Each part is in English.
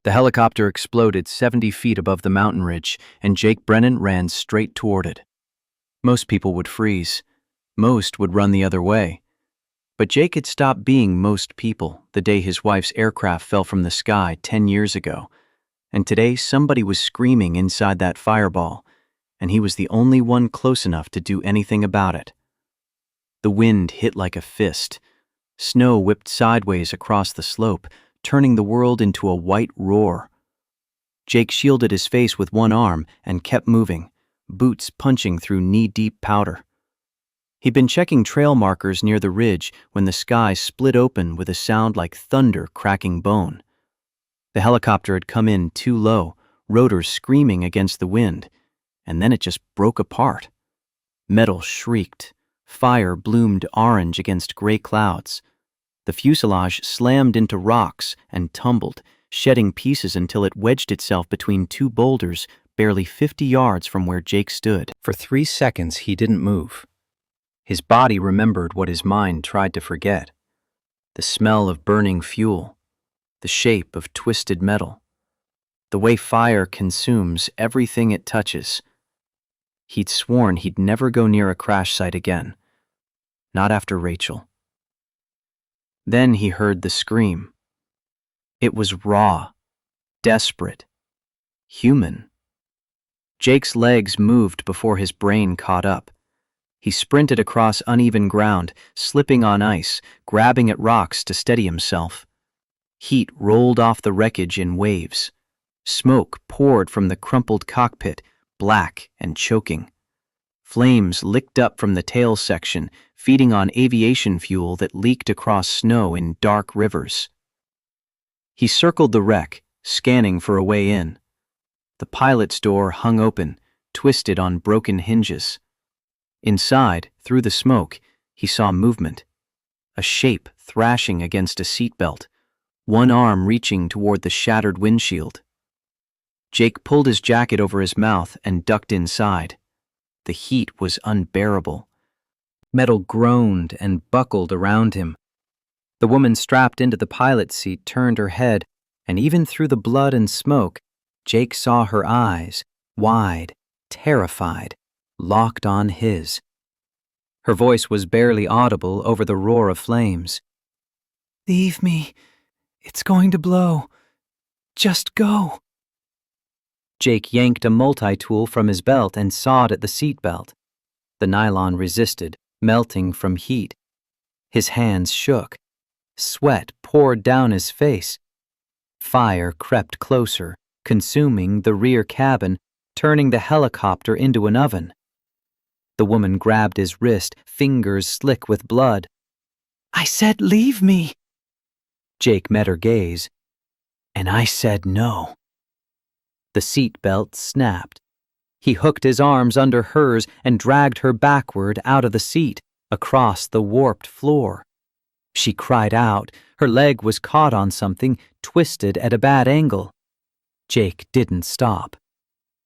The helicopter exploded 70 feet above the mountain ridge, and Jake Brennan ran straight toward it. Most people would freeze. Most would run the other way. But Jake had stopped being most people the day his wife's aircraft fell from the sky 10 years ago. And today somebody was screaming inside that fireball, and he was the only one close enough to do anything about it. The wind hit like a fist. Snow whipped sideways across the slope, turning the world into a white roar. Jake shielded his face with one arm and kept moving, boots punching through knee-deep powder. He'd been checking trail markers near the ridge when the sky split open with a sound like thunder cracking bone. The helicopter had come in too low, rotors screaming against the wind, and then it just broke apart. Metal shrieked. Fire bloomed orange against gray clouds. The fuselage slammed into rocks and tumbled, shedding pieces until it wedged itself between two boulders barely 50 yards from where Jake stood. For 3 seconds, he didn't move. His body remembered what his mind tried to forget. The smell of burning fuel, the shape of twisted metal, the way fire consumes everything it touches. He'd sworn he'd never go near a crash site again. Not after Rachel. Then he heard the scream. It was raw, desperate, human. Jake's legs moved before his brain caught up. He sprinted across uneven ground, slipping on ice, grabbing at rocks to steady himself. Heat rolled off the wreckage in waves. Smoke poured from the crumpled cockpit, black and choking. Flames licked up from the tail section, feeding on aviation fuel that leaked across snow in dark rivers. He circled the wreck, scanning for a way in. The pilot's door hung open, twisted on broken hinges. Inside, through the smoke, he saw movement. A shape thrashing against a seatbelt, one arm reaching toward the shattered windshield. Jake pulled his jacket over his mouth and ducked inside. The heat was unbearable. Metal groaned and buckled around him. The woman strapped into the pilot's seat turned her head, and even through the blood and smoke, Jake saw her eyes, wide, terrified, locked on his. Her voice was barely audible over the roar of flames. "Leave me. It's going to blow. Just go." Jake yanked a multi-tool from his belt and sawed at the seat belt. The nylon resisted, melting from heat. His hands shook. Sweat poured down his face. Fire crept closer, consuming the rear cabin, turning the helicopter into an oven. The woman grabbed his wrist, fingers slick with blood. "I said leave me." Jake met her gaze. "And I said no." The seat belt snapped. He hooked his arms under hers and dragged her backward out of the seat, across the warped floor. She cried out. Her leg was caught on something, twisted at a bad angle. Jake didn't stop.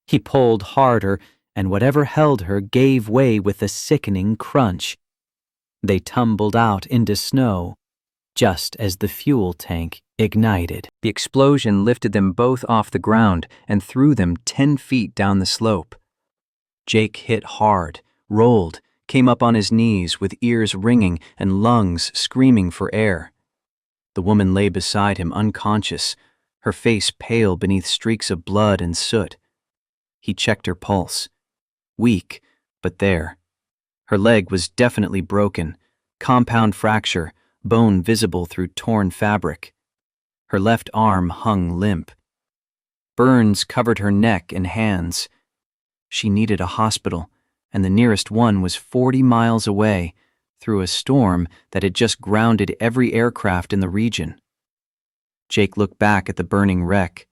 He pulled harder, and whatever held her gave way with a sickening crunch. They tumbled out into snow, just as the fuel tank ignited. The explosion lifted them both off the ground and threw them 10 feet down the slope. Jake hit hard, rolled, came up on his knees with ears ringing and lungs screaming for air. The woman lay beside him unconscious, her face pale beneath streaks of blood and soot. He checked her pulse. Weak, but there. Her leg was definitely broken, compound fracture, bone visible through torn fabric. Her left arm hung limp. Burns covered her neck and hands. She needed a hospital, and the nearest one was 40 miles away, through a storm that had just grounded every aircraft in the region. Jake looked back at the burning wreck.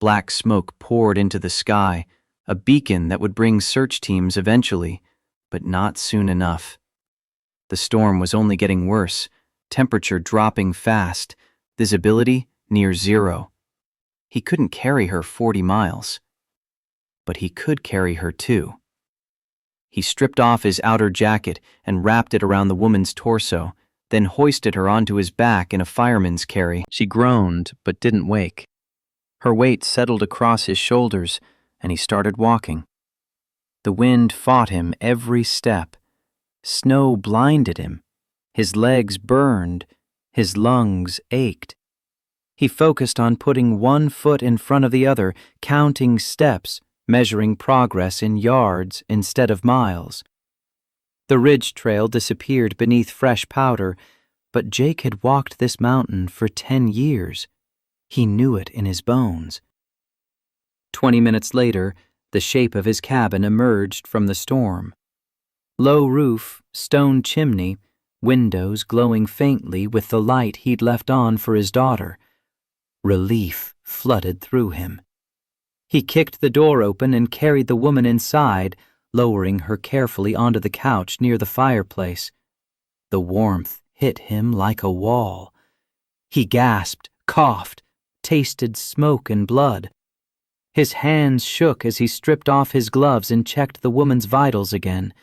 Black smoke poured into the sky, a beacon that would bring search teams eventually, but not soon enough. The storm was only getting worse, temperature dropping fast, visibility near zero. He couldn't carry her 40 miles. But he could carry her too. He stripped off his outer jacket and wrapped it around the woman's torso, then hoisted her onto his back in a fireman's carry. She groaned but didn't wake. Her weight settled across his shoulders, and he started walking. The wind fought him every step. Snow blinded him. His legs burned. His lungs ached. He focused on putting one foot in front of the other, counting steps, measuring progress in yards instead of miles. The ridge trail disappeared beneath fresh powder, but Jake had walked this mountain for 10 years. He knew it in his bones. 20 minutes later, the shape of his cabin emerged from the storm. Low roof, stone chimney, windows glowing faintly with the light he'd left on for his daughter. Relief flooded through him. He kicked the door open and carried the woman inside, lowering her carefully onto the couch near the fireplace. The warmth hit him like a wall. He gasped, coughed, tasted smoke and blood. His hands shook as he stripped off his gloves and checked the woman's vitals again.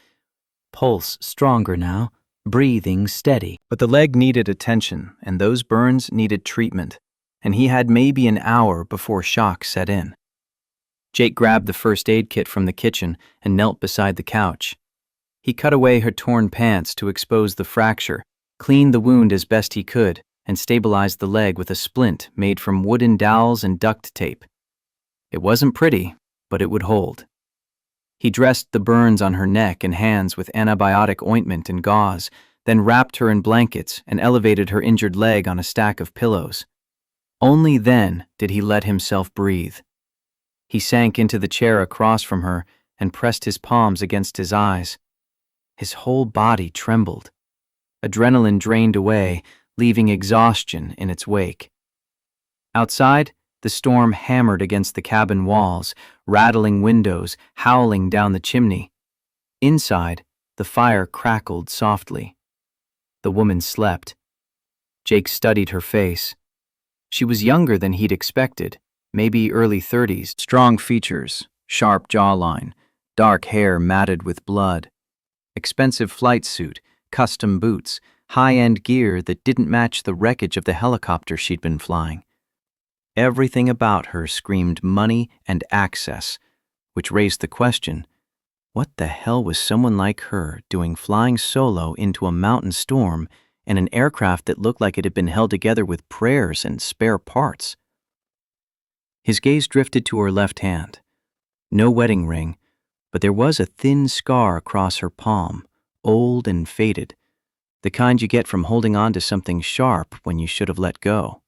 Pulse stronger now, breathing steady. But the leg needed attention, and those burns needed treatment, and he had maybe an hour before shock set in. Jake grabbed the first aid kit from the kitchen and knelt beside the couch. He cut away her torn pants to expose the fracture, cleaned the wound as best he could, and stabilized the leg with a splint made from wooden dowels and duct tape. It wasn't pretty, but it would hold. He dressed the burns on her neck and hands with antibiotic ointment and gauze, then wrapped her in blankets and elevated her injured leg on a stack of pillows. Only then did he let himself breathe. He sank into the chair across from her and pressed his palms against his eyes. His whole body trembled. Adrenaline drained away, leaving exhaustion in its wake. Outside, the storm hammered against the cabin walls, rattling windows, howling down the chimney. Inside, the fire crackled softly. The woman slept. Jake studied her face. She was younger than he'd expected, maybe early 30s, strong features, sharp jawline, dark hair matted with blood. Expensive flight suit, custom boots, high-end gear that didn't match the wreckage of the helicopter she'd been flying. Everything about her screamed money and access, which raised the question, what the hell was someone like her doing flying solo into a mountain storm in an aircraft that looked like it had been held together with prayers and spare parts? His gaze drifted to her left hand. No wedding ring, but there was a thin scar across her palm, old and faded, the kind you get from holding on to something sharp when you should have let go.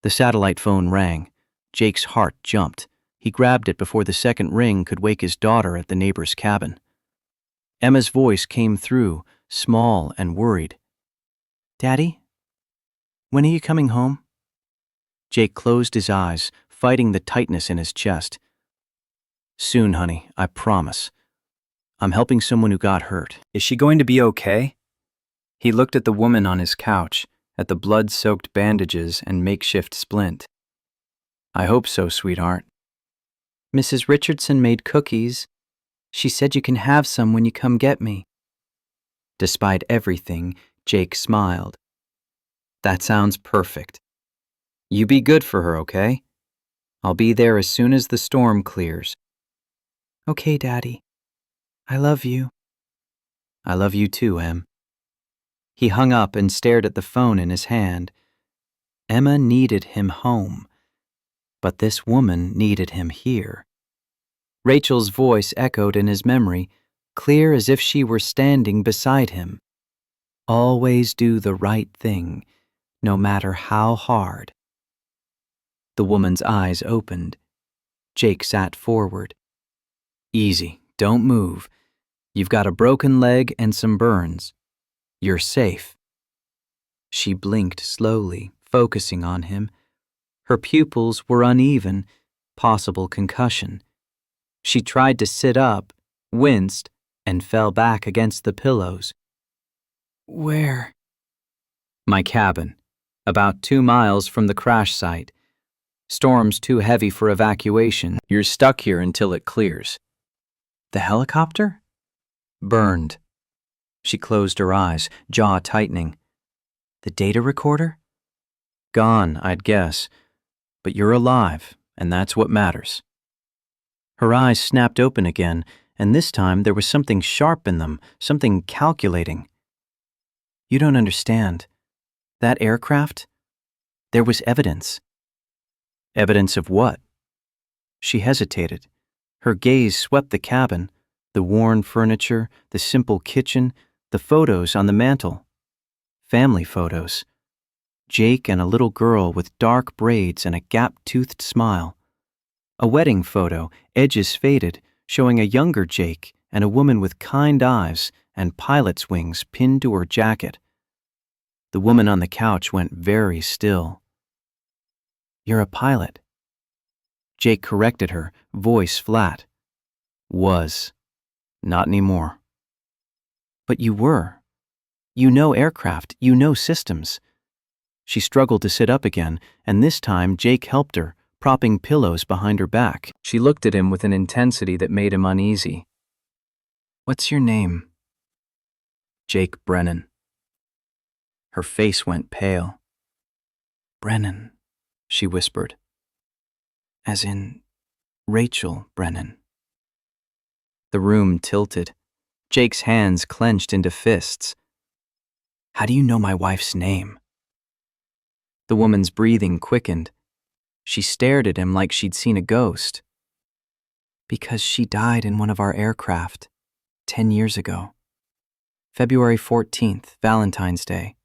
The satellite phone rang. Jake's heart jumped. He grabbed it before the second ring could wake his daughter at the neighbor's cabin. Emma's voice came through, small and worried. "Daddy, when are you coming home?" Jake closed his eyes, fighting the tightness in his chest. "Soon, honey, I promise. I'm helping someone who got hurt. Is she going to be okay?" He looked at the woman on his couch, at the blood-soaked bandages and makeshift splint. "I hope so, sweetheart." "Mrs. Richardson made cookies. She said you can have some when you come get me." Despite everything, Jake smiled. "That sounds perfect. You be good for her, okay? I'll be there as soon as the storm clears." "Okay, Daddy. I love you." "I love you too, Em." He hung up and stared at the phone in his hand. Emma needed him home, but this woman needed him here. Rachel's voice echoed in his memory, clear as if she were standing beside him. Always do the right thing, no matter how hard. The woman's eyes opened. Jake sat forward. "Easy, don't move. You've got a broken leg and some burns. You're safe." She blinked slowly, focusing on him. Her pupils were uneven, possible concussion. She tried to sit up, winced, and fell back against the pillows. "Where?" "My cabin, about 2 miles from the crash site. Storm's too heavy for evacuation. You're stuck here until it clears." "The helicopter?" "Burned." She closed her eyes, jaw tightening. "The data recorder?" "Gone, I'd guess. But you're alive, and that's what matters. Her eyes snapped open again, and this time there was something sharp in them, something calculating. You don't understand. That aircraft? There was evidence. Evidence of what? She hesitated. Her gaze swept the cabin, the worn furniture, the simple kitchen, the photos on the mantel. Family photos. Jake and a little girl with dark braids and a gap-toothed smile. A wedding photo, edges faded, showing a younger Jake and a woman with kind eyes and pilot's wings pinned to her jacket. The woman on the couch went very still. You're a pilot. Jake corrected her, voice flat. Was. Not anymore. But you were. You know aircraft, you know systems. She struggled to sit up again, and this time Jake helped her, propping pillows behind her back. She looked at him with an intensity that made him uneasy. What's your name? Jake Brennan. Her face went pale. Brennan, she whispered. As in Rachel Brennan. The room tilted. Jake's hands clenched into fists. How do you know my wife's name? The woman's breathing quickened. She stared at him like she'd seen a ghost. Because she died in one of our aircraft 10 years ago. February 14th, Valentine's Day.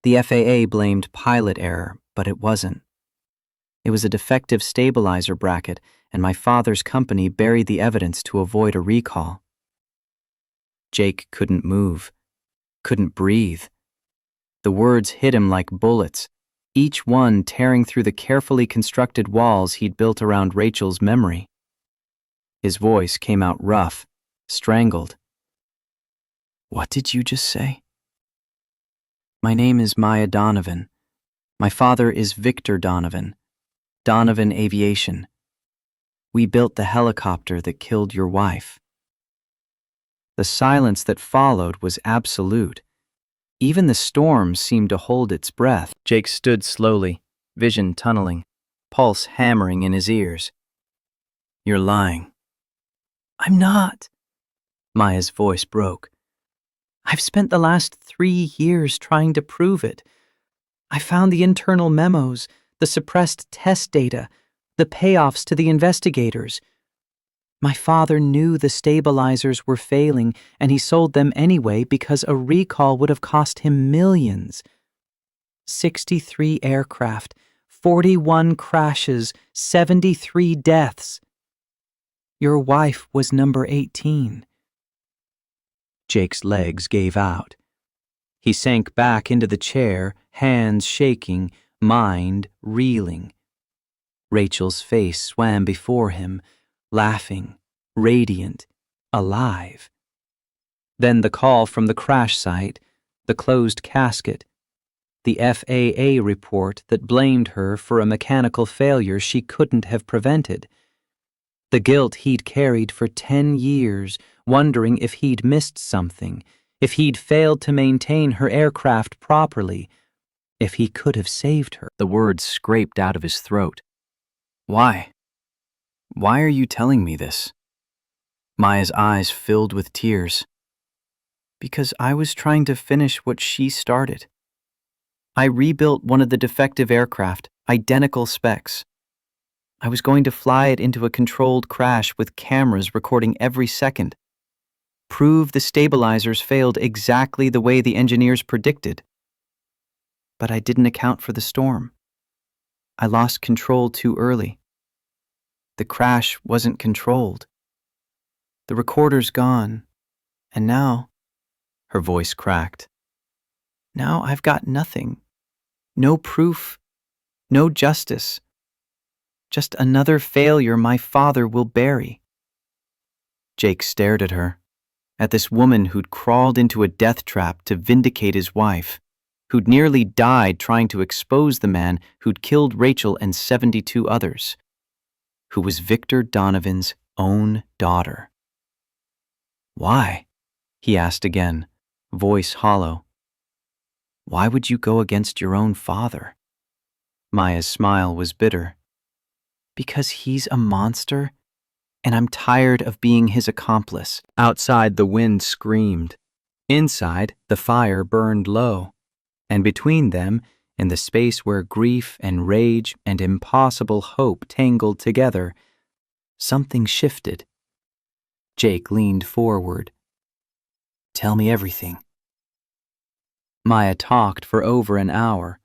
The FAA blamed pilot error, but it wasn't. It was a defective stabilizer bracket, and my father's company buried the evidence to avoid a recall. Jake couldn't move, couldn't breathe. The words hit him like bullets, each one tearing through the carefully constructed walls he'd built around Rachel's memory. His voice came out rough, strangled. What did you just say? My name is Maya Donovan. My father is Victor Donovan. Donovan Aviation. We built the helicopter that killed your wife. The silence that followed was absolute. Even the storm seemed to hold its breath. Jake stood slowly, vision tunneling, pulse hammering in his ears. You're lying. I'm not. Maya's voice broke. I've spent the last 3 years trying to prove it. I found the internal memos, the suppressed test data, the payoffs to the investigators. My father knew the stabilizers were failing, and he sold them anyway because a recall would have cost him millions. 63 aircraft, 41 crashes, 73 deaths. Your wife was number 18. Jake's legs gave out. He sank back into the chair, hands shaking, mind reeling. Rachel's face swam before him, laughing, radiant, alive. Then the call from the crash site, the closed casket, the FAA report that blamed her for a mechanical failure she couldn't have prevented. The guilt he'd carried for 10 years, wondering if he'd missed something, if he'd failed to maintain her aircraft properly, if he could have saved her. The words scraped out of his throat. Why? Why are you telling me this? Maya's eyes filled with tears. Because I was trying to finish what she started. I rebuilt one of the defective aircraft, identical specs. I was going to fly it into a controlled crash with cameras recording every second. Prove the stabilizers failed exactly the way the engineers predicted. But I didn't account for the storm. I lost control too early. The crash wasn't controlled. The recorder's gone, and now, her voice cracked. Now I've got nothing. No proof, no justice. Just another failure my father will bury. Jake stared at her, at this woman who'd crawled into a death trap to vindicate his wife, who'd nearly died trying to expose the man who'd killed Rachel and 72 others, who was Victor Donovan's own daughter. Why? He asked again, voice hollow. Why would you go against your own father? Maya's smile was bitter. Because he's a monster, and I'm tired of being his accomplice. Outside, the wind screamed. Inside, the fire burned low. And between them, in the space where grief and rage and impossible hope tangled together, something shifted. Jake leaned forward. Tell me everything. Maya talked for over an hour.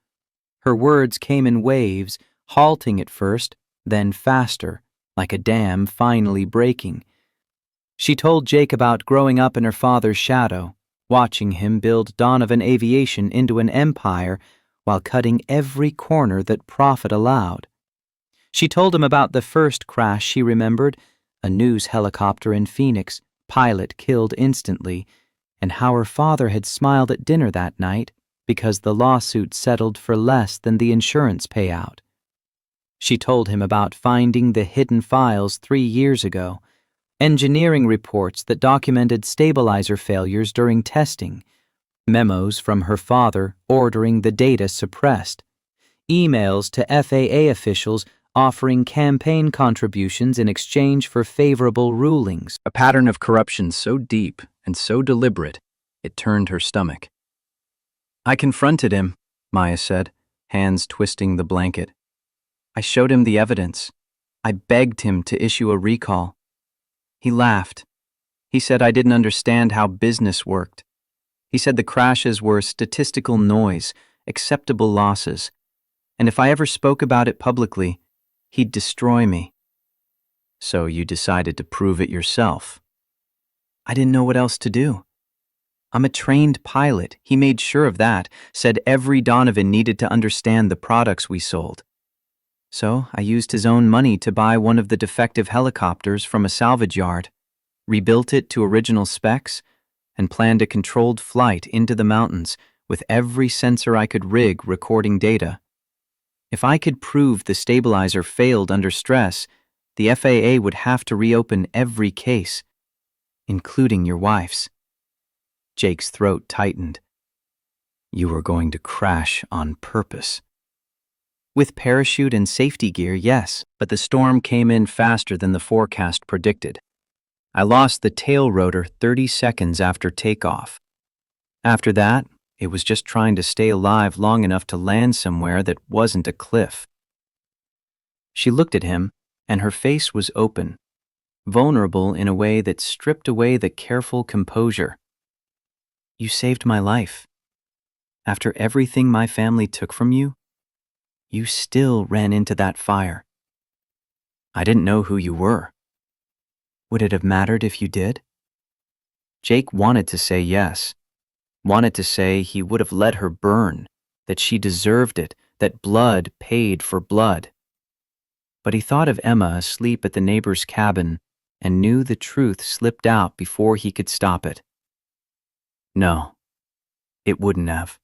Her words came in waves, halting at first, then faster, like a dam finally breaking. She told Jake about growing up in her father's shadow, watching him build Donovan Aviation into an empire while cutting every corner that profit allowed. She told him about the first crash she remembered, a news helicopter in Phoenix, pilot killed instantly, and how her father had smiled at dinner that night because the lawsuit settled for less than the insurance payout. She told him about finding the hidden files 3 years ago, engineering reports that documented stabilizer failures during testing, memos from her father ordering the data suppressed, emails to FAA officials offering campaign contributions in exchange for favorable rulings. A pattern of corruption so deep and so deliberate, it turned her stomach. I confronted him, Maya said, hands twisting the blanket. I showed him the evidence. I begged him to issue a recall. He laughed. He said I didn't understand how business worked. He said the crashes were statistical noise, acceptable losses, and if I ever spoke about it publicly, he'd destroy me. So you decided to prove it yourself. I didn't know what else to do. I'm a trained pilot. He made sure of that, said every Donovan needed to understand the products we sold. So I used his own money to buy one of the defective helicopters from a salvage yard, rebuilt it to original specs, and planned a controlled flight into the mountains with every sensor I could rig recording data. If I could prove the stabilizer failed under stress, the FAA would have to reopen every case, including your wife's. Jake's throat tightened. You were going to crash on purpose. With parachute and safety gear, yes, but the storm came in faster than the forecast predicted. I lost the tail rotor 30 seconds after takeoff. After that, it was just trying to stay alive long enough to land somewhere that wasn't a cliff. She looked at him, and her face was open, vulnerable in a way that stripped away the careful composure. You saved my life. After everything my family took from you, you still ran into that fire. I didn't know who you were. Would it have mattered if you did? Jake wanted to say yes, wanted to say he would have let her burn, that she deserved it, that blood paid for blood. But he thought of Emma asleep at the neighbor's cabin and knew the truth slipped out before he could stop it. No, it wouldn't have.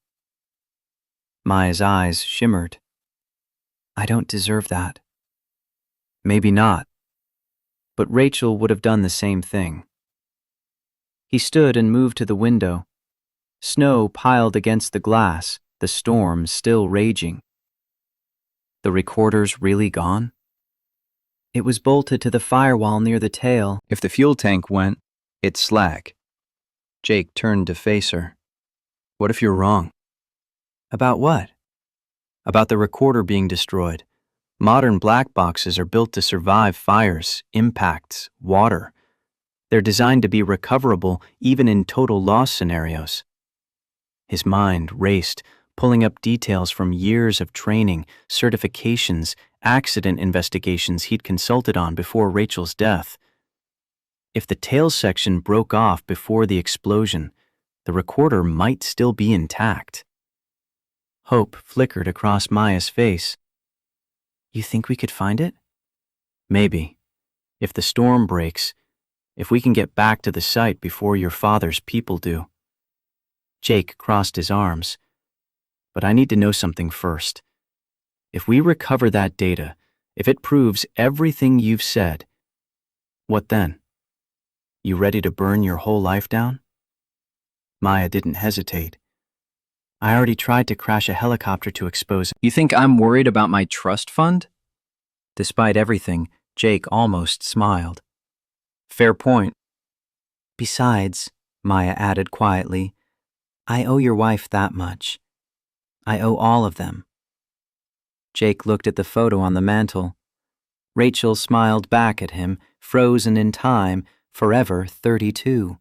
Maya's eyes shimmered. I don't deserve that. Maybe not. But Rachel would have done the same thing. He stood and moved to the window. Snow piled against the glass, the storm still raging. The recorder's really gone? It was bolted to the firewall near the tail. If the fuel tank went, it's slag. Jake turned to face her. What if you're wrong? About what? About the recorder being destroyed. Modern black boxes are built to survive fires, impacts, water. They're designed to be recoverable even in total loss scenarios. His mind raced, pulling up details from years of training, certifications, accident investigations he'd consulted on before Rachel's death. If the tail section broke off before the explosion, the recorder might still be intact. Hope flickered across Maya's face. You think we could find it? Maybe. If the storm breaks, if we can get back to the site before your father's people do. Jake crossed his arms. But I need to know something first. If we recover that data, if it proves everything you've said, what then? You ready to burn your whole life down? Maya didn't hesitate. I already tried to crash a helicopter to expose him. You think I'm worried about my trust fund? Despite everything, Jake almost smiled. Fair point. Besides, Maya added quietly, I owe your wife that much. I owe all of them. Jake looked at the photo on the mantel. Rachel smiled back at him, frozen in time, forever 32.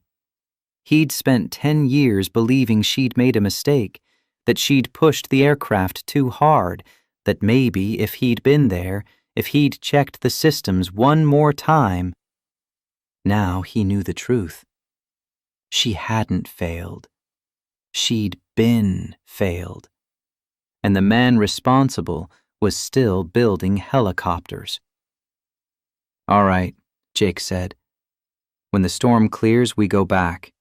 He'd spent 10 years believing she'd made a mistake, that she'd pushed the aircraft too hard, that maybe if he'd been there, if he'd checked the systems one more time. Now he knew the truth. She hadn't failed. She'd been failed. And the man responsible was still building helicopters. All right, Jake said. When the storm clears, we go back.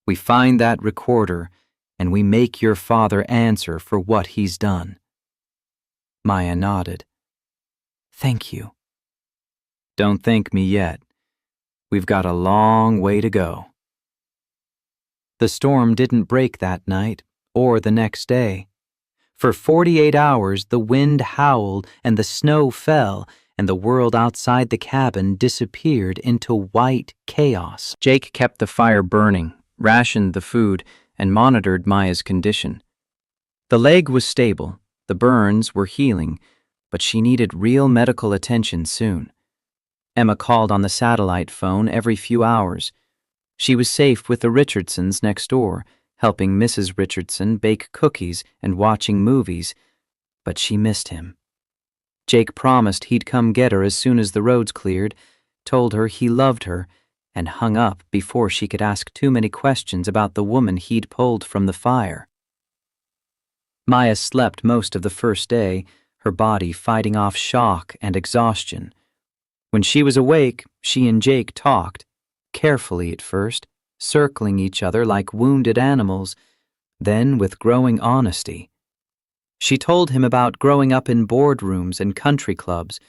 We find that recorder, and we make your father answer for what he's done. Maya nodded. Thank you. Don't thank me yet. We've got a long way to go. The storm didn't break that night or the next day. For 48 hours, the wind howled and the snow fell, and the world outside the cabin disappeared into white chaos. Jake kept the fire burning, rationed the food, and monitored Maya's condition. The leg was stable, the burns were healing, but she needed real medical attention soon. Emma called on the satellite phone every few hours. She was safe with the Richardsons next door, helping Mrs. Richardson bake cookies and watching movies, but she missed him. Jake promised he'd come get her as soon as the roads cleared, told her he loved her, and hung up before she could ask too many questions about the woman he'd pulled from the fire. Maya slept most of the first day, her body fighting off shock and exhaustion. When she was awake, she and Jake talked, carefully at first, circling each other like wounded animals, then with growing honesty. She told him about growing up in boardrooms and country clubs,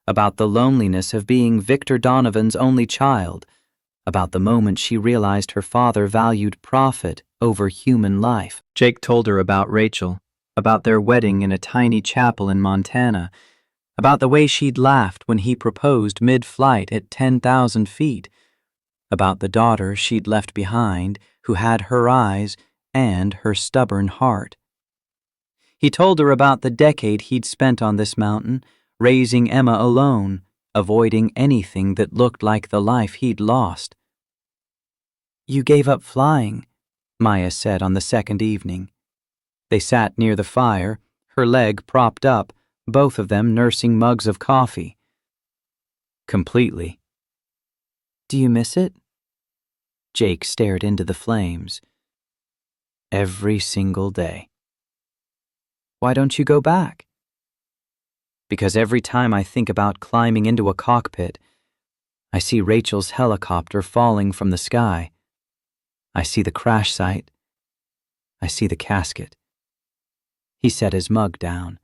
about the loneliness of being Victor Donovan's only child, about the moment she realized her father valued profit over human life. Jake told her about Rachel, about their wedding in a tiny chapel in Montana, about the way she'd laughed when he proposed mid-flight at 10,000 feet, about the daughter she'd left behind who had her eyes and her stubborn heart. He told her about the decade he'd spent on this mountain, raising Emma alone, avoiding anything that looked like the life he'd lost. You gave up flying, Maya said on the second evening. They sat near the fire, her leg propped up, both of them nursing mugs of coffee. Completely. Do you miss it? Jake stared into the flames. Every single day. Why don't you go back? Because every time I think about climbing into a cockpit, I see Rachel's helicopter falling from the sky. I see the crash site. I see the casket. He set his mug down.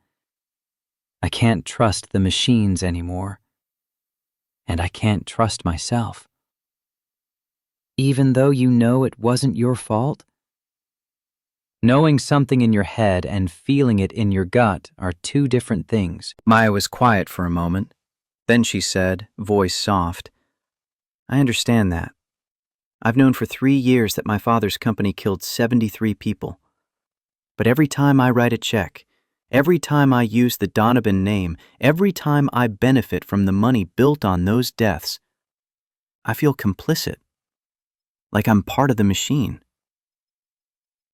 I can't trust the machines anymore. And I can't trust myself. Even though you know it wasn't your fault? Knowing something in your head and feeling it in your gut are two different things. Maya was quiet for a moment. Then she said, voice soft, I understand that. I've known for 3 years that my father's company killed 73 people. But every time I write a check, every time I use the Donovan name, every time I benefit from the money built on those deaths, I feel complicit, like I'm part of the machine.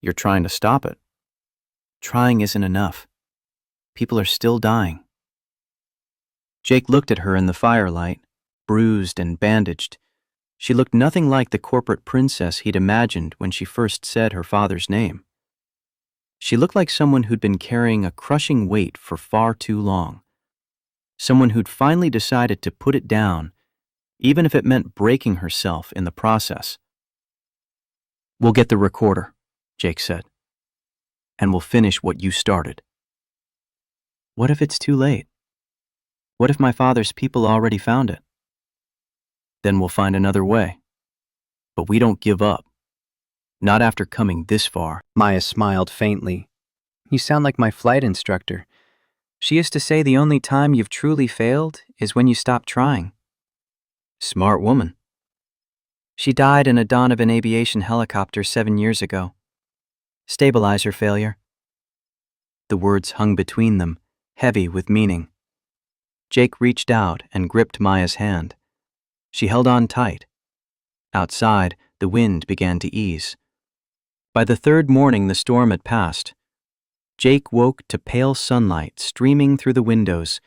You're trying to stop it. Trying isn't enough. People are still dying. Jake looked at her in the firelight, bruised and bandaged. She looked nothing like the corporate princess he'd imagined when she first said her father's name. She looked like someone who'd been carrying a crushing weight for far too long. Someone who'd finally decided to put it down, even if it meant breaking herself in the process. We'll get the recorder, Jake said, and we'll finish what you started. What if it's too late? What if my father's people already found it? Then we'll find another way. But we don't give up. Not after coming this far. Maya smiled faintly. You sound like my flight instructor. She used to say the only time you've truly failed is when you stop trying. Smart woman. She died in a Donovan aviation helicopter 7 years ago. Stabilizer failure. The words hung between them, heavy with meaning. Jake reached out and gripped Maya's hand. She held on tight. Outside, the wind began to ease. By the third morning the storm had passed. Jake woke to pale sunlight streaming through the windows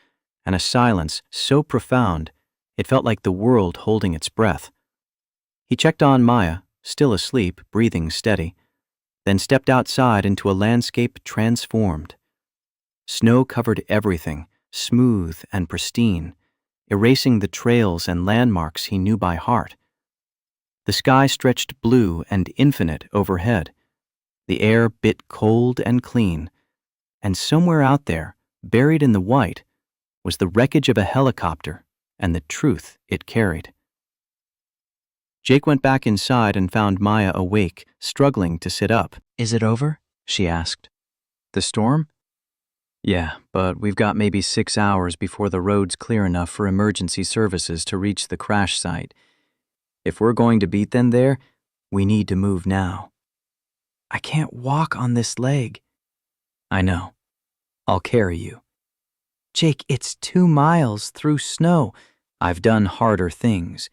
and a silence so profound it felt like the world holding its breath. He checked on Maya, still asleep, breathing steady, then stepped outside into a landscape transformed. Snow covered everything, smooth and pristine, erasing the trails and landmarks he knew by heart. The sky stretched blue and infinite overhead. The air bit cold and clean, and somewhere out there, buried in the white, was the wreckage of a helicopter and the truth it carried. Jake went back inside and found Maya awake, struggling to sit up. Is it over? She asked. The storm? Yeah, but we've got maybe 6 hours before the road's clear enough for emergency services to reach the crash site. If we're going to beat them there, we need to move now. I can't walk on this leg. I know. I'll carry you. Jake, it's 2 miles through snow. I've done harder things.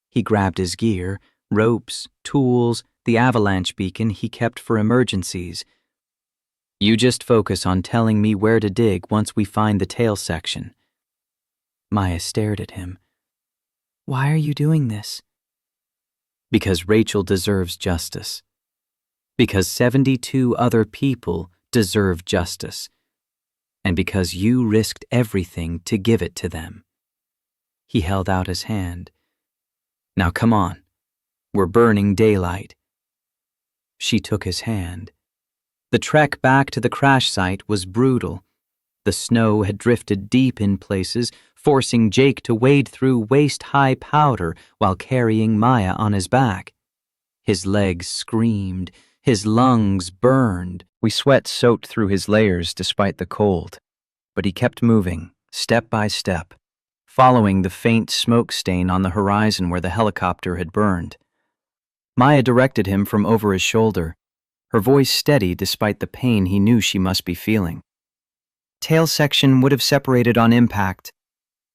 He grabbed his gear, ropes, tools, the avalanche beacon he kept for emergencies. You just focus on telling me where to dig once we find the tail section. Maya stared at him. Why are you doing this? Because Rachel deserves justice. Because 72 other people deserve justice. And because you risked everything to give it to them. He held out his hand. Now come on. We're burning daylight. She took his hand. The trek back to the crash site was brutal. The snow had drifted deep in places, forcing Jake to wade through waist-high powder while carrying Maya on his back. His legs screamed, his lungs burned. Sweat soaked through his layers despite the cold, but he kept moving, step by step, following the faint smoke stain on the horizon where the helicopter had burned. Maya directed him from over his shoulder, her voice steady despite the pain he knew she must be feeling. Tail section would have separated on impact.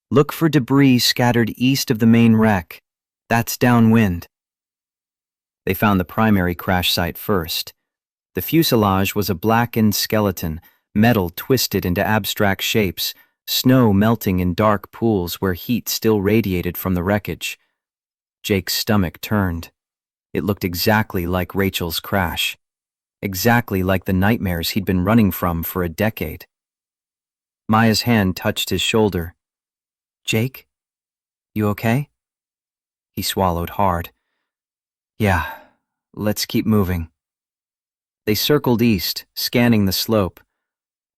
Look for debris scattered east of the main wreck. That's downwind. They found the primary crash site first. The fuselage was a blackened skeleton, metal twisted into abstract shapes, snow melting in dark pools where heat still radiated from the wreckage. Jake's stomach turned. It looked exactly like Rachel's crash. Exactly like the nightmares he'd been running from for a decade. Maya's hand touched his shoulder. Jake, you okay? He swallowed hard. Yeah, let's keep moving. They circled east, scanning the slope.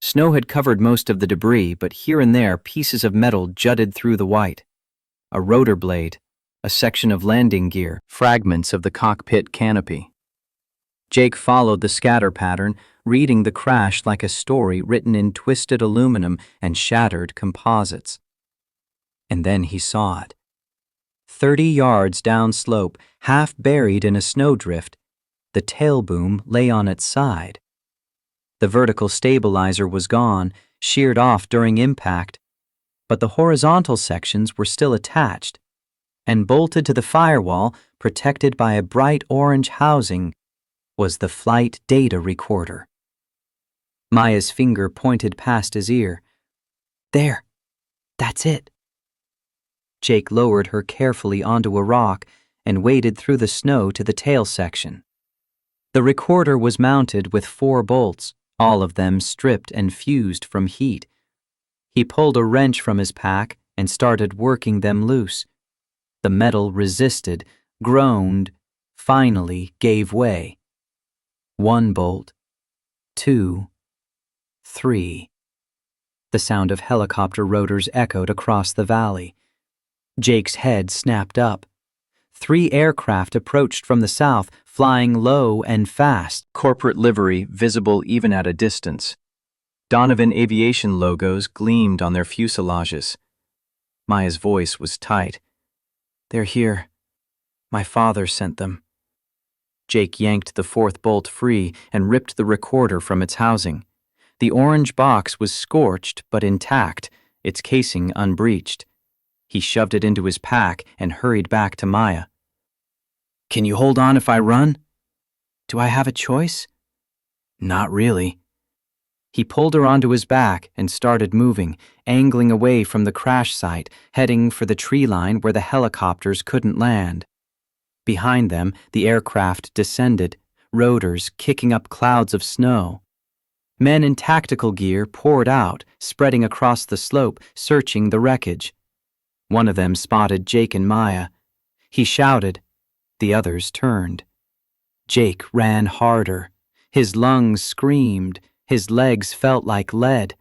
Snow had covered most of the debris, but here and there pieces of metal jutted through the white. A rotor blade, a section of landing gear, fragments of the cockpit canopy. Jake followed the scatter pattern, reading the crash like a story written in twisted aluminum and shattered composites. And then he saw it. 30 yards downslope, half buried in a snowdrift, the tail boom lay on its side. The vertical stabilizer was gone, sheared off during impact, but the horizontal sections were still attached, and bolted to the firewall, protected by a bright orange housing, was the flight data recorder. Maya's finger pointed past his ear. There, that's it. Jake lowered her carefully onto a rock and waded through the snow to the tail section. The recorder was mounted with 4 bolts, all of them stripped and fused from heat. He pulled a wrench from his pack and started working them loose. The metal resisted, groaned, finally gave way. 1 bolt, 2, 3. The sound of helicopter rotors echoed across the valley. Jake's head snapped up. 3 aircraft approached from the south, flying low and fast. Corporate livery visible even at a distance. Donovan Aviation logos gleamed on their fuselages. Maya's voice was tight. "They're here. My father sent them." Jake yanked the fourth bolt free and ripped the recorder from its housing. The orange box was scorched but intact, its casing unbreached. He shoved it into his pack and hurried back to Maya. "Can you hold on if I run?" "Do I have a choice?" "Not really." He pulled her onto his back and started moving, angling away from the crash site, heading for the tree line where the helicopters couldn't land. Behind them, the aircraft descended, rotors kicking up clouds of snow. Men in tactical gear poured out, spreading across the slope, searching the wreckage. One of them spotted Jake and Maya. He shouted. The others turned. Jake ran harder. His lungs screamed. His legs felt like lead.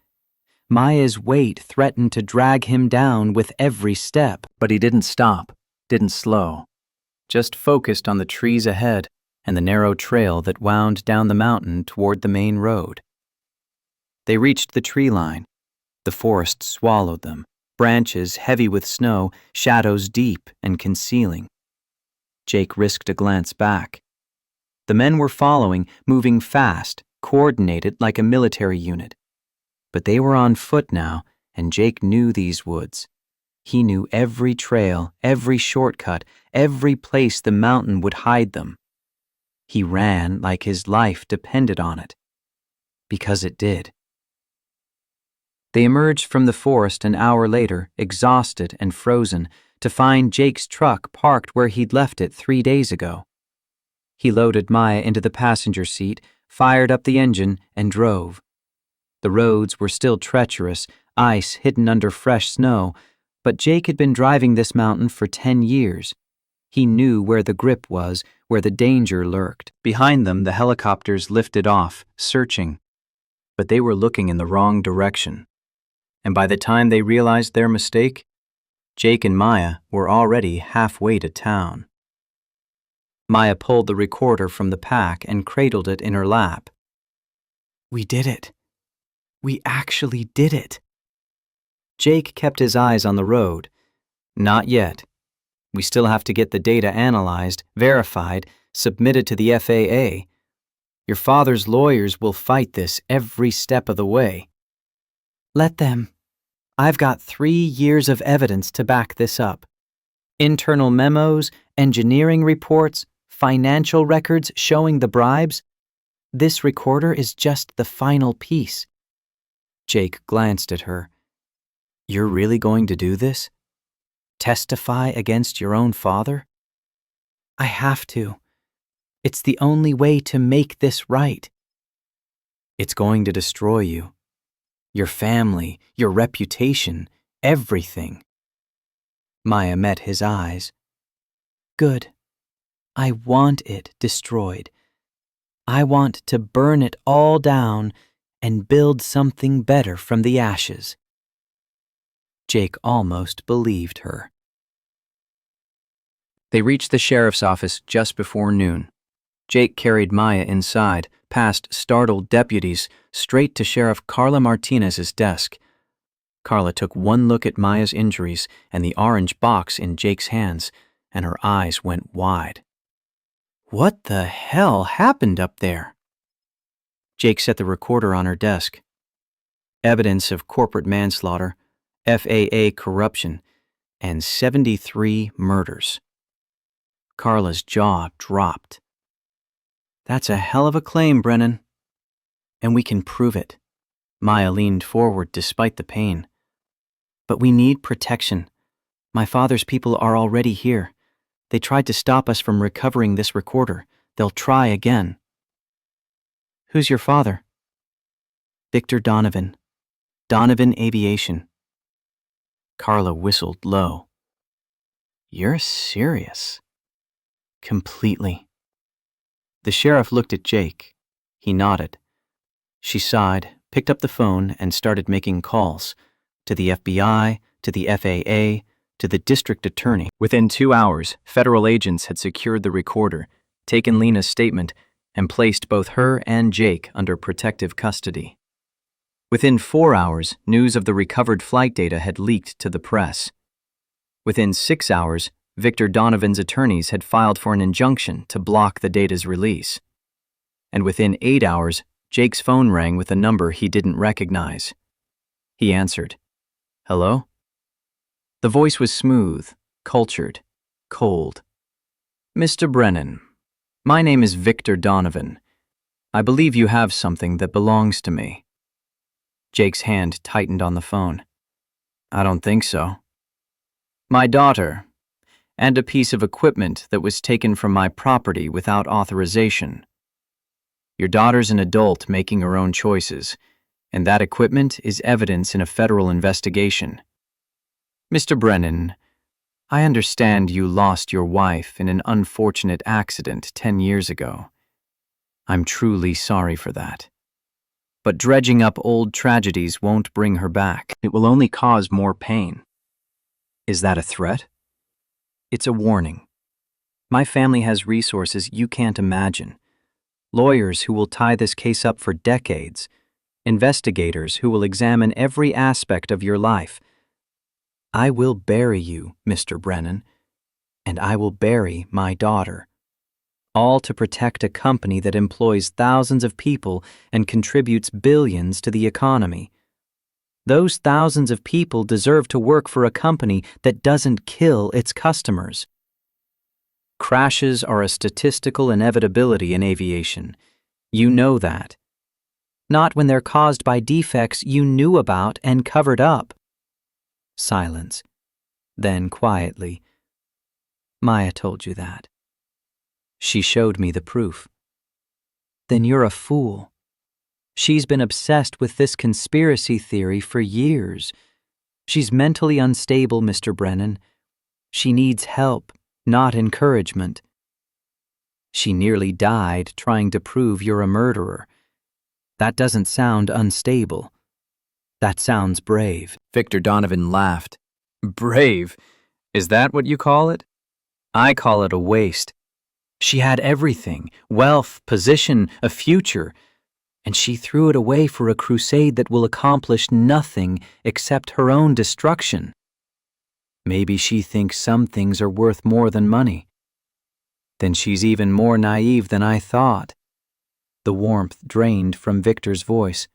Maya's weight threatened to drag him down with every step. But he didn't stop, didn't slow. Just focused on the trees ahead and the narrow trail that wound down the mountain toward the main road. They reached the tree line. The forest swallowed them, branches heavy with snow, shadows deep and concealing. Jake risked a glance back. The men were following, moving fast, coordinated like a military unit. But they were on foot now, and Jake knew these woods. He knew every trail, every shortcut, every place the mountain would hide them. He ran like his life depended on it. Because it did. They emerged from the forest an hour later, exhausted and frozen, to find Jake's truck parked where he'd left it 3 days ago. He loaded Maya into the passenger seat, fired up the engine, and drove. The roads were still treacherous, ice hidden under fresh snow, but Jake had been driving this mountain for 10 years. He knew where the grip was, where the danger lurked. Behind them, the helicopters lifted off, searching. But they were looking in the wrong direction. And by the time they realized their mistake, Jake and Maya were already halfway to town. Maya pulled the recorder from the pack and cradled it in her lap. "We did it. We actually did it." Jake kept his eyes on the road. "Not yet. We still have to get the data analyzed, verified, submitted to the FAA. Your father's lawyers will fight this every step of the way." "Let them. I've got 3 years of evidence to back this up. Internal memos, engineering reports, financial records showing the bribes. This recorder is just the final piece." Jake glanced at her. "You're really going to do this? Testify against your own father?" "I have to. It's the only way to make this right." "It's going to destroy you. Your family, your reputation, everything." Maya met his eyes. "Good. I want it destroyed. I want to burn it all down and build something better from the ashes." Jake almost believed her. They reached the sheriff's office just before noon. Jake carried Maya inside, past startled deputies, straight to Sheriff Carla Martinez's desk. Carla took one look at Maya's injuries and the orange box in Jake's hands, and her eyes went wide. "What the hell happened up there?" Jake set the recorder on her desk. Evidence of corporate manslaughter, FAA corruption, and 73 murders. Carla's jaw dropped. "That's a hell of a claim, Brennan. And we can prove it." Maya leaned forward despite the pain. "But we need protection. My father's people are already here. They tried to stop us from recovering this recorder. They'll try again." "Who's your father?" "Victor Donovan. Donovan Aviation." Carla whistled low. "You're serious?" "Completely." The sheriff looked at Jake. He nodded. She sighed, picked up the phone, and started making calls. To the FBI, to the FAA, to the district attorney. Within 2 hours, federal agents had secured the recorder, taken Lena's statement, and placed both her and Jake under protective custody. Within 4 hours, news of the recovered flight data had leaked to the press. Within 6 hours, Victor Donovan's attorneys had filed for an injunction to block the data's release. And within 8 hours, Jake's phone rang with a number he didn't recognize. He answered. "Hello?" The voice was smooth, cultured, cold. "Mr. Brennan, my name is Victor Donovan. I believe you have something that belongs to me." Jake's hand tightened on the phone. "I don't think so." "My daughter, and a piece of equipment that was taken from my property without authorization. Your daughter's an adult making her own choices, and that equipment is evidence in a federal investigation. Mr. Brennan, I understand you lost your wife in an unfortunate accident 10 years ago. I'm truly sorry for that. But dredging up old tragedies won't bring her back. It will only cause more pain." "Is that a threat?" "It's a warning. My family has resources you can't imagine. Lawyers who will tie this case up for decades. Investigators who will examine every aspect of your life. I will bury you, Mr. Brennan, and I will bury my daughter. All to protect a company that employs thousands of people and contributes billions to the economy. Those thousands of people deserve to work for a company that doesn't kill its customers. Crashes are a statistical inevitability in aviation. You know that. Not when they're caused by defects you knew about and covered up." Silence. Then quietly, "Maya told you that. She showed me the proof." "Then you're a fool. She's been obsessed with this conspiracy theory for years. She's mentally unstable, Mr. Brennan. She needs help, not encouragement. She nearly died trying to prove you're a murderer. That doesn't sound unstable. That sounds brave." Victor Donovan laughed. "Brave? Is that what you call it? I call it a waste. She had everything, wealth, position, a future, and she threw it away for a crusade that will accomplish nothing except her own destruction. Maybe she thinks some things are worth more than money. Then she's even more naive than I thought." The warmth drained from Victor's voice.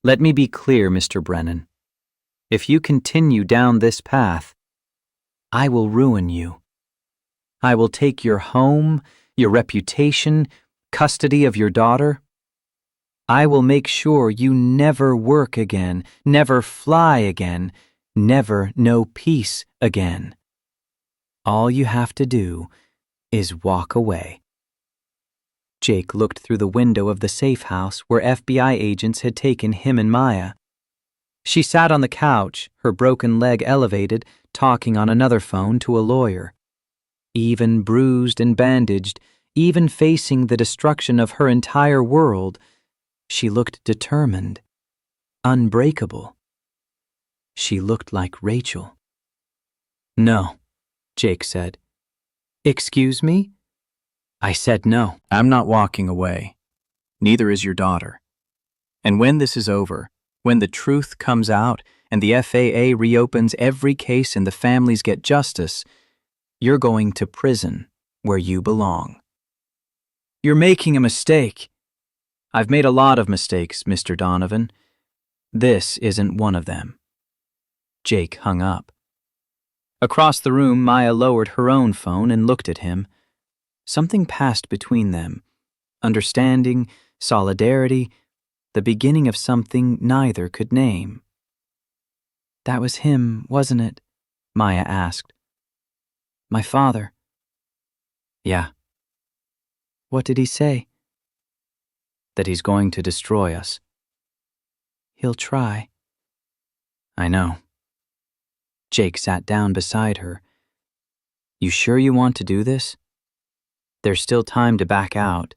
"Let me be clear, Mr. Brennan. If you continue down this path, I will ruin you. I will take your home, your reputation, custody of your daughter. I will make sure you never work again, never fly again, never know peace again. All you have to do is walk away." Jake looked through the window of the safe house where FBI agents had taken him and Maya. She sat on the couch, her broken leg elevated, talking on another phone to a lawyer. Even bruised and bandaged, even facing the destruction of her entire world, she looked determined, unbreakable. She looked like Rachel. "No," Jake said. "Excuse me?" "I said no. I'm not walking away. Neither is your daughter. And when this is over, when the truth comes out and the FAA reopens every case and the families get justice, you're going to prison where you belong." "You're making a mistake." "I've made a lot of mistakes, Mr. Donovan. This isn't one of them." Jake hung up. Across the room, Maya lowered her own phone and looked at him. Something passed between them. Understanding, solidarity, the beginning of something neither could name. "That was him, wasn't it?" Maya asked. "My father." "Yeah." "What did he say?" "That he's going to destroy us." "He'll try." "I know." Jake sat down beside her. "You sure you want to do this? There's still time to back out,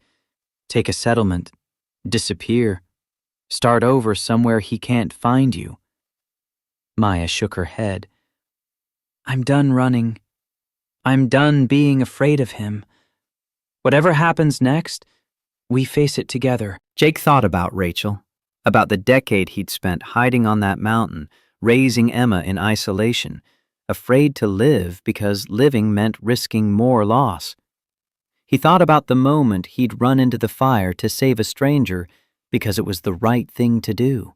take a settlement, disappear, start over somewhere he can't find you." Maya shook her head. I'm done running. I'm done being afraid of him. Whatever happens next, we face it together. Jake thought about Rachel, about the decade he'd spent hiding on that mountain, raising Emma in isolation, afraid to live because living meant risking more loss. He thought about the moment he'd run into the fire to save a stranger because it was the right thing to do.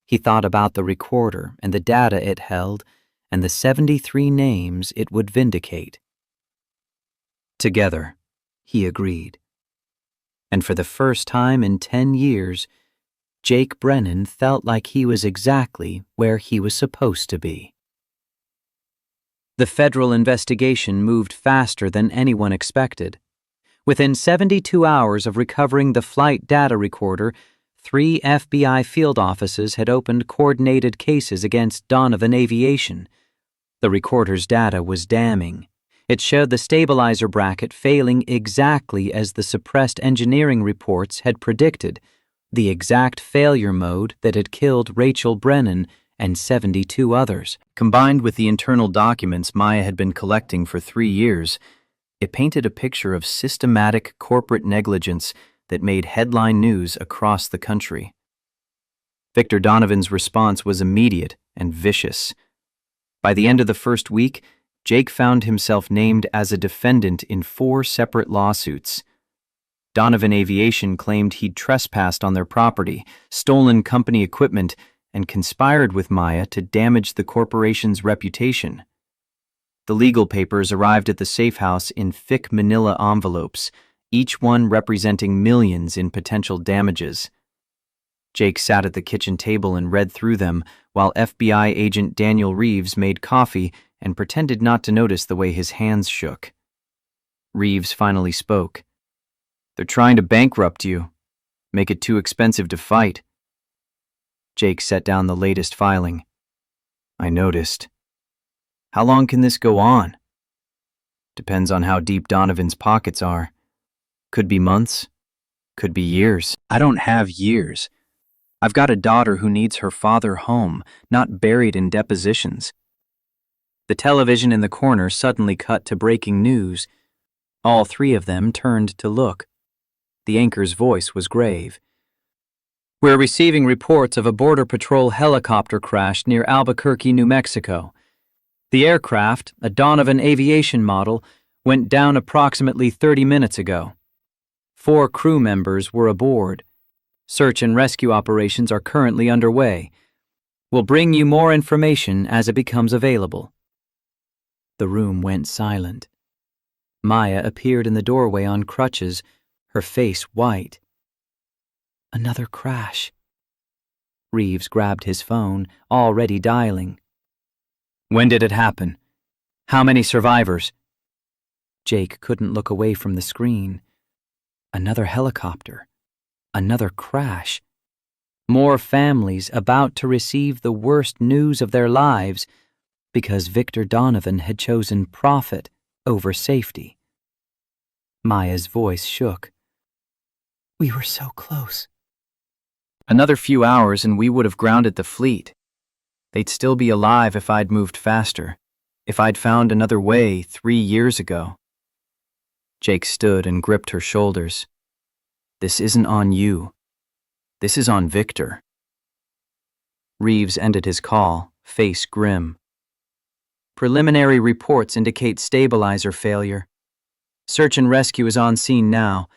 He thought about the recorder and the data it held and the 73 names it would vindicate. Together, he agreed. And for the first time in 10 years, Jake Brennan felt like he was exactly where he was supposed to be. The federal investigation moved faster than anyone expected. Within 72 hours of recovering the flight data recorder, 3 FBI field offices had opened coordinated cases against Donovan Aviation. The recorder's data was damning. It showed the stabilizer bracket failing exactly as the suppressed engineering reports had predicted, the exact failure mode that had killed Rachel Brennan and 72 others. Combined with the internal documents Maya had been collecting for 3 years, it painted a picture of systematic corporate negligence that made headline news across the country. Victor Donovan's response was immediate and vicious. By the end of the first week, Jake found himself named as a defendant in 4 separate lawsuits. Donovan Aviation claimed he'd trespassed on their property, stolen company equipment, and conspired with Maya to damage the corporation's reputation. The legal papers arrived at the safe house in thick manila envelopes, each one representing millions in potential damages. Jake sat at the kitchen table and read through them while FBI agent Daniel Reeves made coffee and pretended not to notice the way his hands shook. Reeves finally spoke. "They're trying to bankrupt you. Make it too expensive to fight." Jake set down the latest filing. "I noticed. How long can this go on?" "Depends on how deep Donovan's pockets are. Could be months. Could be years. I don't have years. I've got a daughter who needs her father home, not buried in depositions." The television in the corner suddenly cut to breaking news. All 3 of them turned to look. The anchor's voice was grave. "We're receiving reports of a Border Patrol helicopter crash near Albuquerque, New Mexico. The aircraft, a Donovan Aviation model, went down approximately 30 minutes ago. 4 crew members were aboard. Search and rescue operations are currently underway. We'll bring you more information as it becomes available." The room went silent. Maya appeared in the doorway on crutches, her face white. "Another crash." Reeves grabbed his phone, already dialing. "When did it happen? How many survivors?" Jake couldn't look away from the screen. Another helicopter. Another crash. More families about to receive the worst news of their lives because Victor Donovan had chosen profit over safety. Maya's voice shook. "We were so close." "Another few hours and we would have grounded the fleet. They'd still be alive if I'd moved faster, if I'd found another way 3 years ago." Jake stood and gripped her shoulders. "This isn't on you. This is on Victor." Reeves ended his call, face grim. "Preliminary reports indicate stabilizer failure. Search and rescue is on scene now.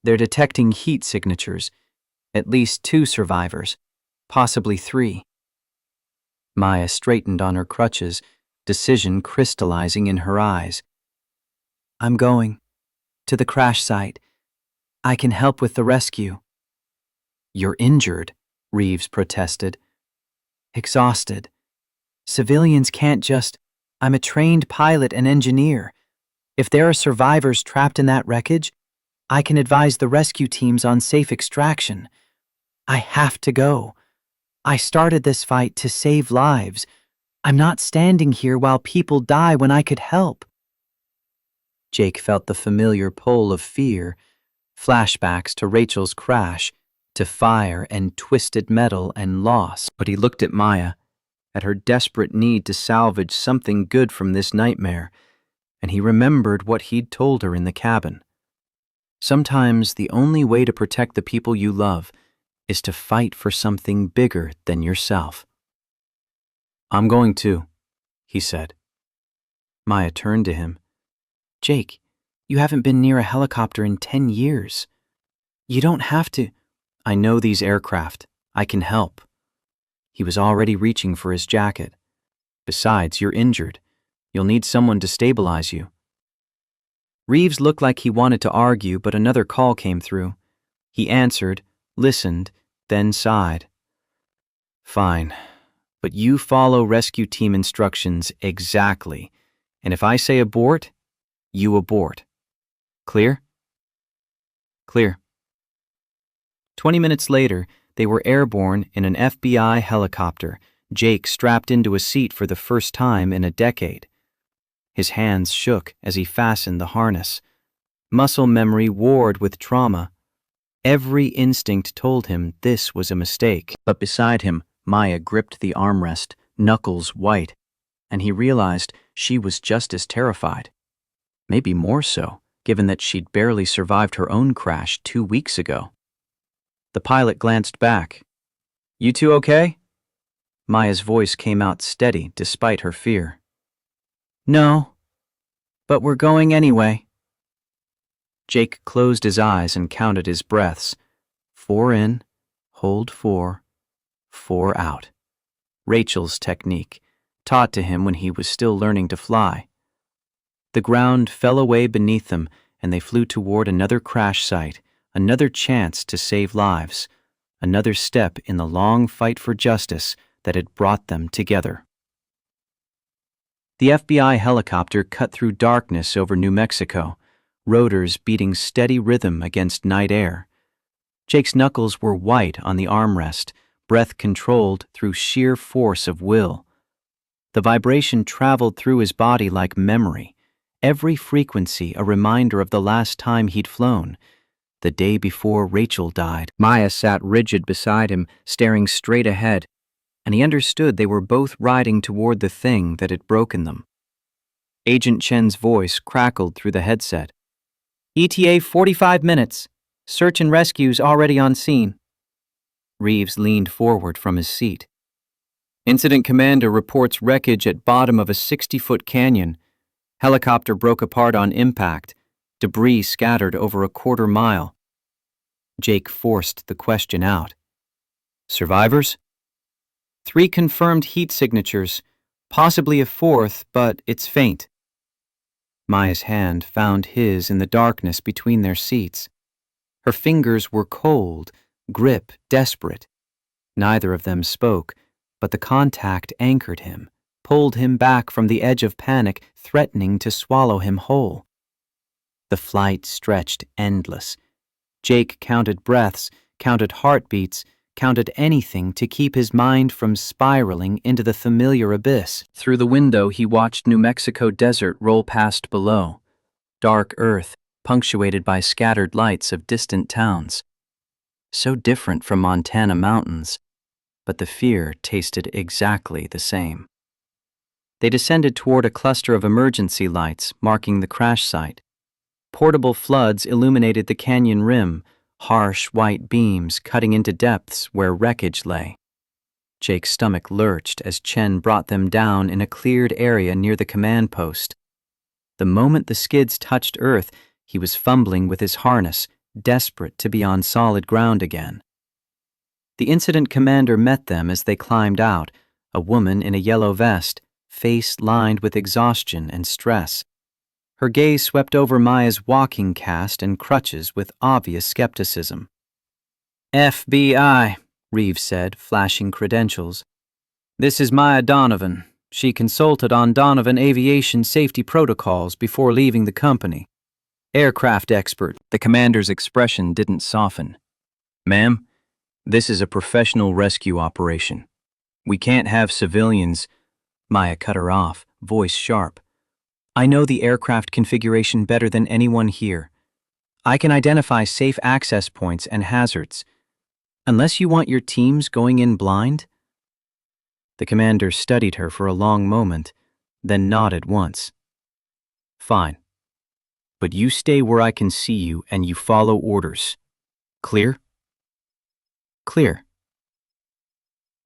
They're detecting heat signatures. At least 2 survivors, possibly 3. Maya straightened on her crutches, decision crystallizing in her eyes. "I'm going to the crash site. I can help with the rescue." "You're injured," Reeves protested. "Exhausted. Civilians can't just... I'm a trained pilot and engineer. If there are survivors trapped in that wreckage, I can advise the rescue teams on safe extraction. I have to go. I started this fight to save lives. I'm not standing here while people die when I could help." Jake felt the familiar pull of fear, flashbacks to Rachel's crash, to fire and twisted metal and loss. But he looked at Maya, at her desperate need to salvage something good from this nightmare, and he remembered what he'd told her in the cabin. Sometimes the only way to protect the people you love is to fight for something bigger than yourself. "I'm going too," he said. Maya turned to him. "Jake, you haven't been near a helicopter in 10 years. You don't have to." "I know these aircraft. I can help." He was already reaching for his jacket. "Besides, you're injured. You'll need someone to stabilize you." Reeves looked like he wanted to argue, but another call came through. He answered, listened, then sighed. "Fine, but you follow rescue team instructions exactly, and if I say abort, you abort. Clear?" "Clear." 20 minutes later, they were airborne in an FBI helicopter, Jake strapped into a seat for the first time in a decade. His hands shook as he fastened the harness. Muscle memory warred with trauma. Every instinct told him this was a mistake, but beside him, Maya gripped the armrest, knuckles white, and he realized she was just as terrified. Maybe more so, given that she'd barely survived her own crash 2 weeks ago. The pilot glanced back. "You two okay?" Maya's voice came out steady despite her fear. "No, but we're going anyway." Jake closed his eyes and counted his breaths. 4 in, hold 4, 4 out. Rachel's technique, taught to him when he was still learning to fly. The ground fell away beneath them, and they flew toward another crash site, another chance to save lives, another step in the long fight for justice that had brought them together. The FBI helicopter cut through darkness over New Mexico, rotors beating steady rhythm against night air. Jake's knuckles were white on the armrest, breath controlled through sheer force of will. The vibration traveled through his body like memory, every frequency a reminder of the last time he'd flown, the day before Rachel died. Maya sat rigid beside him, staring straight ahead, and he understood they were both riding toward the thing that had broken them. Agent Chen's voice crackled through the headset. "ETA 45 minutes. Search and rescue's already on scene." Reeves leaned forward from his seat. "Incident commander reports wreckage at bottom of a 60-foot canyon. Helicopter broke apart on impact. Debris scattered over a quarter mile." Jake forced the question out. "Survivors?" 3 confirmed heat signatures, possibly a 4th, but it's faint." Maya's hand found his in the darkness between their seats. Her fingers were cold, grip desperate. Neither of them spoke, but the contact anchored him, pulled him back from the edge of panic, threatening to swallow him whole. The flight stretched endless. Jake counted breaths, counted heartbeats, counted anything to keep his mind from spiraling into the familiar abyss. Through the window, he watched New Mexico desert roll past below. Dark earth, punctuated by scattered lights of distant towns. So different from Montana mountains, but the fear tasted exactly the same. They descended toward a cluster of emergency lights marking the crash site. Portable floods illuminated the canyon rim, harsh white beams cutting into depths where wreckage lay. Jake's stomach lurched as Chen brought them down in a cleared area near the command post. The moment the skids touched earth, he was fumbling with his harness, desperate to be on solid ground again. The incident commander met them as they climbed out, a woman in a yellow vest, face lined with exhaustion and stress. Her gaze swept over Maya's walking cast and crutches with obvious skepticism. "FBI," Reeves said, flashing credentials. "This is Maya Donovan. She consulted on Donovan aviation safety protocols before leaving the company. Aircraft expert." The commander's expression didn't soften. "Ma'am, this is a professional rescue operation. We can't have civilians." Maya cut her off, voice sharp. "I know the aircraft configuration better than anyone here. I can identify safe access points and hazards. Unless you want your teams going in blind." The commander studied her for a long moment, then nodded once. Fine. But you stay where I can see you and you follow orders. Clear? Clear.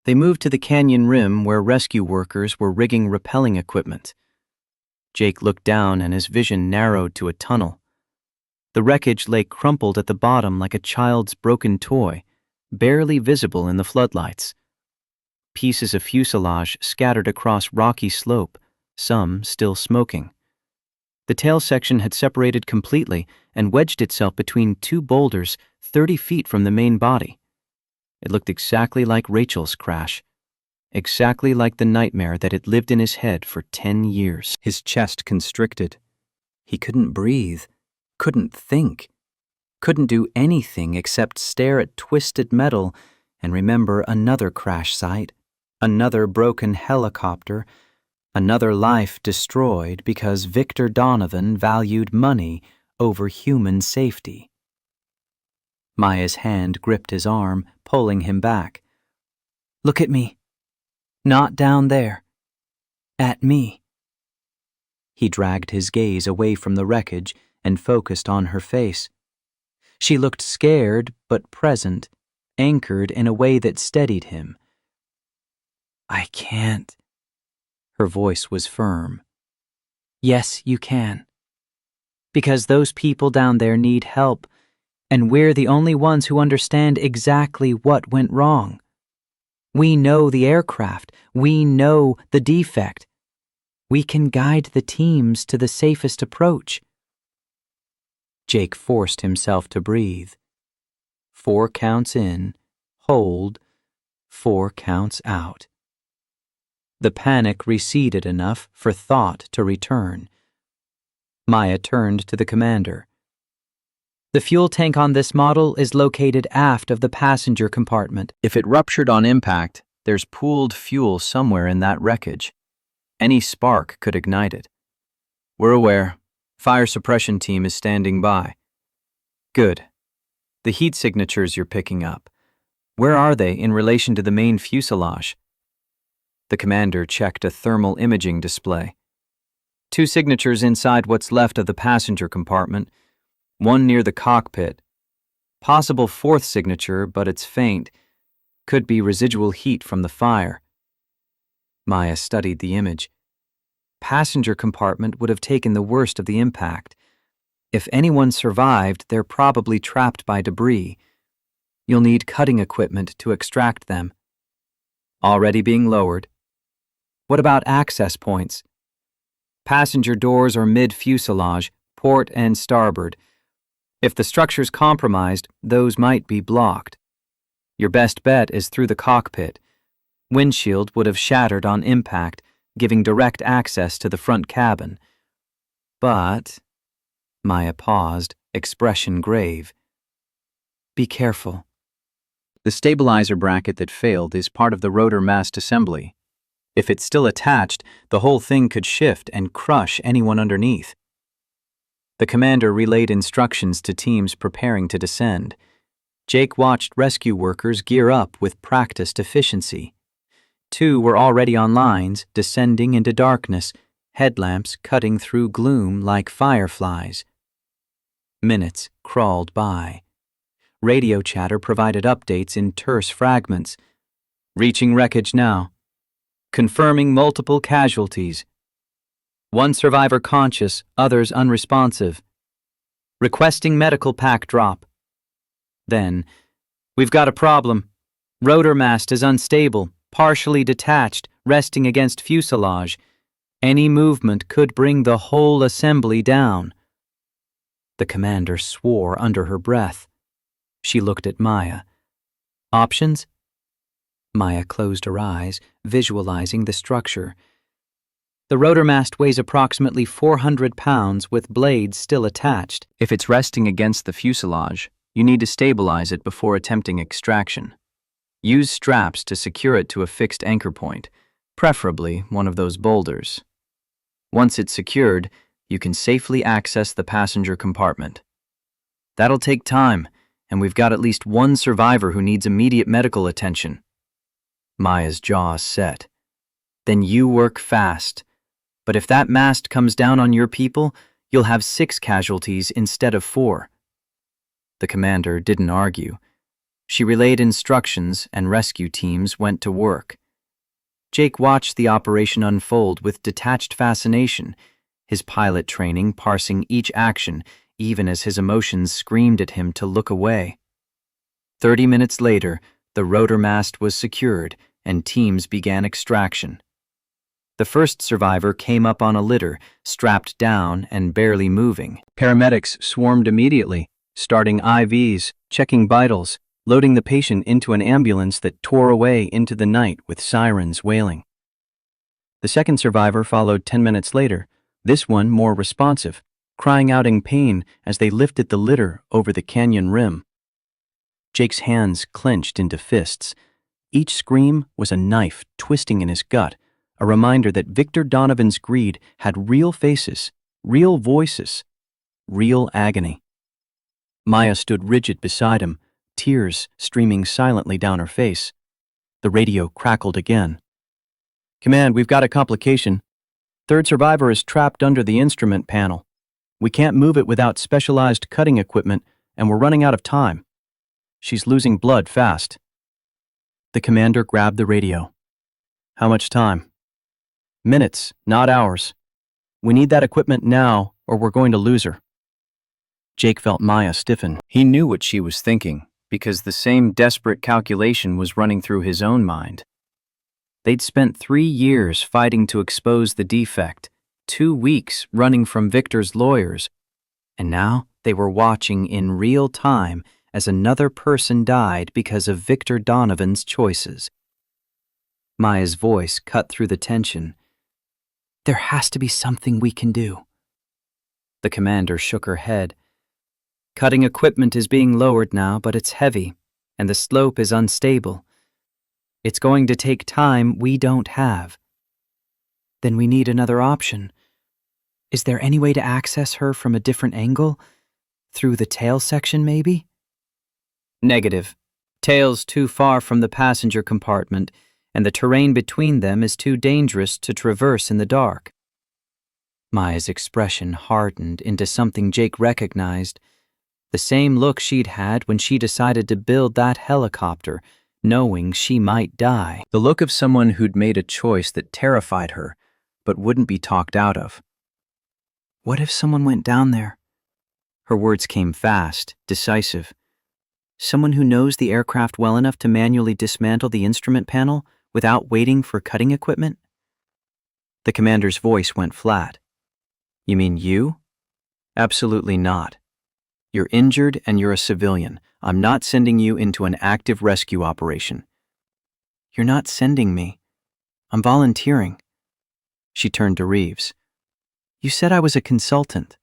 They moved to the canyon rim where rescue workers were rigging rappelling equipment. Jake looked down and his vision narrowed to a tunnel. The wreckage lay crumpled at the bottom like a child's broken toy, barely visible in the floodlights. Pieces of fuselage scattered across rocky slope, some still smoking. The tail section had separated completely and wedged itself between two boulders 30 feet from the main body. It looked exactly like Rachel's crash, exactly like the nightmare that had lived in his head for 10 years. His chest constricted. He couldn't breathe, couldn't think, couldn't do anything except stare at twisted metal and remember another crash site, another broken helicopter, another life destroyed because Victor Donovan valued money over human safety. Maya's hand gripped his arm, pulling him back. Look at me. Not down there. At me. He dragged his gaze away from the wreckage and focused on her face. She looked scared but present, anchored in a way that steadied him. I can't. Her voice was firm. Yes, you can. Because those people down there need help, and we're the only ones who understand exactly what went wrong. We know the aircraft. We know the defect. We can guide the teams to the safest approach. Jake forced himself to breathe. 4 counts in, hold, 4 counts out. The panic receded enough for thought to return. Maya turned to the commander. The fuel tank on this model is located aft of the passenger compartment. If it ruptured on impact, there's pooled fuel somewhere in that wreckage. Any spark could ignite it. We're aware. Fire suppression team is standing by. Good. The heat signatures you're picking up, where are they in relation to the main fuselage? The commander checked a thermal imaging display. 2 signatures inside what's left of the passenger compartment, 1 near the cockpit. Possible 4th signature, but it's faint. Could be residual heat from the fire. Maya studied the image. Passenger compartment would have taken the worst of the impact. If anyone survived, they're probably trapped by debris. You'll need cutting equipment to extract them. Already being lowered. What about access points? Passenger doors are mid-fuselage, port and starboard. If the structure's compromised, those might be blocked. Your best bet is through the cockpit. Windshield would have shattered on impact, giving direct access to the front cabin. But... Maya paused, expression grave. Be careful. The stabilizer bracket that failed is part of the rotor mast assembly. If it's still attached, the whole thing could shift and crush anyone underneath. The commander relayed instructions to teams preparing to descend. Jake watched rescue workers gear up with practiced efficiency. 2 were already on lines, descending into darkness, headlamps cutting through gloom like fireflies. Minutes crawled by. Radio chatter provided updates in terse fragments. Reaching wreckage now. Confirming multiple casualties. 1 survivor conscious, others unresponsive. Requesting medical pack drop. Then, we've got a problem. Rotor mast is unstable, partially detached, resting against fuselage. Any movement could bring the whole assembly down. The commander swore under her breath. She looked at Maya. Options? Maya closed her eyes, visualizing the structure. The rotor mast weighs approximately 400 pounds with blades still attached. If it's resting against the fuselage, you need to stabilize it before attempting extraction. Use straps to secure it to a fixed anchor point, preferably one of those boulders. Once it's secured, you can safely access the passenger compartment. That'll take time, and we've got at least 1 survivor who needs immediate medical attention. Maya's jaw set. Then you work fast. But if that mast comes down on your people, you'll have 6 casualties instead of 4. The commander didn't argue. She relayed instructions and rescue teams went to work. Jake watched the operation unfold with detached fascination, his pilot training parsing each action even as his emotions screamed at him to look away. 30 minutes later, the rotor mast was secured and teams began extraction. The first survivor came up on a litter, strapped down and barely moving. Paramedics swarmed immediately, starting IVs, checking vitals, loading the patient into an ambulance that tore away into the night with sirens wailing. The second survivor followed 10 minutes later, this one more responsive, crying out in pain as they lifted the litter over the canyon rim. Jake's hands clenched into fists. Each scream was a knife twisting in his gut, a reminder that Victor Donovan's greed had real faces, real voices, real agony. Maya stood rigid beside him, tears streaming silently down her face. The radio crackled again. "Command, we've got a complication. Third survivor is trapped under the instrument panel. We can't move it without specialized cutting equipment, and we're running out of time. She's losing blood fast." The commander grabbed the radio. "How much time?" "Minutes, not hours. We need that equipment now, or we're going to lose her." Jake felt Maya stiffen. He knew what she was thinking, because the same desperate calculation was running through his own mind. They'd spent 3 years fighting to expose the defect, 2 weeks running from Victor's lawyers, and now they were watching in real time as another person died because of Victor Donovan's choices. Maya's voice cut through the tension. "There has to be something we can do." The commander shook her head. "Cutting equipment is being lowered now, but it's heavy, and the slope is unstable. It's going to take time we don't have." "Then we need another option. Is there any way to access her from a different angle? Through the tail section, maybe?" "Negative. Tail's too far from the passenger compartment, and the terrain between them is too dangerous to traverse in the dark." Maya's expression hardened into something Jake recognized. The same look she'd had when she decided to build that helicopter, knowing she might die. The look of someone who'd made a choice that terrified her, but wouldn't be talked out of. "What if someone went down there?" Her words came fast, decisive. "Someone who knows the aircraft well enough to manually dismantle the instrument panel without waiting for cutting equipment?" The commander's voice went flat. "You mean you?" "Absolutely not. You're injured and you're a civilian. I'm not sending you into an active rescue operation." "You're not sending me. I'm volunteering." She turned to Reeves. "You said I was a consultant.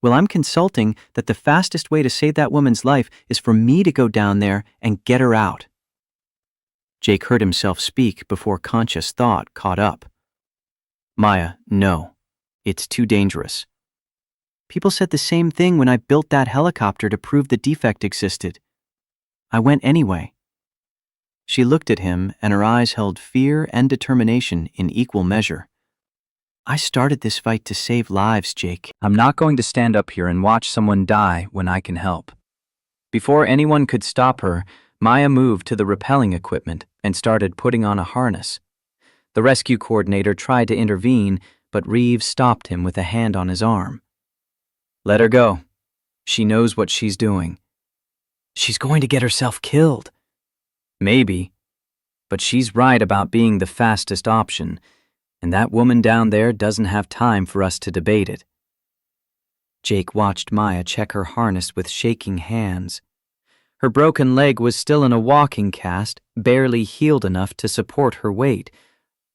Well, I'm consulting that the fastest way to save that woman's life is for me to go down there and get her out." Jake heard himself speak before conscious thought caught up. "Maya, no. It's too dangerous." "People said the same thing when I built that helicopter to prove the defect existed. I went anyway." She looked at him and her eyes held fear and determination in equal measure. "I started this fight to save lives, Jake. I'm not going to stand up here and watch someone die when I can help." Before anyone could stop her, Maya moved to the rappelling equipment and started putting on a harness. The rescue coordinator tried to intervene, but Reeves stopped him with a hand on his arm. "Let her go. She knows what she's doing." "She's going to get herself killed." "Maybe, but she's right about being the fastest option, and that woman down there doesn't have time for us to debate it." Jake watched Maya check her harness with shaking hands. Her broken leg was still in a walking cast, barely healed enough to support her weight,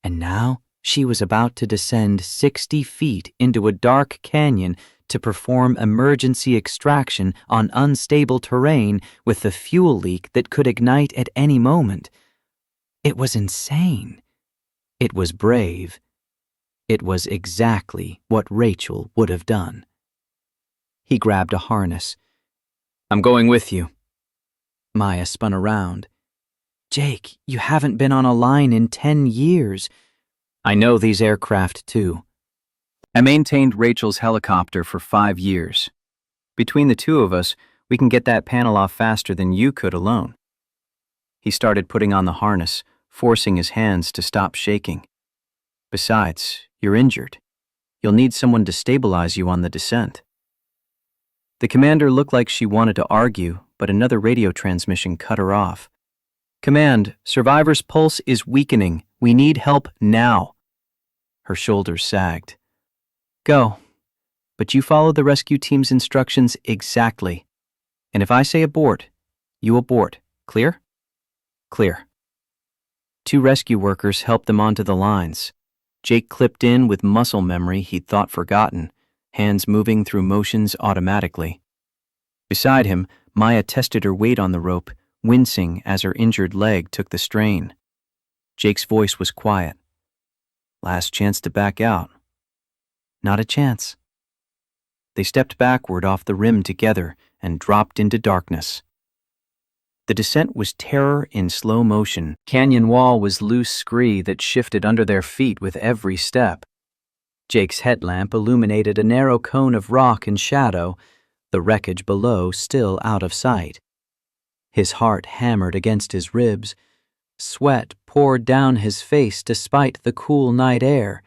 and now she was about to descend 60 feet into a dark canyon to perform emergency extraction on unstable terrain with a fuel leak that could ignite at any moment. It was insane. It was brave. It was exactly what Rachel would have done. He grabbed a harness. "I'm going with you." Maya spun around. "Jake, you haven't been on a line in 10 years. I know these aircraft too. I maintained Rachel's helicopter for 5 years. Between the two of us, we can get that panel off faster than you could alone. He started putting on the harness, forcing his hands to stop shaking. Besides, you're injured. You'll need someone to stabilize you on the descent. The commander looked like she wanted to argue, but another radio transmission cut her off. Command, Survivor's pulse is weakening. We need help now. Her shoulders sagged. Go. But you follow the rescue team's instructions exactly. And if I say abort, you abort. Clear? Clear. 2 rescue workers helped them onto the lines. Jake clipped in with muscle memory he'd thought forgotten, hands moving through motions automatically. Beside him, Maya tested her weight on the rope, wincing as her injured leg took the strain. Jake's voice was quiet. Last chance to back out. Not a chance. They stepped backward off the rim together and dropped into darkness. The descent was terror in slow motion. Canyon wall was loose scree that shifted under their feet with every step. Jake's headlamp illuminated a narrow cone of rock and shadow, the wreckage below still out of sight. His heart hammered against his ribs. Sweat poured down his face despite the cool night air.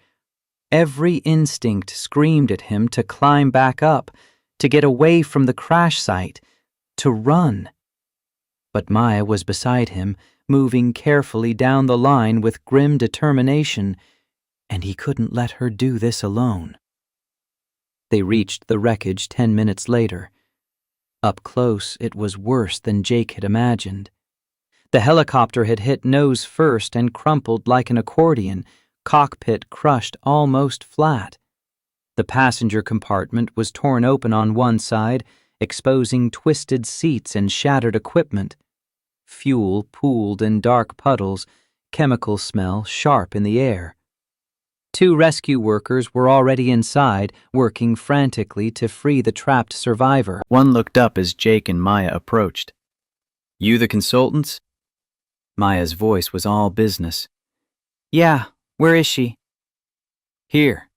Every instinct screamed at him to climb back up, to get away from the crash site, to run. But Maya was beside him, moving carefully down the line with grim determination, and he couldn't let her do this alone. They reached the wreckage 10 minutes later. Up close, it was worse than Jake had imagined. The helicopter had hit nose first and crumpled like an accordion, cockpit crushed almost flat. The passenger compartment was torn open on one side, exposing twisted seats and shattered equipment. Fuel pooled in dark puddles, chemical smell sharp in the air. 2 rescue workers were already inside, working frantically to free the trapped survivor. One looked up as Jake and Maya approached. You the consultants? Maya's voice was all business. Yeah, where is she? Here.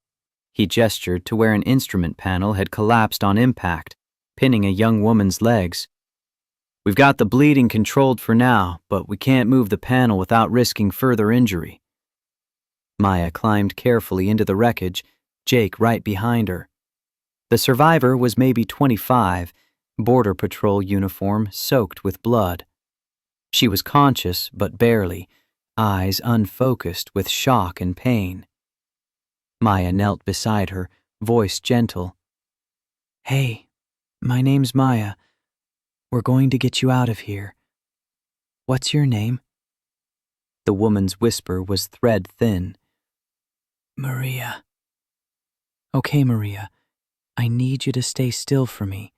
He gestured to where an instrument panel had collapsed on impact, pinning a young woman's legs. We've got the bleeding controlled for now, but we can't move the panel without risking further injury. Maya climbed carefully into the wreckage, Jake right behind her. The survivor was maybe 25, Border Patrol uniform soaked with blood. She was conscious, but barely, eyes unfocused with shock and pain. Maya knelt beside her, voice gentle. Hey, my name's Maya. We're going to get you out of here. What's your name? The woman's whisper was thread thin. Maria. Okay, Maria. I need you to stay still for me.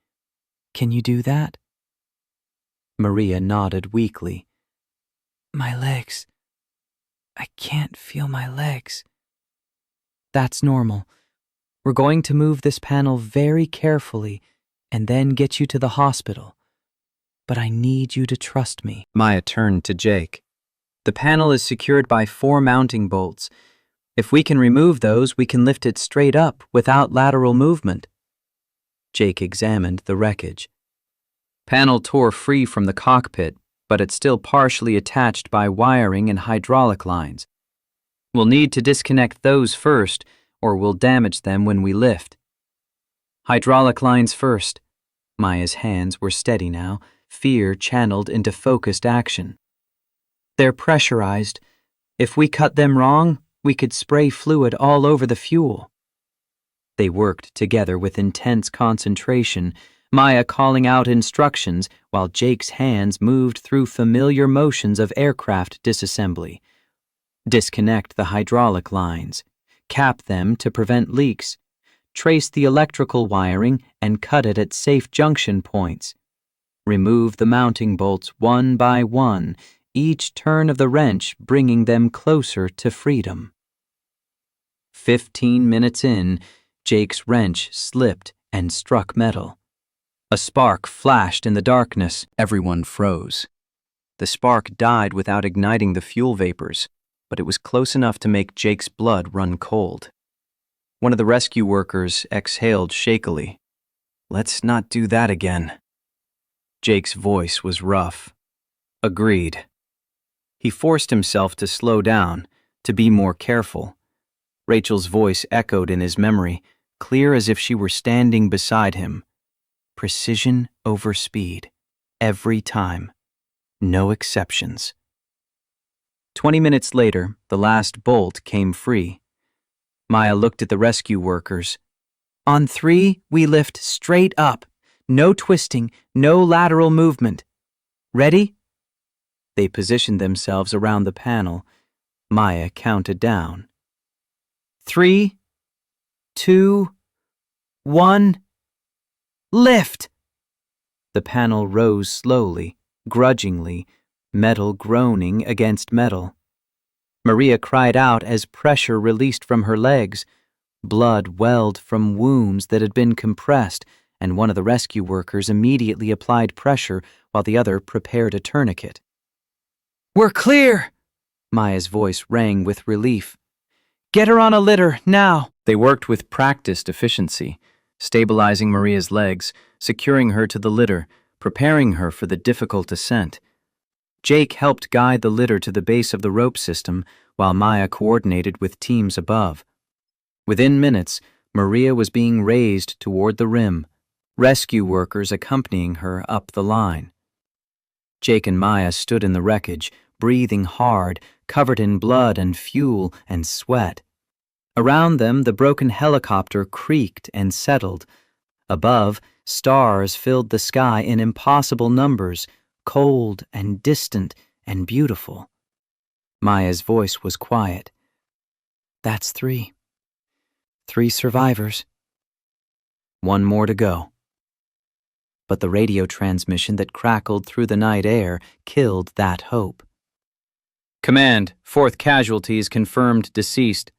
Can you do that? Maria nodded weakly. My legs. I can't feel my legs. That's normal. We're going to move this panel very carefully and then get you to the hospital. But I need you to trust me. Maya turned to Jake. The panel is secured by 4 mounting bolts. If we can remove those, we can lift it straight up without lateral movement. Jake examined the wreckage. Panel tore free from the cockpit, but it's still partially attached by wiring and hydraulic lines. We'll need to disconnect those first, or we'll damage them when we lift. Hydraulic lines first. Maya's hands were steady now, fear channeled into focused action. They're pressurized. If we cut them wrong, we could spray fluid all over the fuel. They worked together with intense concentration, Maya calling out instructions while Jake's hands moved through familiar motions of aircraft disassembly. Disconnect the hydraulic lines, cap them to prevent leaks, trace the electrical wiring and cut it at safe junction points. Remove the mounting bolts one by one, each turn of the wrench bringing them closer to freedom. 15 minutes in, Jake's wrench slipped and struck metal. A spark flashed in the darkness. Everyone froze. The spark died without igniting the fuel vapors. but it was close enough to make Jake's blood run cold. One of the rescue workers exhaled shakily. "Let's not do that again." Jake's voice was rough. "Agreed." He forced himself to slow down, to be more careful. Rachel's voice echoed in his memory, clear as if she were standing beside him. Precision over speed. Every time. No exceptions. 20 minutes later, the last bolt came free. Maya looked at the rescue workers. "On 3, we lift straight up. No twisting, no lateral movement. Ready?" They positioned themselves around the panel. Maya counted down. 3, 2, 1, lift! The panel rose slowly, grudgingly, metal groaning against metal. Maria cried out as pressure released from her legs. Blood welled from wounds that had been compressed, and one of the rescue workers immediately applied pressure while the other prepared a tourniquet. "We're clear!" Maya's voice rang with relief. "Get her on a litter, now!" They worked with practiced efficiency, stabilizing Maria's legs, securing her to the litter, preparing her for the difficult ascent. Jake helped guide the litter to the base of the rope system while Maya coordinated with teams above. Within minutes, Maria was being raised toward the rim, rescue workers accompanying her up the line. Jake and Maya stood in the wreckage, breathing hard, covered in blood and fuel and sweat. Around them, the broken helicopter creaked and settled. Above, stars filled the sky in impossible numbers, cold and distant and beautiful. Maya's voice was quiet. "That's 3. 3 survivors. 1 more to go." But the radio transmission that crackled through the night air killed that hope. "Command, 4th casualty is confirmed deceased.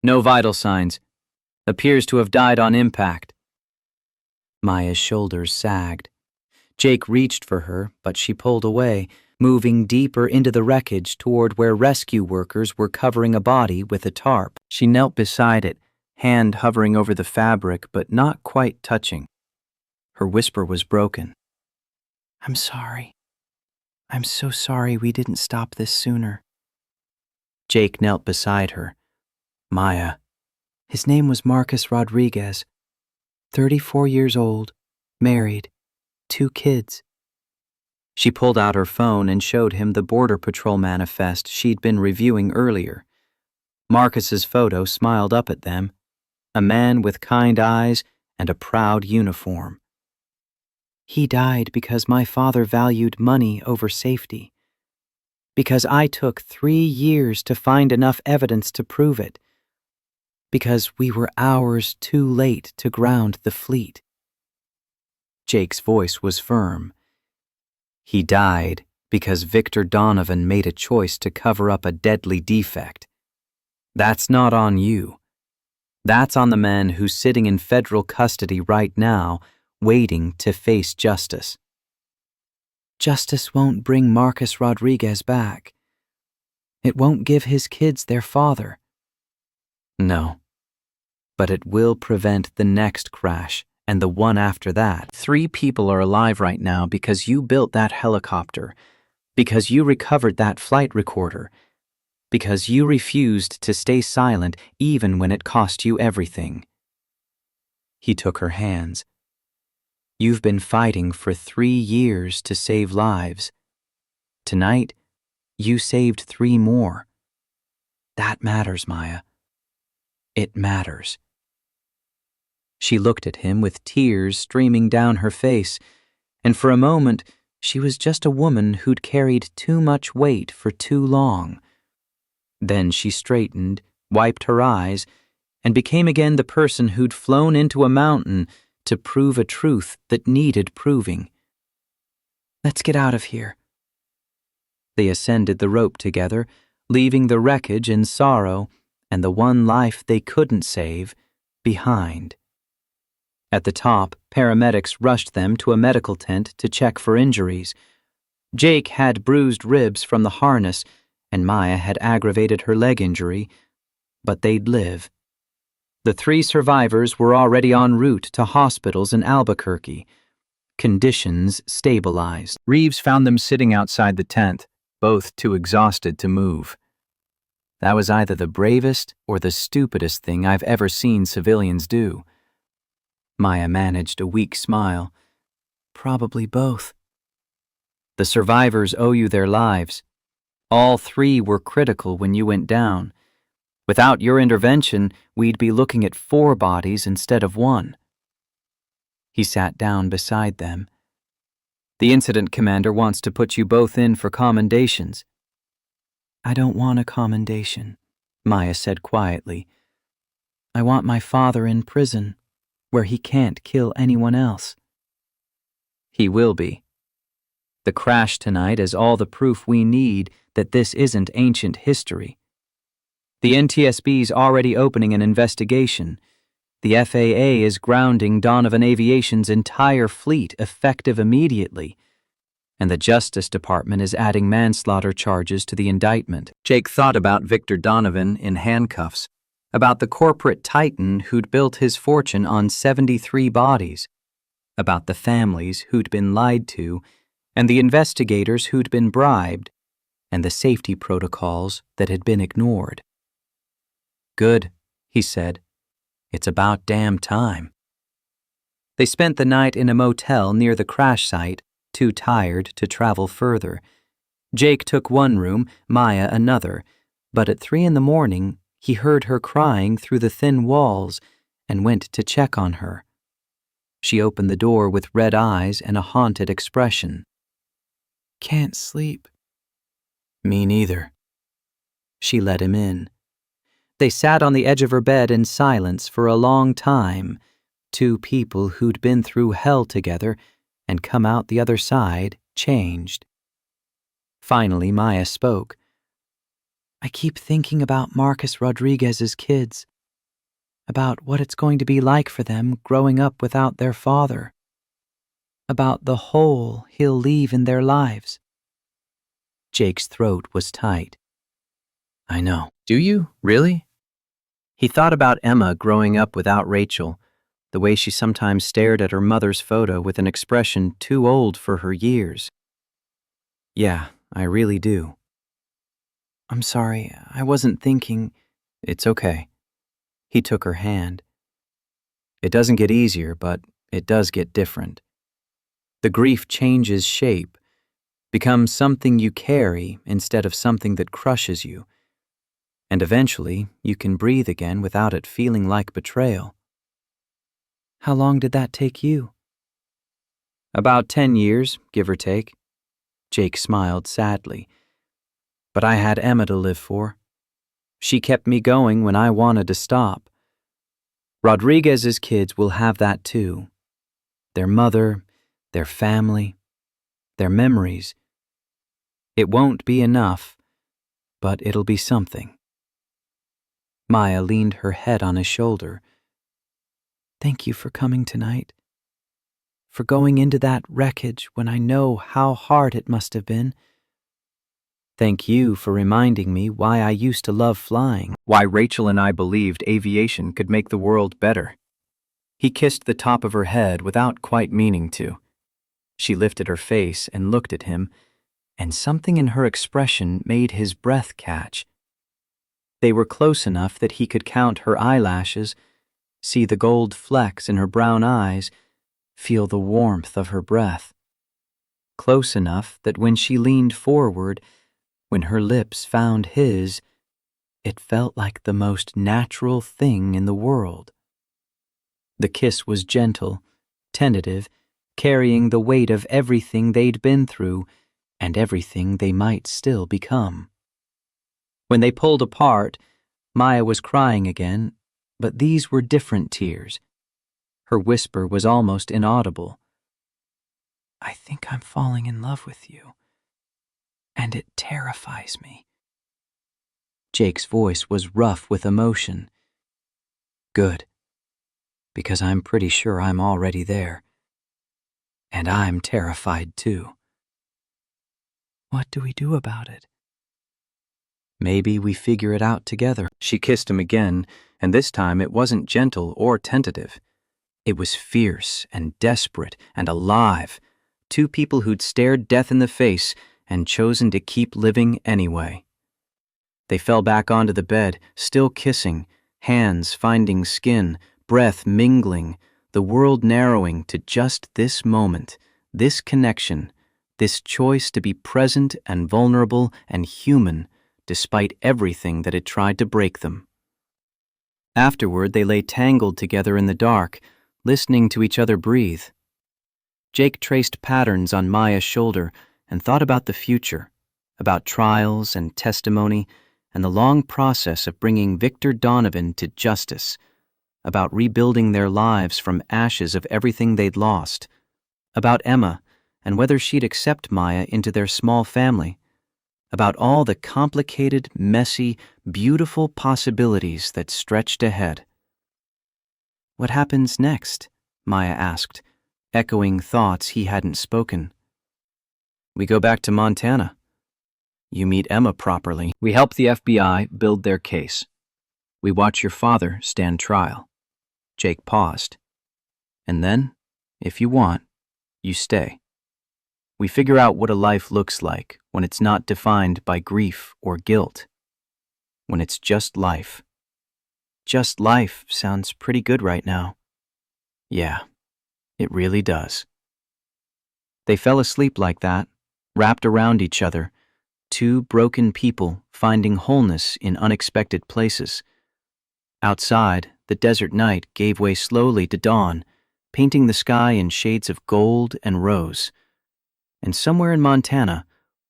No vital signs. Appears to have died on impact." Maya's shoulders sagged. Jake reached for her, but she pulled away, moving deeper into the wreckage toward where rescue workers were covering a body with a tarp. She knelt beside it, hand hovering over the fabric but not quite touching. Her whisper was broken. "I'm sorry. I'm so sorry we didn't stop this sooner." Jake knelt beside her. "Maya." His name was Marcus Rodriguez. 34 years old, married, 2 kids. She pulled out her phone and showed him the Border Patrol manifest she'd been reviewing earlier. Marcus's photo smiled up at them, a man with kind eyes and a proud uniform. "He died because my father valued money over safety. Because I took 3 years to find enough evidence to prove it. Because we were hours too late to ground the fleet." Jake's voice was firm. "He died because Victor Donovan made a choice to cover up a deadly defect. That's not on you. That's on the man who's sitting in federal custody right now, waiting to face justice." "Justice won't bring Marcus Rodriguez back. It won't give his kids their father." "No. But it will prevent the next crash and the one after that. 3 people are alive right now because you built that helicopter, because you recovered that flight recorder, because you refused to stay silent even when it cost you everything." He took her hands. "You've been fighting for 3 years to save lives. Tonight, you saved 3 more. That matters, Maya. It matters." She looked at him with tears streaming down her face, and for a moment she was just a woman who'd carried too much weight for too long. Then she straightened, wiped her eyes, and became again the person who'd flown into a mountain to prove a truth that needed proving. "Let's get out of here." They ascended the rope together, leaving the wreckage in sorrow and the one life they couldn't save behind. At the top, paramedics rushed them to a medical tent to check for injuries. Jake had bruised ribs from the harness, and Maya had aggravated her leg injury, but they'd live. The 3 survivors were already en route to hospitals in Albuquerque. Conditions stabilized. Reeves found them sitting outside the tent, both too exhausted to move. That was either the bravest or the stupidest thing I've ever seen civilians do. Maya managed a weak smile. Probably both. The survivors owe you their lives. All 3 were critical when you went down. Without your intervention, we'd be looking at 4 bodies instead of 1. He sat down beside them. The incident commander wants to put you both in for commendations. I don't want a commendation, Maya said quietly. I want my father in prison, where he can't kill anyone else. He will be. The crash tonight is all the proof we need that this isn't ancient history. The NTSB's already opening an investigation. The FAA is grounding Donovan Aviation's entire fleet effective immediately, and the Justice Department is adding manslaughter charges to the indictment. Jake thought about Victor Donovan in handcuffs, about the corporate titan who'd built his fortune on 73 bodies, about the families who'd been lied to, and the investigators who'd been bribed, and the safety protocols that had been ignored. Good, he said. It's about damn time. They spent the night in a motel near the crash site, too tired to travel further. Jake took one room, Maya another, but at 3 a.m, he heard her crying through the thin walls and went to check on her. She opened the door with red eyes and a haunted expression. Can't sleep. Me neither. She let him in. They sat on the edge of her bed in silence for a long time, 2 people who'd been through hell together and come out the other side changed. Finally, Maya spoke. I keep thinking about Marcus Rodriguez's kids, about what it's going to be like for them growing up without their father, about the hole he'll leave in their lives. Jake's throat was tight. I know. Do you, really? He thought about Emma growing up without Rachel, the way she sometimes stared at her mother's photo with an expression too old for her years. Yeah, I really do. I'm sorry, I wasn't thinking. It's okay. He took her hand. It doesn't get easier, but it does get different. The grief changes shape, becomes something you carry instead of something that crushes you. And eventually, you can breathe again without it feeling like betrayal. How long did that take you? About 10 years, give or take. Jake smiled sadly. But I had Emma to live for. She kept me going when I wanted to stop. Rodriguez's kids will have that too. Their mother, their family, their memories. It won't be enough, but it'll be something. Maya leaned her head on his shoulder. Thank you for coming tonight. For going into that wreckage when I know how hard it must have been. Thank you for reminding me why I used to love flying, why Rachel and I believed aviation could make the world better. He kissed the top of her head without quite meaning to. She lifted her face and looked at him, and something in her expression made his breath catch. They were close enough that he could count her eyelashes, see the gold flecks in her brown eyes, feel the warmth of her breath. Close enough that when she leaned forward, when her lips found his, it felt like the most natural thing in the world. The kiss was gentle, tentative, carrying the weight of everything they'd been through and everything they might still become. When they pulled apart, Maya was crying again, but these were different tears. Her whisper was almost inaudible. I think I'm falling in love with you, and it terrifies me. Jake's voice was rough with emotion. Good, because I'm pretty sure I'm already there. And I'm terrified too. What do we do about it? Maybe we figure it out together. She kissed him again, and this time it wasn't gentle or tentative. It was fierce and desperate and alive. Two people who'd stared death in the face and chosen to keep living anyway. They fell back onto the bed, still kissing, hands finding skin, breath mingling, the world narrowing to just this moment, this connection, this choice to be present and vulnerable and human despite everything that had tried to break them. Afterward, they lay tangled together in the dark, listening to each other breathe. Jake traced patterns on Maya's shoulder and thought about the future, about trials and testimony and the long process of bringing Victor Donovan to justice, about rebuilding their lives from ashes of everything they'd lost, about Emma and whether she'd accept Maya into their small family, about all the complicated, messy, beautiful possibilities that stretched ahead. "What happens next?" Maya asked, echoing thoughts he hadn't spoken. "We go back to Montana. You meet Emma properly. We help the FBI build their case. We watch your father stand trial." Jake paused. "And then, if you want, you stay. We figure out what a life looks like when it's not defined by grief or guilt. When it's just life." "Just life" sounds pretty good right now. Yeah, it really does. They fell asleep like that, wrapped around each other, two broken people finding wholeness in unexpected places. Outside, the desert night gave way slowly to dawn, painting the sky in shades of gold and rose. And somewhere in Montana,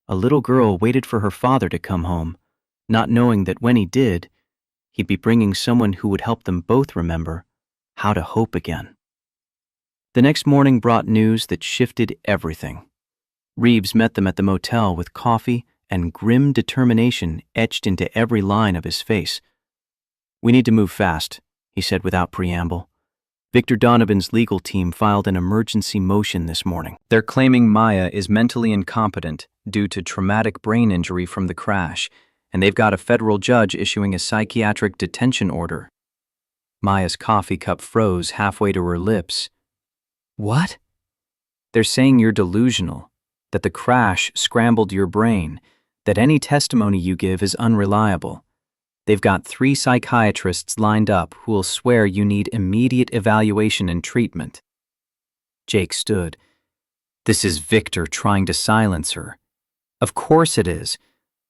a little girl waited for her father to come home, not knowing that when he did, he'd be bringing someone who would help them both remember how to hope again. The next morning brought news that shifted everything. Reeves met them at the motel with coffee and grim determination etched into every line of his face. "We need to move fast," he said without preamble. "Victor Donovan's legal team filed an emergency motion this morning. They're claiming Maya is mentally incompetent due to traumatic brain injury from the crash, and they've got a federal judge issuing a psychiatric detention order." Maya's coffee cup froze halfway to her lips. "What?" "They're saying you're delusional, that the crash scrambled your brain, that any testimony you give is unreliable. They've got 3 psychiatrists lined up who will swear you need immediate evaluation and treatment." Jake stood. This is Victor trying to silence her. Of course it is,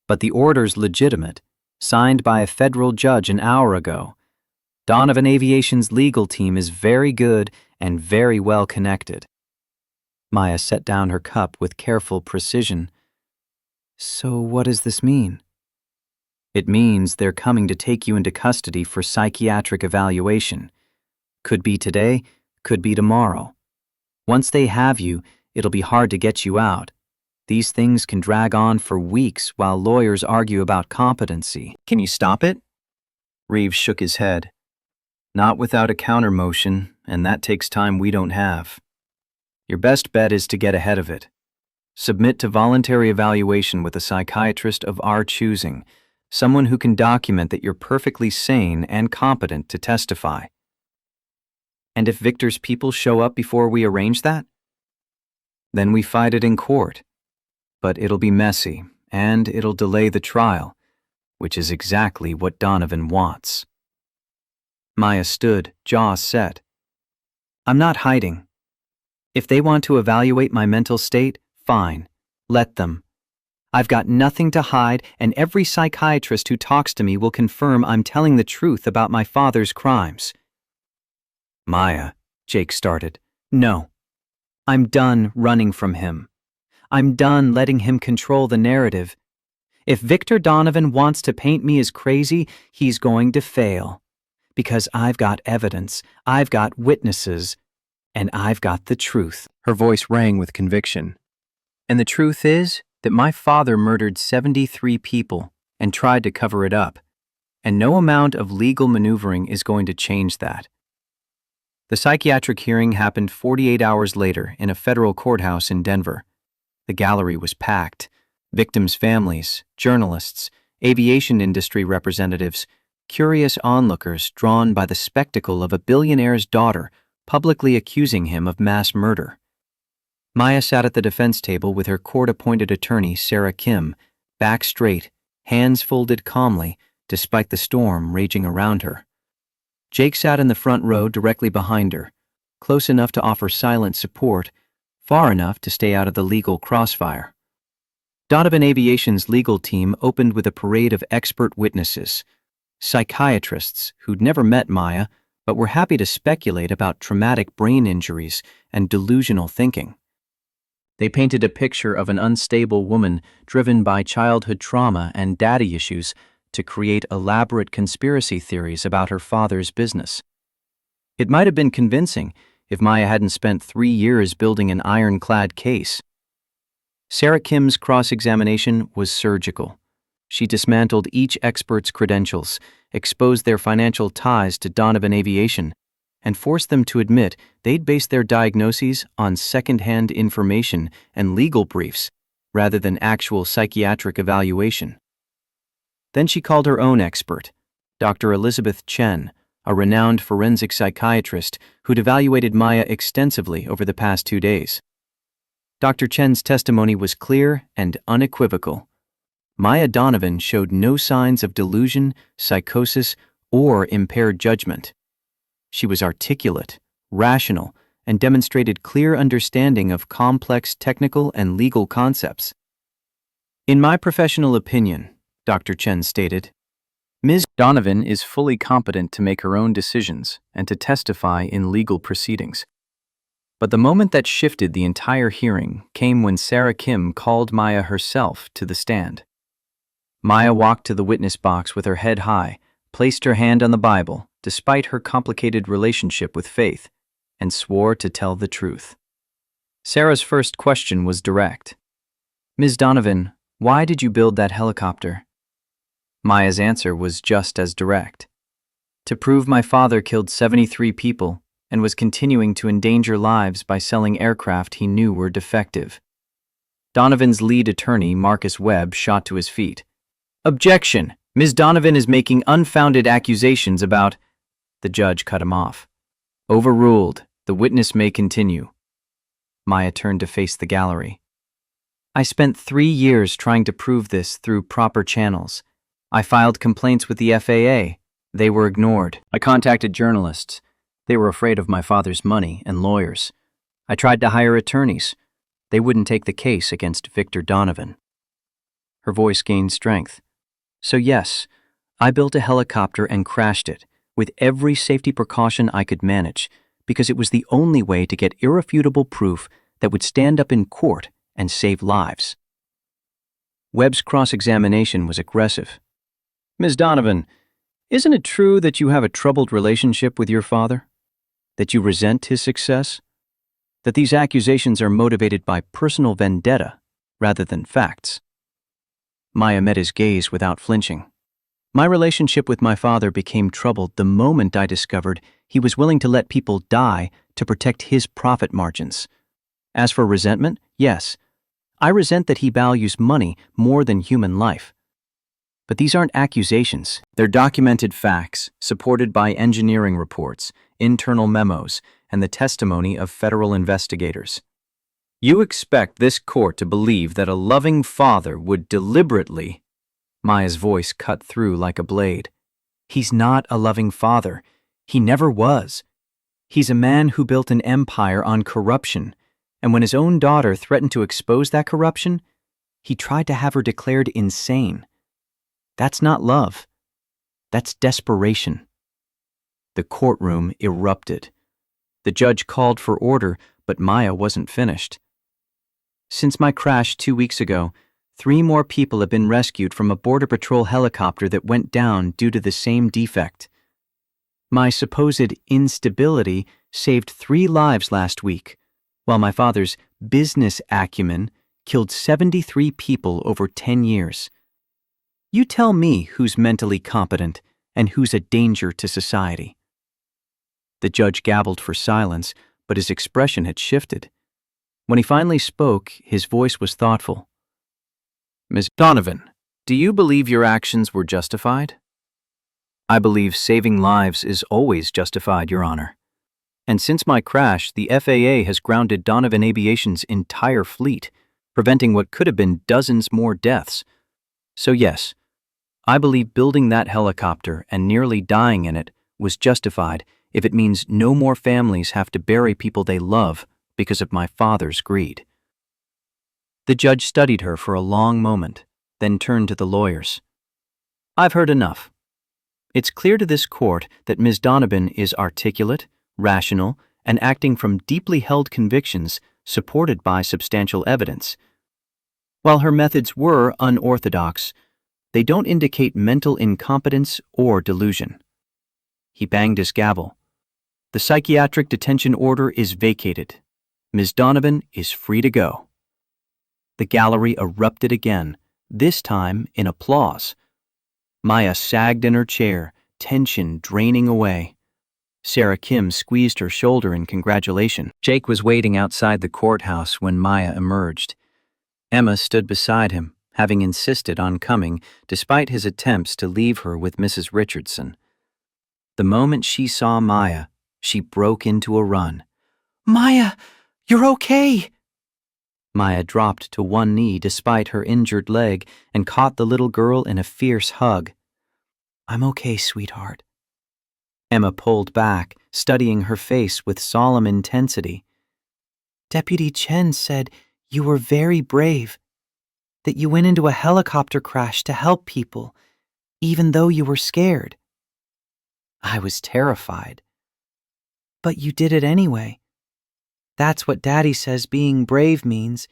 but the order's legitimate, signed by a federal judge an hour ago. Donovan Aviation's legal team is very good and very well connected. Maya set down her cup with careful precision. "So what does this mean?" "It means they're coming to take you into custody for psychiatric evaluation. Could be today, could be tomorrow. Once they have you, it'll be hard to get you out. These things can drag on for weeks while lawyers argue about competency." "Can you stop it?" Reeves shook his head. "Not without a counter motion, and that takes time we don't have. Your best bet is to get ahead of it. Submit to voluntary evaluation with a psychiatrist of our choosing, someone who can document that you're perfectly sane and competent to testify." "And if Victor's people show up before we arrange that?" "Then we fight it in court. But it'll be messy, and it'll delay the trial, which is exactly what Donovan wants." Maya stood, jaw set. "I'm not hiding. If they want to evaluate my mental state, fine. Let them. I've got nothing to hide, and every psychiatrist who talks to me will confirm I'm telling the truth about my father's crimes." "Maya," Jake started. "No. I'm done running from him. I'm done letting him control the narrative. If Victor Donovan wants to paint me as crazy, he's going to fail. Because I've got evidence, I've got witnesses, and I've got the truth." Her voice rang with conviction. "And the truth is that my father murdered 73 people and tried to cover it up, and no amount of legal maneuvering is going to change that." The psychiatric hearing happened 48 hours later in a federal courthouse in Denver. The gallery was packed. Victims' families, journalists, aviation industry representatives, curious onlookers drawn by the spectacle of a billionaire's daughter publicly accusing him of mass murder. Maya sat at the defense table with her court-appointed attorney, Sarah Kim, back straight, hands folded calmly, despite the storm raging around her. Jake sat in the front row directly behind her, close enough to offer silent support, far enough to stay out of the legal crossfire. Donovan Aviation's legal team opened with a parade of expert witnesses, psychiatrists who'd never met Maya but were happy to speculate about traumatic brain injuries and delusional thinking. They painted a picture of an unstable woman driven by childhood trauma and daddy issues to create elaborate conspiracy theories about her father's business. It might have been convincing if Maya hadn't spent 3 years building an ironclad case. Sarah Kim's cross-examination was surgical. She dismantled each expert's credentials, exposed their financial ties to Donovan Aviation, and forced them to admit they'd based their diagnoses on second-hand information and legal briefs rather than actual psychiatric evaluation. Then she called her own expert, Dr. Elizabeth Chen, a renowned forensic psychiatrist who'd evaluated Maya extensively over the past 2 days. Dr. Chen's testimony was clear and unequivocal. Maya Donovan showed no signs of delusion, psychosis, or impaired judgment. She was articulate, rational, and demonstrated clear understanding of complex technical and legal concepts. In my professional opinion, Dr. Chen stated, Ms. Donovan is fully competent to make her own decisions and to testify in legal proceedings. But the moment that shifted the entire hearing came when Sarah Kim called Maya herself to the stand. Maya walked to the witness box with her head high, placed her hand on the Bible, despite her complicated relationship with faith, and swore to tell the truth. Sarah's first question was direct. Ms. Donovan, why did you build that helicopter? Maya's answer was just as direct. To prove my father killed 73 people and was continuing to endanger lives by selling aircraft he knew were defective. Donovan's lead attorney, Marcus Webb, shot to his feet. Objection! Ms. Donovan is making unfounded accusations about... The judge cut him off. Overruled. The witness may continue. Maya turned to face the gallery. I spent 3 years trying to prove this through proper channels. I filed complaints with the FAA. They were ignored. I contacted journalists. They were afraid of my father's money and lawyers. I tried to hire attorneys. They wouldn't take the case against Victor Donovan. Her voice gained strength. So yes, I built a helicopter and crashed it, with every safety precaution I could manage, because it was the only way to get irrefutable proof that would stand up in court and save lives. Webb's cross-examination was aggressive. Ms. Donovan, isn't it true that you have a troubled relationship with your father? That you resent his success? That these accusations are motivated by personal vendetta rather than facts? Maya met his gaze without flinching. My relationship with my father became troubled the moment I discovered he was willing to let people die to protect his profit margins. As for resentment, yes, I resent that he values money more than human life. But these aren't accusations. They're documented facts, supported by engineering reports, internal memos, and the testimony of federal investigators. You expect this court to believe that a loving father would deliberately... Maya's voice cut through like a blade. He's not a loving father. He never was. He's a man who built an empire on corruption, and when his own daughter threatened to expose that corruption, he tried to have her declared insane. That's not love. That's desperation. The courtroom erupted. The judge called for order, but Maya wasn't finished. Since my crash 2 weeks ago, 3 more people have been rescued from a Border Patrol helicopter that went down due to the same defect. My supposed instability saved 3 lives last week, while my father's business acumen killed 73 people over 10 years. You tell me who's mentally competent and who's a danger to society. The judge gabbled for silence, but his expression had shifted. When he finally spoke, his voice was thoughtful. Ms. Donovan, Do you believe your actions were justified? I believe saving lives is always justified, Your Honor. And since my crash, the FAA has grounded Donovan Aviation's entire fleet, preventing what could have been dozens more deaths. So yes, I believe building that helicopter and nearly dying in it was justified if it means no more families have to bury people they love because of my father's greed. The judge studied her for a long moment, then turned to the lawyers. I've heard enough. It's clear to this court that Ms. Donovan is articulate, rational, and acting from deeply held convictions supported by substantial evidence. While her methods were unorthodox, they don't indicate mental incompetence or delusion. He banged his gavel. The psychiatric detention order is vacated. Ms. Donovan is free to go. The gallery erupted again, this time in applause. Maya sagged in her chair, tension draining away. Sarah Kim squeezed her shoulder in congratulation. Jake was waiting outside the courthouse when Maya emerged. Emma stood beside him, having insisted on coming despite his attempts to leave her with Mrs. Richardson. The moment she saw Maya, she broke into a run. "Maya, you're okay!" Maya dropped to one knee despite her injured leg and caught the little girl in a fierce hug. "I'm okay, sweetheart." Emma pulled back, studying her face with solemn intensity. "Deputy Chen said you were very brave, that you went into a helicopter crash to help people, even though you were scared." "I was terrified." "But you did it anyway. That's what Daddy says being brave means.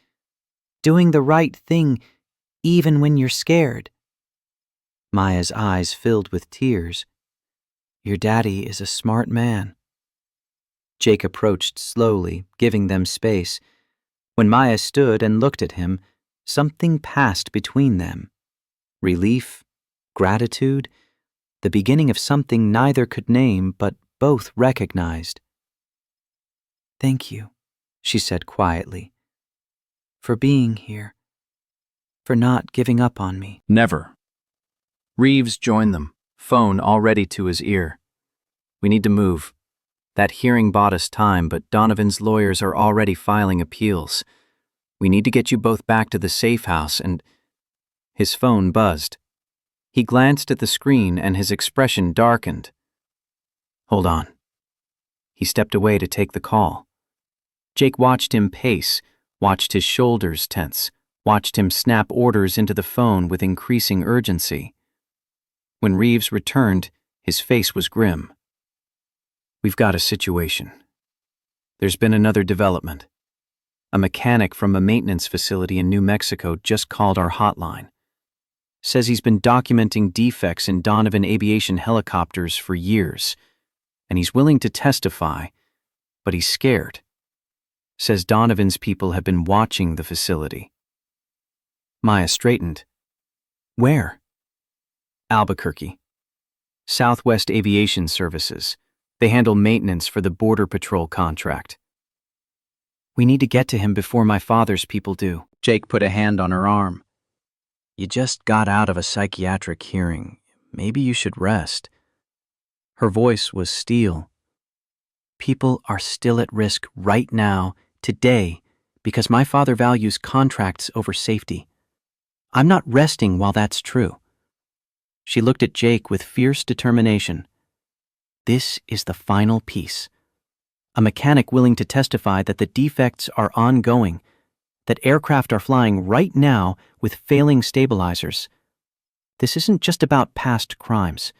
Doing the right thing even when you're scared." Maya's eyes filled with tears. "Your daddy is a smart man." Jake approached slowly, giving them space. When Maya stood and looked at him, something passed between them. Relief, gratitude, the beginning of something neither could name but both recognized. "Thank you," she said quietly, "for being here, for not giving up on me." Never. Reeves joined them, phone already to his ear. "We need to move. That hearing bought us time, but Donovan's lawyers are already filing appeals. We need to get you both back to the safe house and—" His phone buzzed. He glanced at the screen and his expression darkened. "Hold on." He stepped away to take the call. Jake watched him pace, watched his shoulders tense, watched him snap orders into the phone with increasing urgency. When Reeves returned, his face was grim. "We've got a situation. There's been another development. A mechanic from a maintenance facility in New Mexico just called our hotline. Says he's been documenting defects in Donovan Aviation helicopters for years, and he's willing to testify, but he's scared. Says Donovan's people have been watching the facility." Maya straightened. "Where?" "Albuquerque. Southwest Aviation Services. They handle maintenance for the Border Patrol contract." "We need to get to him before my father's people do." Jake put a hand on her arm. "You just got out of a psychiatric hearing. Maybe you should rest." Her voice was steel. "People are still at risk right now, today, because my father values contracts over safety. I'm not resting while that's true." She looked at Jake with fierce determination. "This is the final piece. A mechanic willing to testify that the defects are ongoing, that aircraft are flying right now with failing stabilizers. This isn't just about past crimes.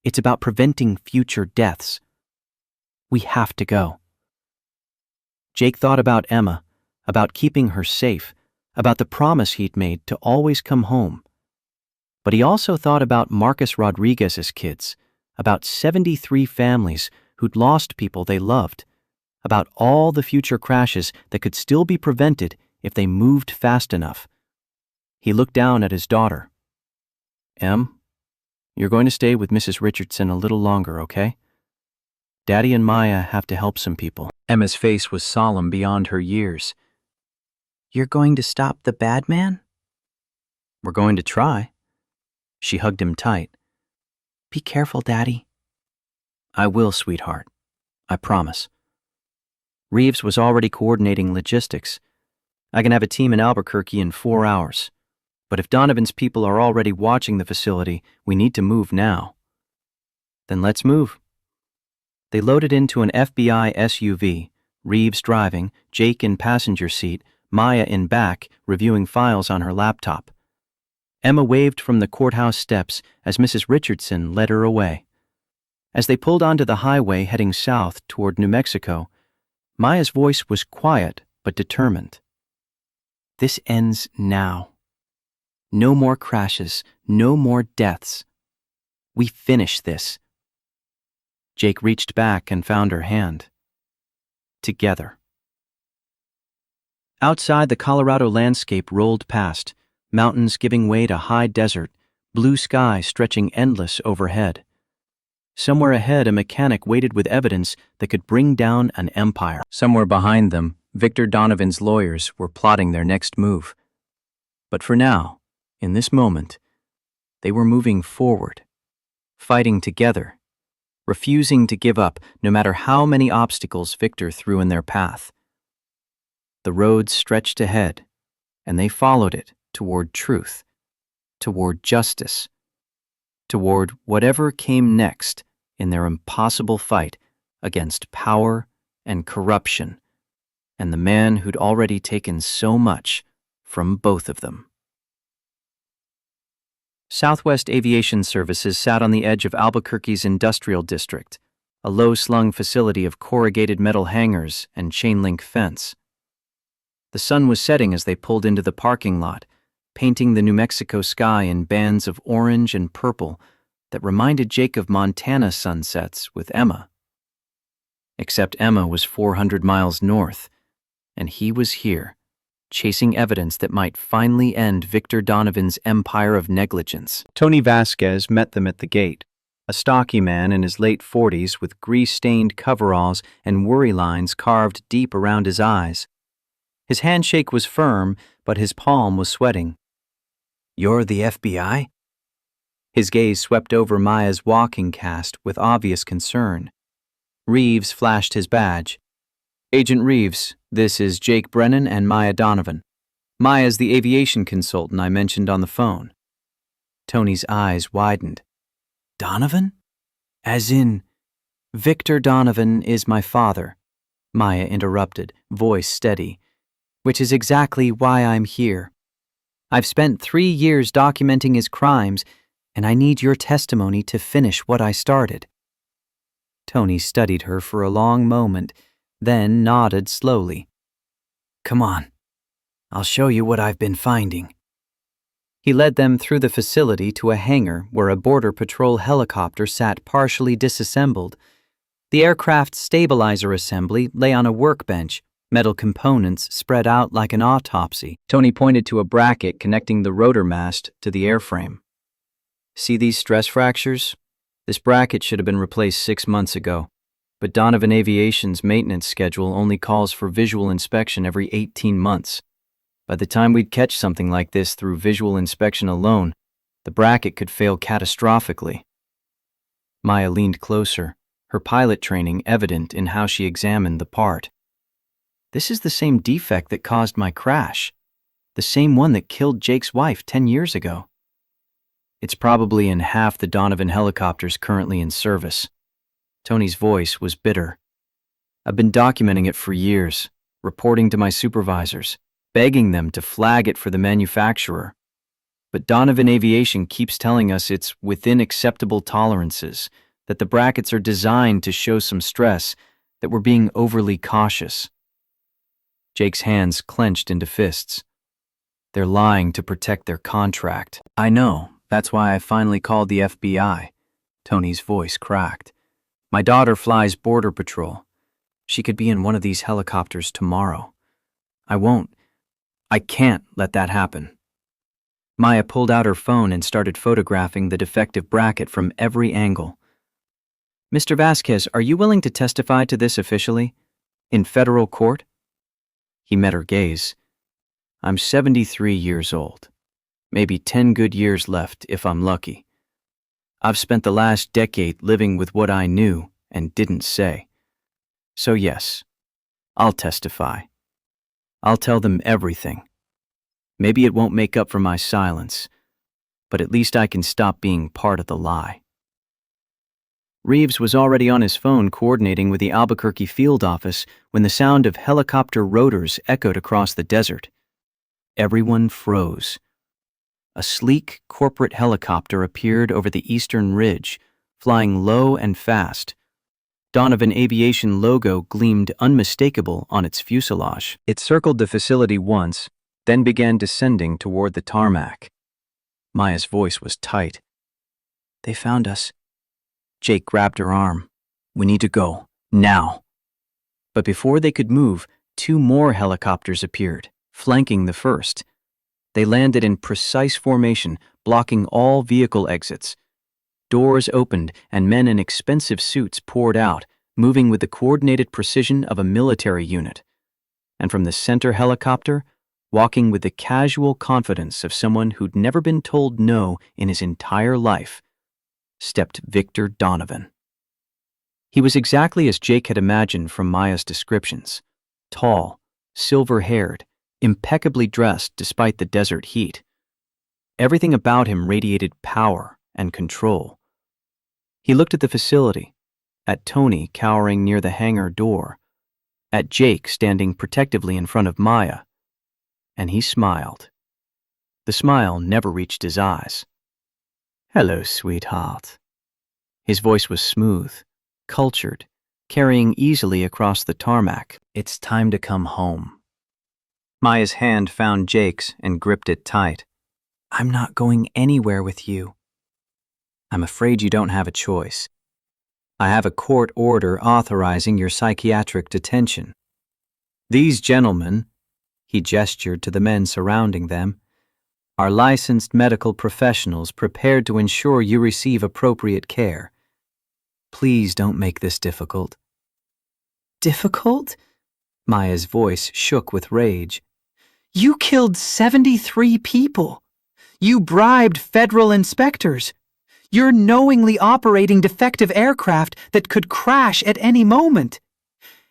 It's about preventing future deaths. We have to go." Jake thought about Emma, about keeping her safe, about the promise he'd made to always come home. But he also thought about Marcus Rodriguez's kids, about 73 families who'd lost people they loved, about all the future crashes that could still be prevented if they moved fast enough. He looked down at his daughter. "Em, you're going to stay with Mrs. Richardson a little longer, okay? Daddy and Maya have to help some people." Emma's face was solemn beyond her years. "You're going to stop the bad man?" "We're going to try. She hugged him tight. "Be careful, Daddy." "I will, sweetheart. I promise." Reeves was already coordinating logistics. "I can have a team in Albuquerque in 4 hours. But if Donovan's people are already watching the facility, we need to move now." "Then let's move." They loaded into an FBI SUV, Reeves driving, Jake in passenger seat, Maya in back, reviewing files on her laptop. Emma waved from the courthouse steps as Mrs. Richardson led her away. As they pulled onto the highway heading south toward New Mexico, Maya's voice was quiet but determined. "This ends now. No more crashes, no more deaths. We finish this." Jake reached back and found her hand. Together. Outside, the Colorado landscape rolled past, mountains giving way to high desert, blue sky stretching endless overhead. Somewhere ahead, a mechanic waited with evidence that could bring down an empire. Somewhere behind them, Victor Donovan's lawyers were plotting their next move. But for now, in this moment, they were moving forward, fighting together, refusing to give up no matter how many obstacles Victor threw in their path. The road stretched ahead, and they followed it toward truth, toward justice, toward whatever came next in their impossible fight against power and corruption, and the man who'd already taken so much from both of them. Southwest Aviation Services sat on the edge of Albuquerque's industrial district, a low-slung facility of corrugated metal hangars and chain-link fence. The sun was setting as they pulled into the parking lot, painting the New Mexico sky in bands of orange and purple that reminded Jake of Montana sunsets with Emma. Except Emma was 400 miles north, and he was here, chasing evidence that might finally end Victor Donovan's empire of negligence. Tony Vasquez met them at the gate, a stocky man in his late 40s with grease-stained coveralls and worry lines carved deep around his eyes. His handshake was firm, but his palm was sweating. "You're the FBI?" His gaze swept over Maya's walking cast with obvious concern. Reeves flashed his badge. "Agent Reeves, this is Jake Brennan and Maya Donovan. Maya's the aviation consultant I mentioned on the phone." Tony's eyes widened. "Donovan? As in, Victor Donovan is my father," Maya interrupted, voice steady, "which is exactly why I'm here. I've spent 3 years documenting his crimes, and I need your testimony to finish what I started." Tony studied her for a long moment, then nodded slowly. "Come on. I'll show you what I've been finding." He led them through the facility to a hangar where a Border Patrol helicopter sat partially disassembled. The aircraft's stabilizer assembly lay on a workbench, metal components spread out like an autopsy. Tony pointed to a bracket connecting the rotor mast to the airframe. "See these stress fractures? This bracket should have been replaced 6 months ago. But Donovan Aviation's maintenance schedule only calls for visual inspection every 18 months. By the time we'd catch something like this through visual inspection alone, the bracket could fail catastrophically." Maya leaned closer, her pilot training evident in how she examined the part. "This is the same defect that caused my crash, the same one that killed Jake's wife 10 years ago. It's probably in half the Donovan helicopters currently in service." Tony's voice was bitter. "I've been documenting it for years, reporting to my supervisors, begging them to flag it for the manufacturer. But Donovan Aviation keeps telling us it's within acceptable tolerances, that the brackets are designed to show some stress, that we're being overly cautious." Jake's hands clenched into fists. "They're lying to protect their contract." "I know. That's why I finally called the FBI." Tony's voice cracked. "My daughter flies Border Patrol. She could be in one of these helicopters tomorrow. I can't let that happen." Maya pulled out her phone and started photographing the defective bracket from every angle. "Mr. Vasquez, are you willing to testify to this officially? In federal court?" He met her gaze. "I'm 73 years old. Maybe 10 good years left if I'm lucky. I've spent the last decade living with what I knew and didn't say. So yes, I'll testify. I'll tell them everything. Maybe it won't make up for my silence, but at least I can stop being part of the lie. Reeves was already on his phone coordinating with the Albuquerque field office when the sound of helicopter rotors echoed across the desert. Everyone froze. A sleek corporate helicopter appeared over the eastern ridge, flying low and fast. Donovan Aviation logo gleamed unmistakable on its fuselage. It circled the facility once, then began descending toward the tarmac. Maya's voice was tight. "They found us." Jake grabbed her arm. "We need to go, now." But before they could move, 2 more helicopters appeared, flanking the first. They landed in precise formation, blocking all vehicle exits. Doors opened and men in expensive suits poured out, moving with the coordinated precision of a military unit. And from the center helicopter, walking with the casual confidence of someone who'd never been told no in his entire life, stepped Victor Donovan. He was exactly as Jake had imagined from Maya's descriptions. Tall, silver-haired, impeccably dressed despite the desert heat. Everything about him radiated power and control. He looked at the facility, at Tony cowering near the hangar door, at Jake standing protectively in front of Maya, and he smiled. The smile never reached his eyes. "Hello, sweetheart." His voice was smooth, cultured, carrying easily across the tarmac. "It's time to come home." Maya's hand found Jake's and gripped it tight. "I'm not going anywhere with you." "I'm afraid you don't have a choice. I have a court order authorizing your psychiatric detention. These gentlemen," he gestured to the men surrounding them, "are licensed medical professionals prepared to ensure you receive appropriate care. Please don't make this difficult." "Difficult?" Maya's voice shook with rage. "You killed 73 people. You bribed federal inspectors. You're knowingly operating defective aircraft that could crash at any moment.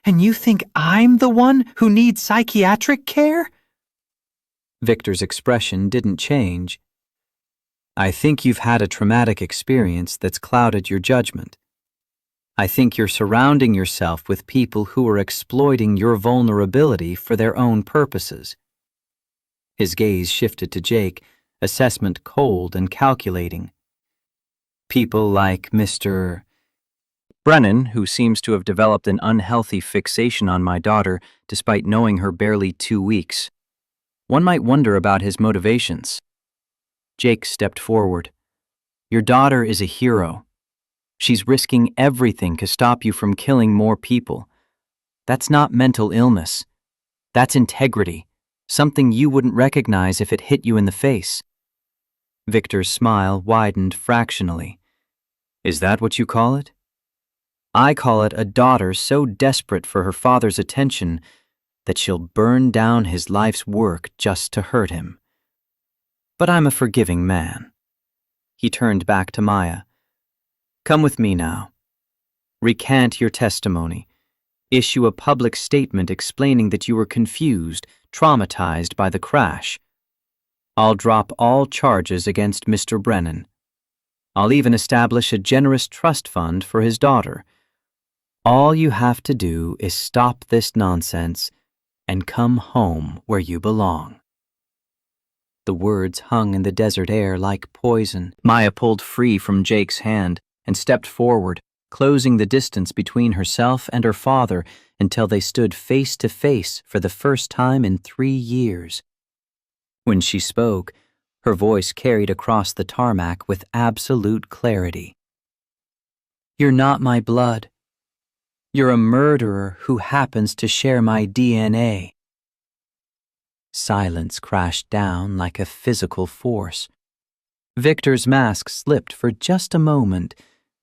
And you think I'm the one who needs psychiatric care?" Victor's expression didn't change. "I think you've had a traumatic experience that's clouded your judgment. I think you're surrounding yourself with people who are exploiting your vulnerability for their own purposes." His gaze shifted to Jake, assessment cold and calculating. "People like Mr. Brennan, who seems to have developed an unhealthy fixation on my daughter despite knowing her barely 2 weeks. One might wonder about his motivations." Jake stepped forward. "Your daughter is a hero. She's risking everything to stop you from killing more people. That's not mental illness. That's integrity, something you wouldn't recognize if it hit you in the face." Victor's smile widened fractionally. "Is that what you call it?" "I call it a daughter so desperate for her father's attention that she'll burn down his life's work just to hurt him. But I'm a forgiving man." He turned back to Maya. "Come with me now. Recant your testimony. Issue a public statement explaining that you were confused, traumatized by the crash. I'll drop all charges against Mr. Brennan. I'll even establish a generous trust fund for his daughter. All you have to do is stop this nonsense and come home where you belong." The words hung in the desert air like poison. Maya pulled free from Jake's hand and stepped forward, closing the distance between herself and her father until they stood face to face for the first time in 3 years. When she spoke, her voice carried across the tarmac with absolute clarity. "You're not my blood. You're a murderer who happens to share my DNA." Silence crashed down like a physical force. Victor's mask slipped for just a moment,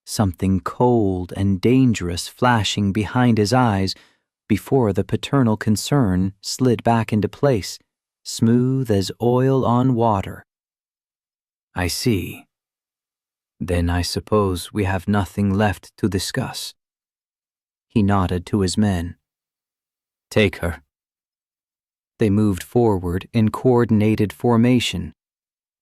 something cold and dangerous flashing behind his eyes before the paternal concern slid back into place, smooth as oil on water. I see. Then I suppose we have nothing left to discuss. He nodded to his men. Take her. They moved forward in coordinated formation.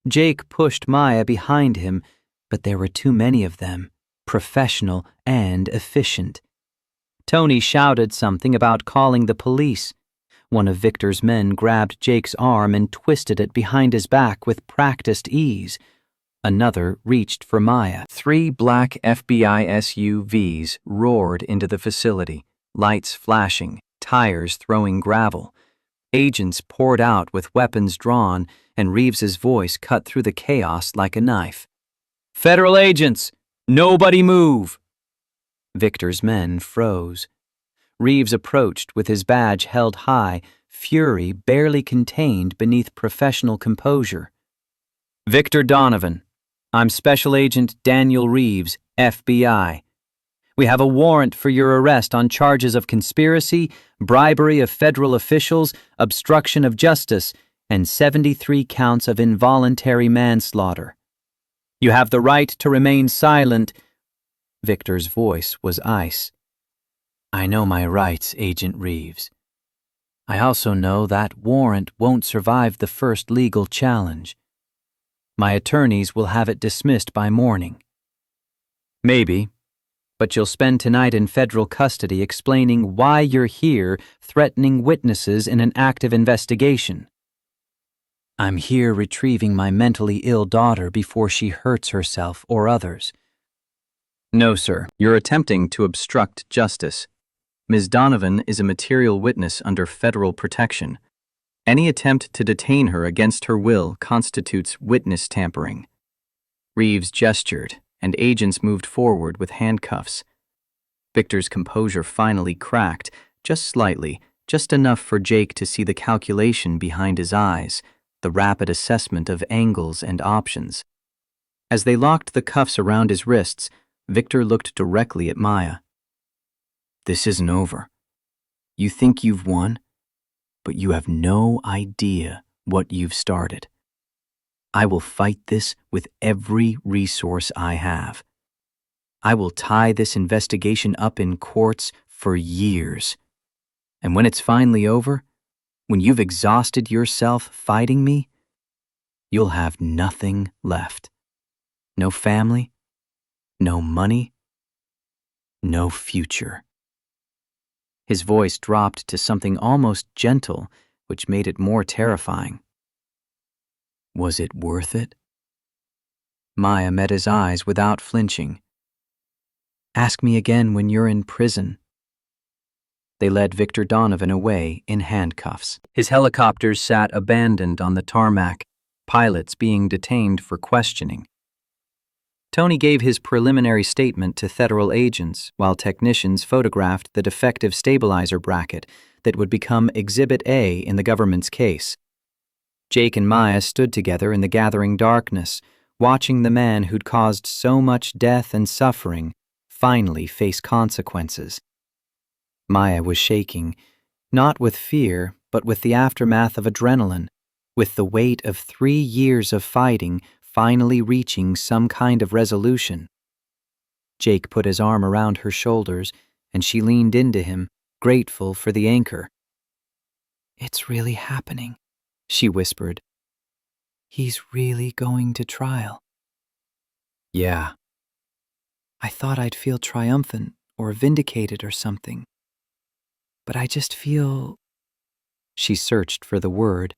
Jake pushed Maya behind him, but there were too many of them, professional and efficient. Tony shouted something about calling the police. One of Victor's men grabbed Jake's arm and twisted it behind his back with practiced ease. Another reached for Maya. 3 black FBI SUVs roared into the facility, lights flashing, tires throwing gravel. Agents poured out with weapons drawn, and Reeves's voice cut through the chaos like a knife. Federal agents! Nobody move! Victor's men froze. Reeves approached with his badge held high, fury barely contained beneath professional composure. Victor Donovan, I'm Special Agent Daniel Reeves, FBI. We have a warrant for your arrest on charges of conspiracy, bribery of federal officials, obstruction of justice, and 73 counts of involuntary manslaughter. You have the right to remain silent. Victor's voice was ice. I know my rights, Agent Reeves. I also know that warrant won't survive the first legal challenge. My attorneys will have it dismissed by morning. Maybe, but you'll spend tonight in federal custody explaining why you're here threatening witnesses in an active investigation. I'm here retrieving my mentally ill daughter before she hurts herself or others. No, sir. You're attempting to obstruct justice. Ms. Donovan is a material witness under federal protection. Any attempt to detain her against her will constitutes witness tampering. Reeves gestured, and agents moved forward with handcuffs. Victor's composure finally cracked, just slightly, just enough for Jake to see the calculation behind his eyes, the rapid assessment of angles and options. As they locked the cuffs around his wrists, Victor looked directly at Maya. This isn't over. You think you've won, but you have no idea what you've started. I will fight this with every resource I have. I will tie this investigation up in courts for years. And when it's finally over, when you've exhausted yourself fighting me, you'll have nothing left. No family, no money, no future. His voice dropped to something almost gentle, which made it more terrifying. Was it worth it? Maya met his eyes without flinching. Ask me again when you're in prison. They led Victor Donovan away in handcuffs. His helicopters sat abandoned on the tarmac, pilots being detained for questioning. Tony gave his preliminary statement to federal agents while technicians photographed the defective stabilizer bracket that would become Exhibit A in the government's case. Jake and Maya stood together in the gathering darkness, watching the man who'd caused so much death and suffering finally face consequences. Maya was shaking, not with fear, but with the aftermath of adrenaline, with the weight of 3 years of fighting finally reaching some kind of resolution. Jake put his arm around her shoulders, and she leaned into him, grateful for the anchor. It's really happening, she whispered. He's really going to trial. Yeah. I thought I'd feel triumphant or vindicated or something. But I just feel... She searched for the word.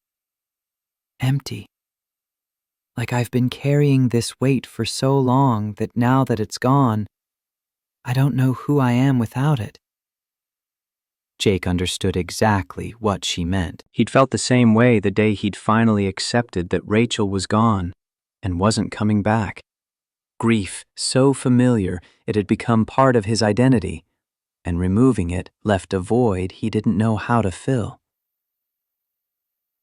Empty. Like I've been carrying this weight for so long that now that it's gone, I don't know who I am without it. Jake understood exactly what she meant. He'd felt the same way the day he'd finally accepted that Rachel was gone and wasn't coming back. Grief so familiar it had become part of his identity, and removing it left a void he didn't know how to fill.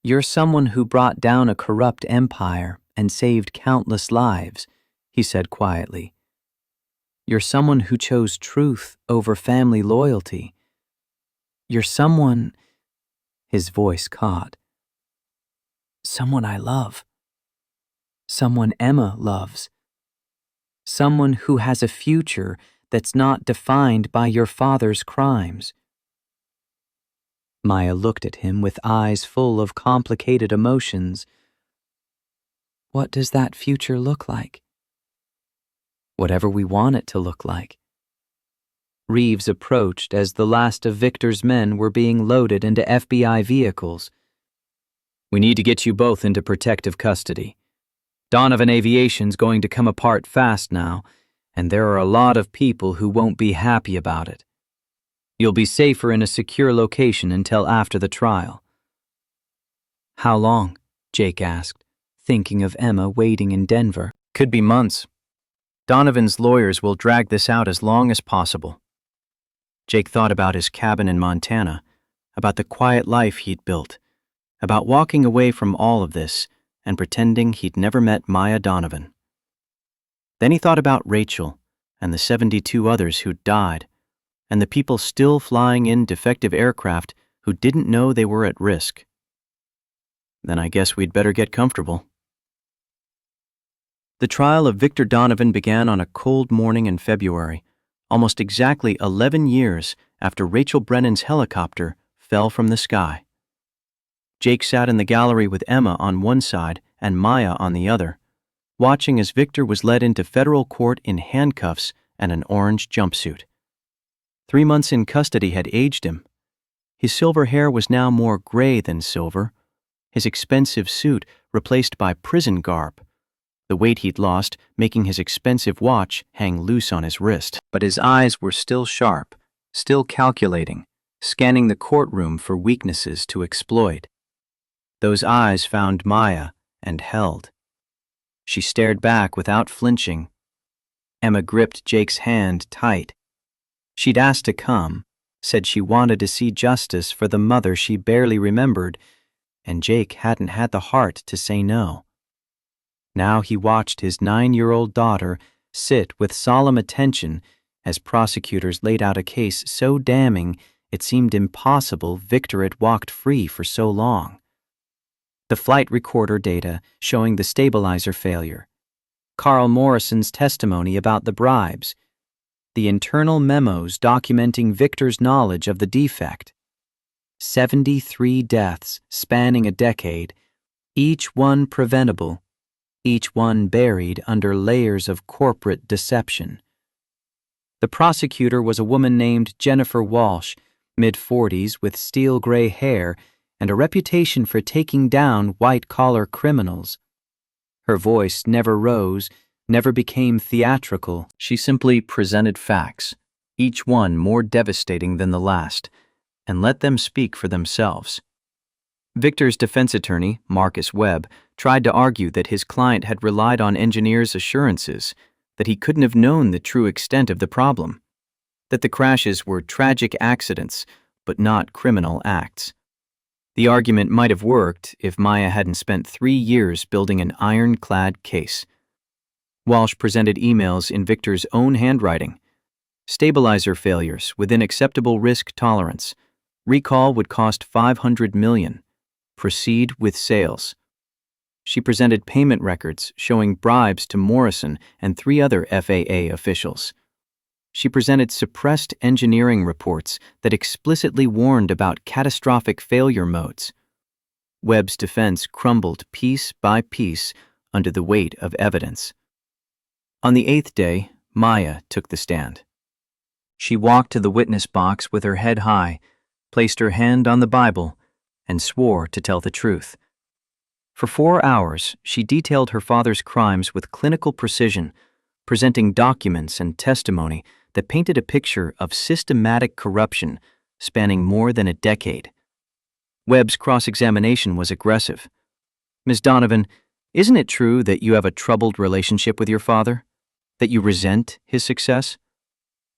You're someone who brought down a corrupt empire and saved countless lives, he said quietly. You're someone who chose truth over family loyalty. You're someone, his voice caught. Someone I love. Someone Emma loves. Someone who has a future that's not defined by your father's crimes. Maya looked at him with eyes full of complicated emotions. What does that future look like? Whatever we want it to look like. Reeves approached as the last of Victor's men were being loaded into FBI vehicles. We need to get you both into protective custody. Donovan Aviation's going to come apart fast now, and there are a lot of people who won't be happy about it. You'll be safer in a secure location until after the trial. How long? Jake asked, thinking of Emma waiting in Denver. Could be months. Donovan's lawyers will drag this out as long as possible. Jake thought about his cabin in Montana, about the quiet life he'd built, about walking away from all of this and pretending he'd never met Maya Donovan. Then he thought about Rachel and the 72 others who'd died, and the people still flying in defective aircraft who didn't know they were at risk. Then I guess we'd better get comfortable. The trial of Victor Donovan began on a cold morning in February, almost exactly 11 years after Rachel Brennan's helicopter fell from the sky. Jake sat in the gallery with Emma on one side and Maya on the other, watching as Victor was led into federal court in handcuffs and an orange jumpsuit. 3 months in custody had aged him. His silver hair was now more gray than silver, his expensive suit replaced by prison garb, the weight he'd lost making his expensive watch hang loose on his wrist. But his eyes were still sharp, still calculating, scanning the courtroom for weaknesses to exploit. Those eyes found Maya and held. She stared back without flinching. Emma gripped Jake's hand tight. She'd asked to come, said she wanted to see justice for the mother she barely remembered, and Jake hadn't had the heart to say no. Now he watched his 9-year-old daughter sit with solemn attention as prosecutors laid out a case so damning it seemed impossible Victor had walked free for so long. The flight recorder data showing the stabilizer failure, Carl Morrison's testimony about the bribes, the internal memos documenting Victor's knowledge of the defect. 73 deaths spanning a decade, each one preventable, each one buried under layers of corporate deception. The prosecutor was a woman named Jennifer Walsh, mid-40s with steel gray hair and a reputation for taking down white-collar criminals. Her voice never rose, never became theatrical. She simply presented facts, each one more devastating than the last, and let them speak for themselves. Victor's defense attorney, Marcus Webb, tried to argue that his client had relied on engineers' assurances, that he couldn't have known the true extent of the problem, that the crashes were tragic accidents, but not criminal acts. The argument might have worked if Maya hadn't spent 3 years building an ironclad case. Walsh presented emails in Victor's own handwriting. Stabilizer failures within acceptable risk tolerance. Recall would cost $500 million. Proceed with sales. She presented payment records showing bribes to Morrison and 3 other FAA officials. She presented suppressed engineering reports that explicitly warned about catastrophic failure modes. Webb's defense crumbled piece by piece under the weight of evidence. On the 8th day, Maya took the stand. She walked to the witness box with her head high, placed her hand on the Bible, and swore to tell the truth. For 4 hours, she detailed her father's crimes with clinical precision, presenting documents and testimony that painted a picture of systematic corruption spanning more than a decade. Webb's cross-examination was aggressive. Ms. Donovan, isn't it true that you have a troubled relationship with your father? That you resent his success?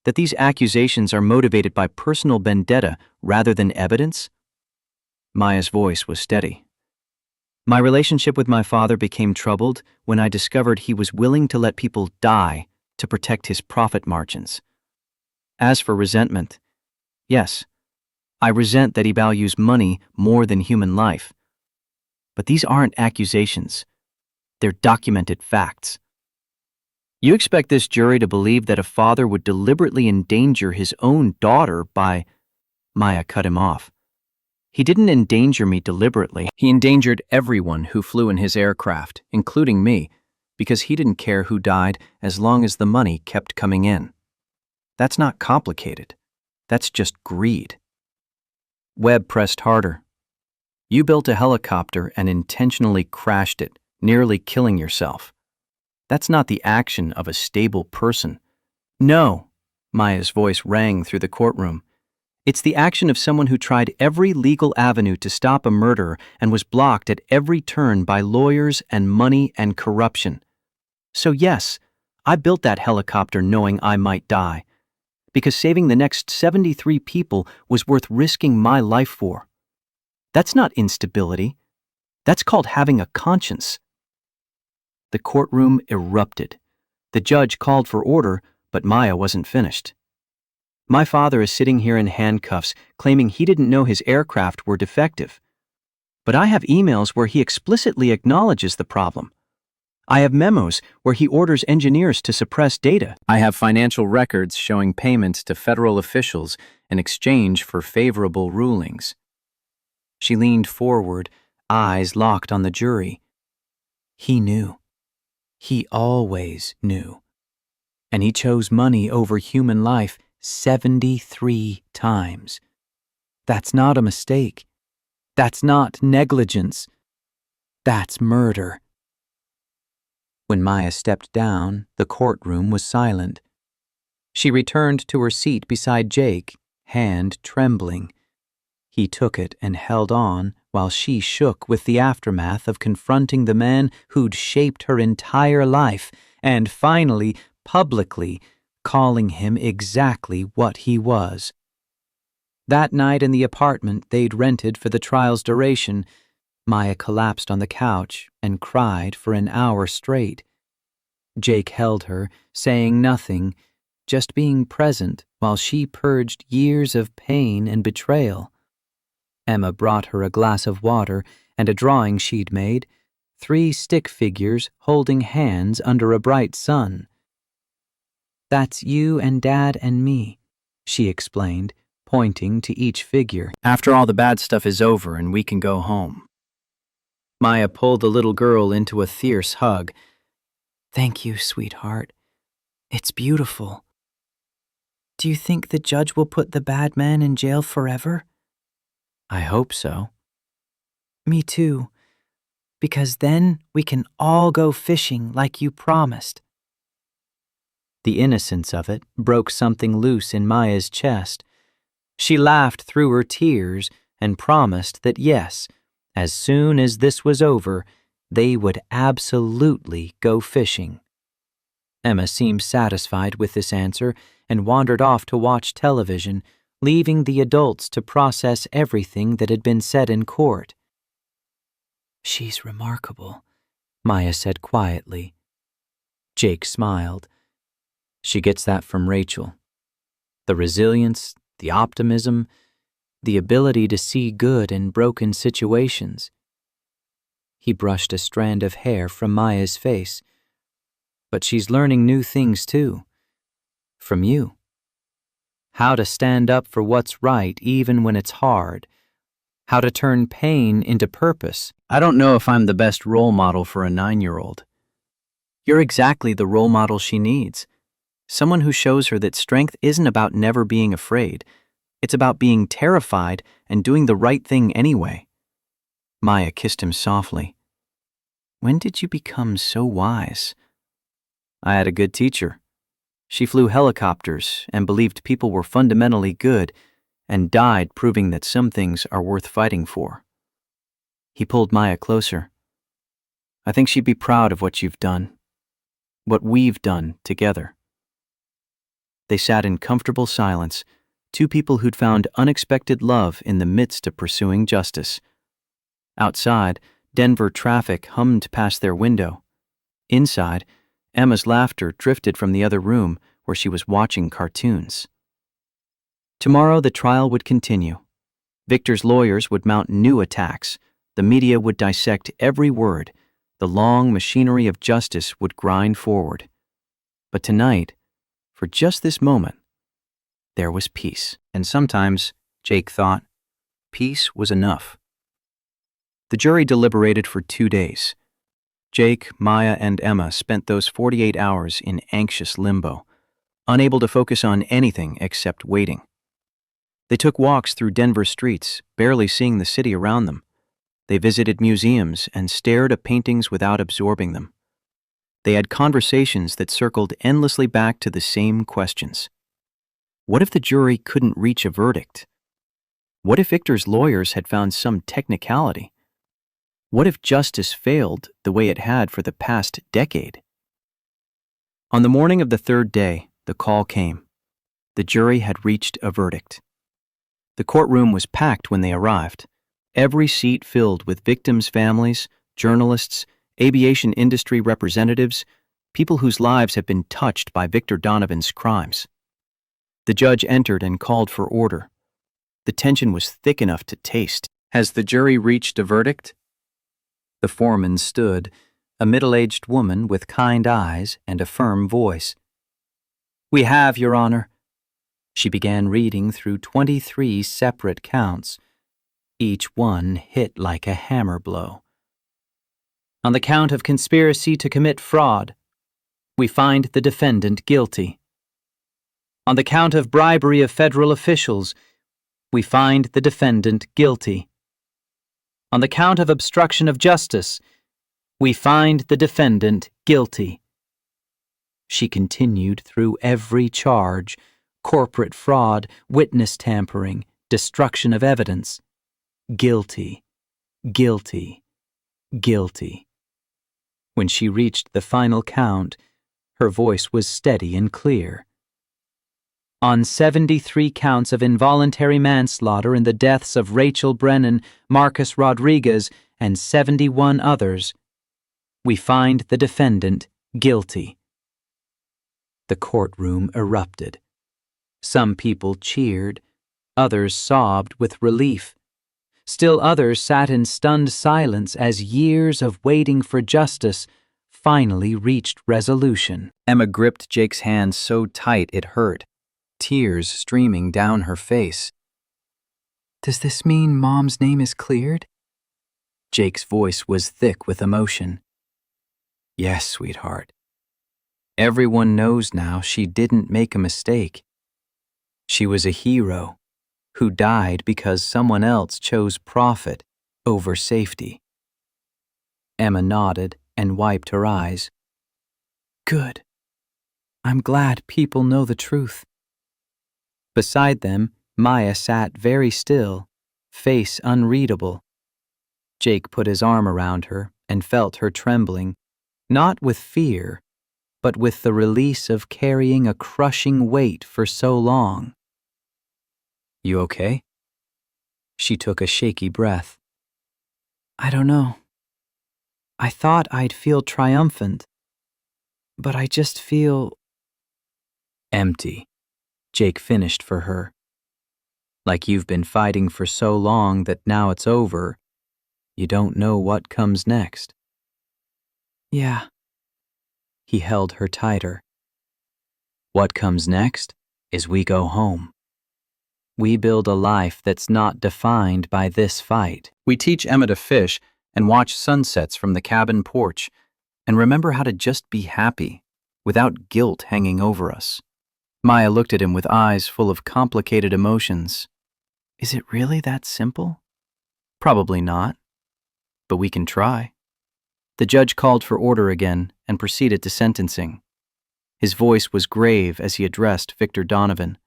That these accusations are motivated by personal vendetta rather than evidence? Maya's voice was steady. My relationship with my father became troubled when I discovered he was willing to let people die to protect his profit margins. As for resentment, yes, I resent that he values money more than human life. But these aren't accusations. They're documented facts. You expect this jury to believe that a father would deliberately endanger his own daughter by... Maya cut him off. He didn't endanger me deliberately. He endangered everyone who flew in his aircraft, including me, because he didn't care who died as long as the money kept coming in. That's not complicated. That's just greed. Webb pressed harder. You built a helicopter and intentionally crashed it, nearly killing yourself. That's not the action of a stable person. No, Maya's voice rang through the courtroom. It's the action of someone who tried every legal avenue to stop a murder and was blocked at every turn by lawyers and money and corruption. So yes, I built that helicopter knowing I might die, because saving the next 73 people was worth risking my life for. That's not instability. That's called having a conscience. The courtroom erupted. The judge called for order, but Maya wasn't finished. My father is sitting here in handcuffs, claiming he didn't know his aircraft were defective. But I have emails where he explicitly acknowledges the problem. I have memos where he orders engineers to suppress data. I have financial records showing payments to federal officials in exchange for favorable rulings. She leaned forward, eyes locked on the jury. He knew. He always knew. And he chose money over human life 73 times. That's not a mistake. That's not negligence. That's murder. When Maya stepped down, the courtroom was silent. She returned to her seat beside Jake, hand trembling. He took it and held on while she shook with the aftermath of confronting the man who'd shaped her entire life and finally, publicly, calling him exactly what he was. That night in the apartment they'd rented for the trial's duration, Maya collapsed on the couch and cried for an hour straight. Jake held her, saying nothing, just being present while she purged years of pain and betrayal. Emma brought her a glass of water and a drawing she'd made, 3 stick figures holding hands under a bright sun. "That's you and Dad and me," she explained, pointing to each figure. "After all the bad stuff is over and we can go home." Maya pulled the little girl into a fierce hug. "Thank you, sweetheart. It's beautiful. Do you think the judge will put the bad man in jail forever?" "I hope so." "Me too. Because then we can all go fishing like you promised." The innocence of it broke something loose in Maya's chest. She laughed through her tears and promised that yes, as soon as this was over, they would absolutely go fishing. Emma seemed satisfied with this answer and wandered off to watch television, leaving the adults to process everything that had been said in court. "She's remarkable," Maya said quietly. Jake smiled. "She gets that from Rachel. The resilience, the optimism, the ability to see good in broken situations." He brushed a strand of hair from Maya's face. "But she's learning new things too. From you. How to stand up for what's right even when it's hard. How to turn pain into purpose." "I don't know if I'm the best role model for a 9-year-old. You're exactly the role model she needs. Someone who shows her that strength isn't about never being afraid. It's about being terrified and doing the right thing anyway." Maya kissed him softly. "When did you become so wise?" "I had a good teacher. She flew helicopters and believed people were fundamentally good and died proving that some things are worth fighting for." He pulled Maya closer. "I think she'd be proud of what you've done. What we've done together." They sat in comfortable silence, 2 people who'd found unexpected love in the midst of pursuing justice. Outside, Denver traffic hummed past their window. Inside, Emma's laughter drifted from the other room where she was watching cartoons. Tomorrow the trial would continue. Victor's lawyers would mount new attacks. The media would dissect every word. The long machinery of justice would grind forward. But tonight, for just this moment, there was peace. And sometimes, Jake thought, peace was enough. The jury deliberated for 2 days. Jake, Maya, and Emma spent those 48 hours in anxious limbo, unable to focus on anything except waiting. They took walks through Denver streets, barely seeing the city around them. They visited museums and stared at paintings without absorbing them. They had conversations that circled endlessly back to the same questions. What if the jury couldn't reach a verdict? What if Victor's lawyers had found some technicality? What if justice failed the way it had for the past decade? On the morning of the third day, the call came. The jury had reached a verdict. The courtroom was packed when they arrived, every seat filled with victims' families, journalists, aviation industry representatives, people whose lives have been touched by Victor Donovan's crimes. The judge entered and called for order. The tension was thick enough to taste. Has the jury reached a verdict? The foreman stood, a middle-aged woman with kind eyes and a firm voice. We have, Your Honor. She began reading through 23 separate counts, each one hit like a hammer blow. On the count of conspiracy to commit fraud, we find the defendant guilty. On the count of bribery of federal officials, we find the defendant guilty. On the count of obstruction of justice, we find the defendant guilty. She continued through every charge: corporate fraud, witness tampering, destruction of evidence. Guilty, guilty, guilty. When she reached the final count, her voice was steady and clear. On 73 counts of involuntary manslaughter in the deaths of Rachel Brennan, Marcus Rodriguez, and 71 others, we find the defendant guilty. The courtroom erupted. Some people cheered, others sobbed with relief. Still others sat in stunned silence as years of waiting for justice finally reached resolution. Emma gripped Jake's hand so tight it hurt, tears streaming down her face. Does this mean Mom's name is cleared? Jake's voice was thick with emotion. Yes, sweetheart. Everyone knows now she didn't make a mistake. She was a hero who died because someone else chose profit over safety. Emma nodded and wiped her eyes. Good. I'm glad people know the truth. Beside them, Maya sat very still, face unreadable. Jake put his arm around her and felt her trembling, not with fear, but with the release of carrying a crushing weight for so long. You okay? She took a shaky breath. I don't know. I thought I'd feel triumphant, but I just feel empty. Jake finished for her. Like you've been fighting for so long that now it's over, you don't know what comes next. Yeah. He held her tighter. What comes next is we go home. We build a life that's not defined by this fight. We teach Emma to fish and watch sunsets from the cabin porch and remember how to just be happy without guilt hanging over us. Maya looked at him with eyes full of complicated emotions. Is it really that simple? Probably not, but we can try. The judge called for order again and proceeded to sentencing. His voice was grave as he addressed Victor Donovan.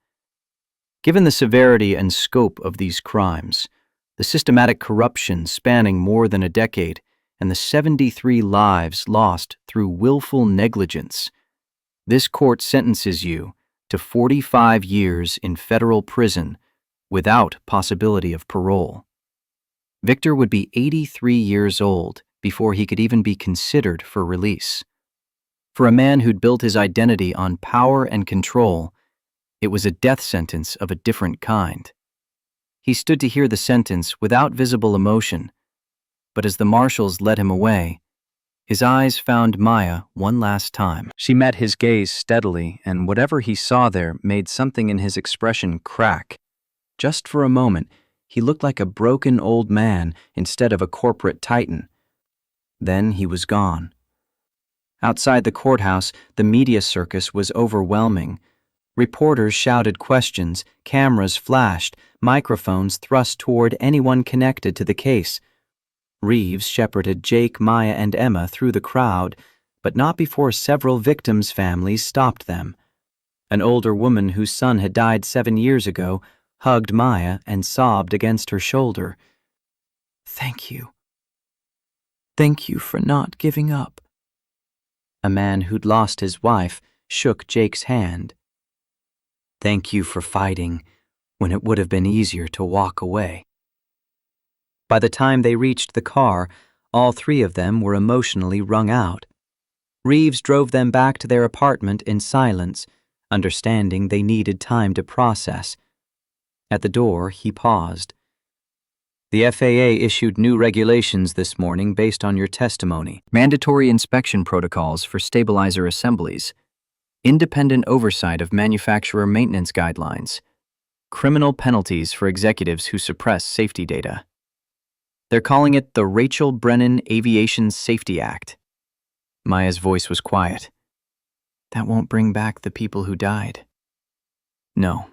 Given the severity and scope of these crimes, the systematic corruption spanning more than a decade, and the 73 lives lost through willful negligence, this court sentences you to 45 years in federal prison without possibility of parole. Victor would be 83 years old before he could even be considered for release. For a man who'd built his identity on power and control, it was a death sentence of a different kind. He stood to hear the sentence without visible emotion, but as the marshals led him away, His eyes found Maya one last time. She met his gaze steadily, and whatever he saw there made something in his expression crack. Just for a moment, he looked like a broken old man instead of a corporate titan. Then he was gone. Outside the courthouse, the media circus was overwhelming. Reporters shouted questions, cameras flashed, microphones thrust toward anyone connected to the case. Reeves shepherded Jake, Maya, and Emma through the crowd, but not before several victims' families stopped them. An older woman whose son had died 7 years ago hugged Maya and sobbed against her shoulder. "Thank you. Thank you for not giving up." A man who'd lost his wife shook Jake's hand. "Thank you for fighting when it would have been easier to walk away." By the time they reached the car, all three of them were emotionally wrung out. Reeves drove them back to their apartment in silence, understanding they needed time to process. At the door, he paused. "The FAA issued new regulations this morning based on your testimony. Mandatory inspection protocols for stabilizer assemblies, independent oversight of manufacturer maintenance guidelines, criminal penalties for executives who suppress safety data. They're calling it the Rachel Brennan Aviation Safety Act." Maya's voice was quiet. "That won't bring back the people who died." "No,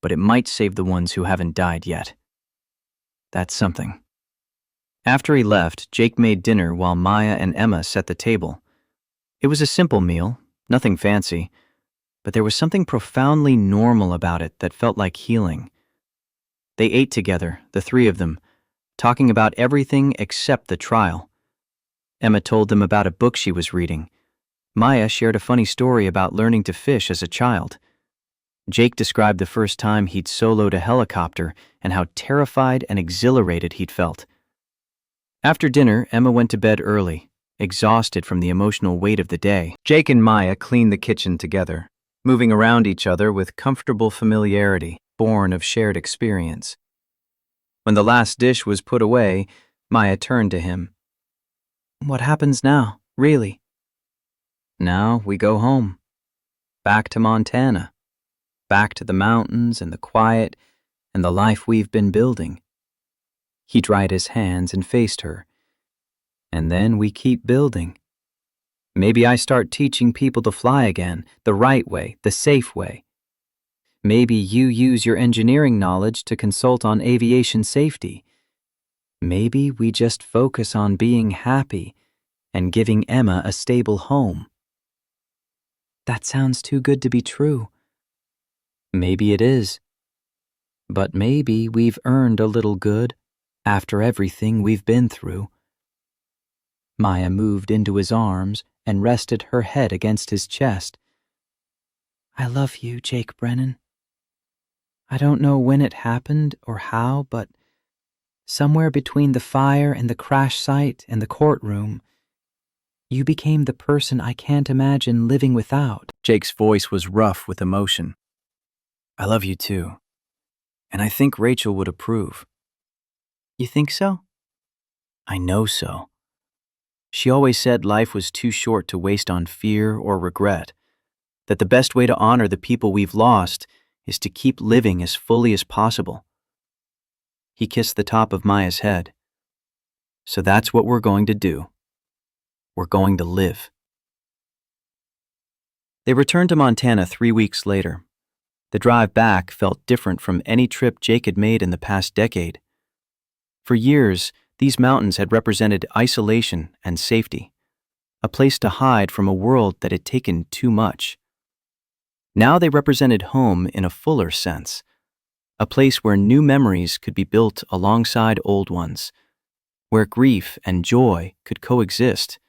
but it might save the ones who haven't died yet. That's something." After he left, Jake made dinner while Maya and Emma set the table. It was a simple meal, nothing fancy, but there was something profoundly normal about it that felt like healing. They ate together, the three of them, talking about everything except the trial. Emma told them about a book she was reading. Maya shared a funny story about learning to fish as a child. Jake described the first time he'd soloed a helicopter and how terrified and exhilarated he'd felt. After dinner, Emma went to bed early, exhausted from the emotional weight of the day. Jake and Maya cleaned the kitchen together, moving around each other with comfortable familiarity, born of shared experience. When the last dish was put away, Maya turned to him. "What happens now, really?" "Now we go home. Back to Montana. Back to the mountains and the quiet and the life we've been building." He dried his hands and faced her. "And then we keep building. Maybe I start teaching people to fly again, the right way, the safe way. Maybe you use your engineering knowledge to consult on aviation safety. Maybe we just focus on being happy and giving Emma a stable home." "That sounds too good to be true." "Maybe it is. But maybe we've earned a little good after everything we've been through." Maya moved into his arms and rested her head against his chest. "I love you, Jake Brennan. I don't know when it happened or how, but somewhere between the fire and the crash site and the courtroom, you became the person I can't imagine living without." Jake's voice was rough with emotion. "I love you too. And I think Rachel would approve." "You think so?" "I know so. She always said life was too short to waste on fear or regret, that the best way to honor the people we've lost is to keep living as fully as possible." He kissed the top of Maya's head. "So that's what we're going to do. We're going to live." They returned to Montana 3 weeks later. The drive back felt different from any trip Jake had made in the past decade. For years, these mountains had represented isolation and safety, a place to hide from a world that had taken too much. Now they represented home in a fuller sense, a place where new memories could be built alongside old ones, where grief and joy could coexist,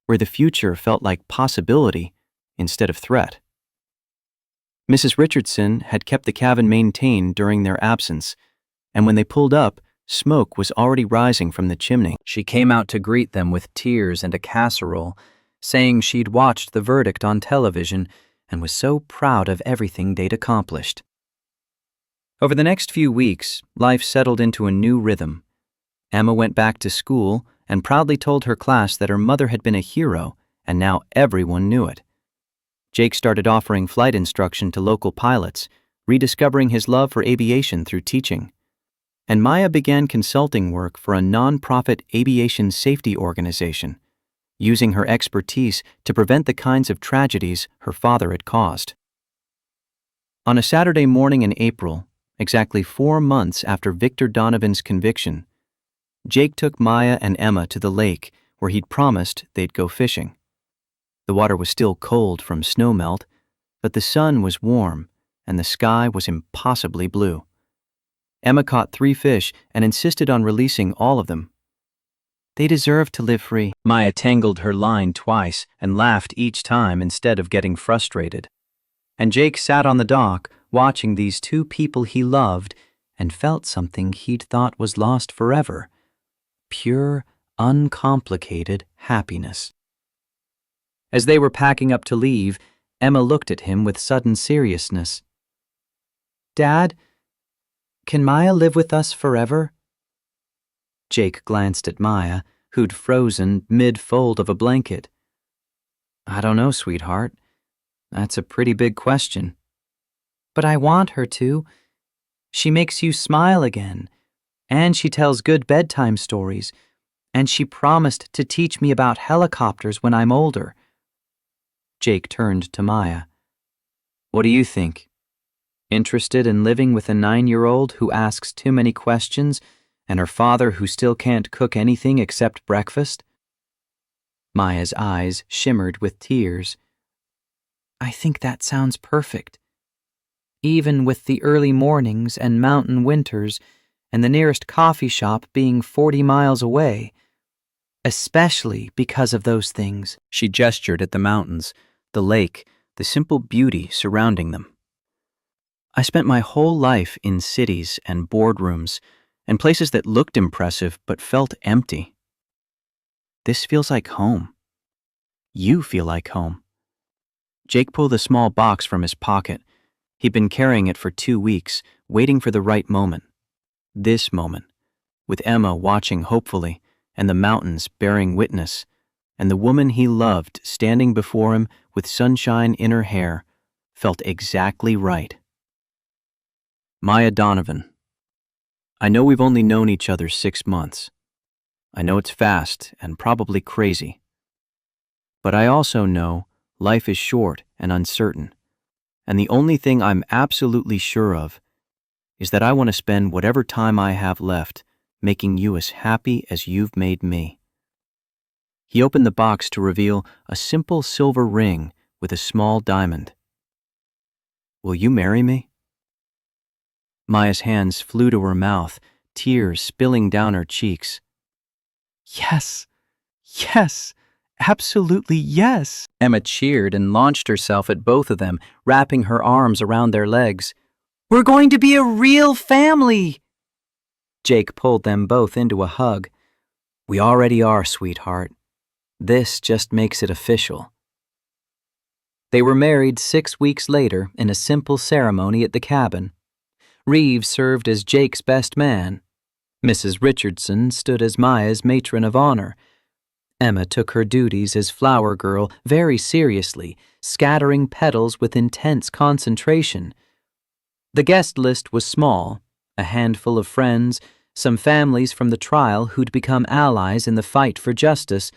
where the future felt like possibility instead of threat. Mrs. Richardson had kept the cabin maintained during their absence, and when they pulled up, smoke was already rising from the chimney. She came out to greet them with tears and a casserole, saying she'd watched the verdict on television and was so proud of everything they'd accomplished. Over the next few weeks, life settled into a new rhythm. Emma went back to school, and proudly told her class that her mother had been a hero, and now everyone knew it. Jake started offering flight instruction to local pilots, rediscovering his love for aviation through teaching. And Maya began consulting work for a nonprofit aviation safety organization, using her expertise to prevent the kinds of tragedies her father had caused. On a Saturday morning in April, exactly 4 months after Victor Donovan's conviction, Jake took Maya and Emma to the lake where he'd promised they'd go fishing. The water was still cold from snowmelt, but the sun was warm and the sky was impossibly blue. Emma caught 3 fish and insisted on releasing all of them. They deserve to live free. Maya tangled her line twice and laughed each time instead of getting frustrated. And Jake sat on the dock watching these 2 people he loved and felt something he'd thought was lost forever. Pure, uncomplicated happiness. As they were packing up to leave, Emma looked at him with sudden seriousness. "Dad, can Maya live with us forever?" Jake glanced at Maya, who'd frozen mid-fold of a blanket. "I don't know, sweetheart. That's a pretty big question." "But I want her to. She makes you smile again, and she tells good bedtime stories, and she promised to teach me about helicopters when I'm older." Jake turned to Maya. "What do you think? Interested in living with a 9-year-old who asks too many questions and her father who still can't cook anything except breakfast?" Maya's eyes shimmered with tears. "I think that sounds perfect. Even with the early mornings and mountain winters and the nearest coffee shop being 40 miles away. Especially because of those things." She gestured at the mountains, the lake, the simple beauty surrounding them. "I spent my whole life in cities and boardrooms and places that looked impressive but felt empty. This feels like home. You feel like home." Jake pulled a small box from his pocket. He'd been carrying it for 2 weeks, waiting for the right moment. This moment, with Emma watching hopefully, and the mountains bearing witness, and the woman he loved standing before him with sunshine in her hair, felt exactly right. Maya Donovan. I know we've only known each other 6 months. I know it's fast and probably crazy. But I also know life is short and uncertain, and the only thing I'm absolutely sure of is that I want to spend whatever time I have left making you as happy as you've made me. He opened the box to reveal a simple silver ring with a small diamond. Will you marry me? Maya's hands flew to her mouth, tears spilling down her cheeks. Yes, yes, absolutely yes. Emma cheered and launched herself at both of them, wrapping her arms around their legs. We're going to be a real family. Jake pulled them both into a hug. We already are, sweetheart. This just makes it official. They were married 6 weeks later in a simple ceremony at the cabin. Reeves served as Jake's best man. Mrs. Richardson stood as Maya's matron of honor. Emma took her duties as flower girl very seriously, scattering petals with intense concentration. The guest list was small, a handful of friends, some families from the trial who'd become allies in the fight for justice,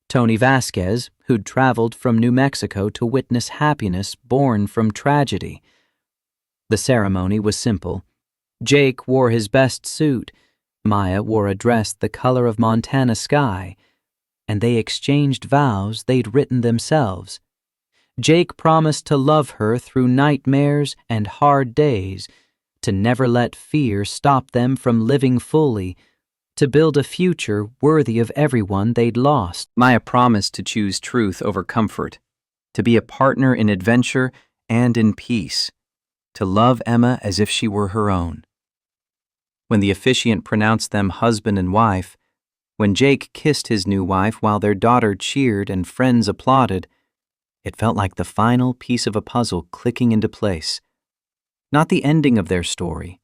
Tony Vasquez, who'd traveled from New Mexico to witness happiness born from tragedy. The ceremony was simple. Jake wore his best suit. Maya wore a dress the color of Montana sky, and they exchanged vows they'd written themselves. Jake promised to love her through nightmares and hard days, to never let fear stop them from living fully, to build a future worthy of everyone they'd lost. Maya promised to choose truth over comfort, to be a partner in adventure and in peace, to love Emma as if she were her own. When the officiant pronounced them husband and wife, when Jake kissed his new wife while their daughter cheered and friends applauded, it felt like the final piece of a puzzle clicking into place. Not the ending of their story,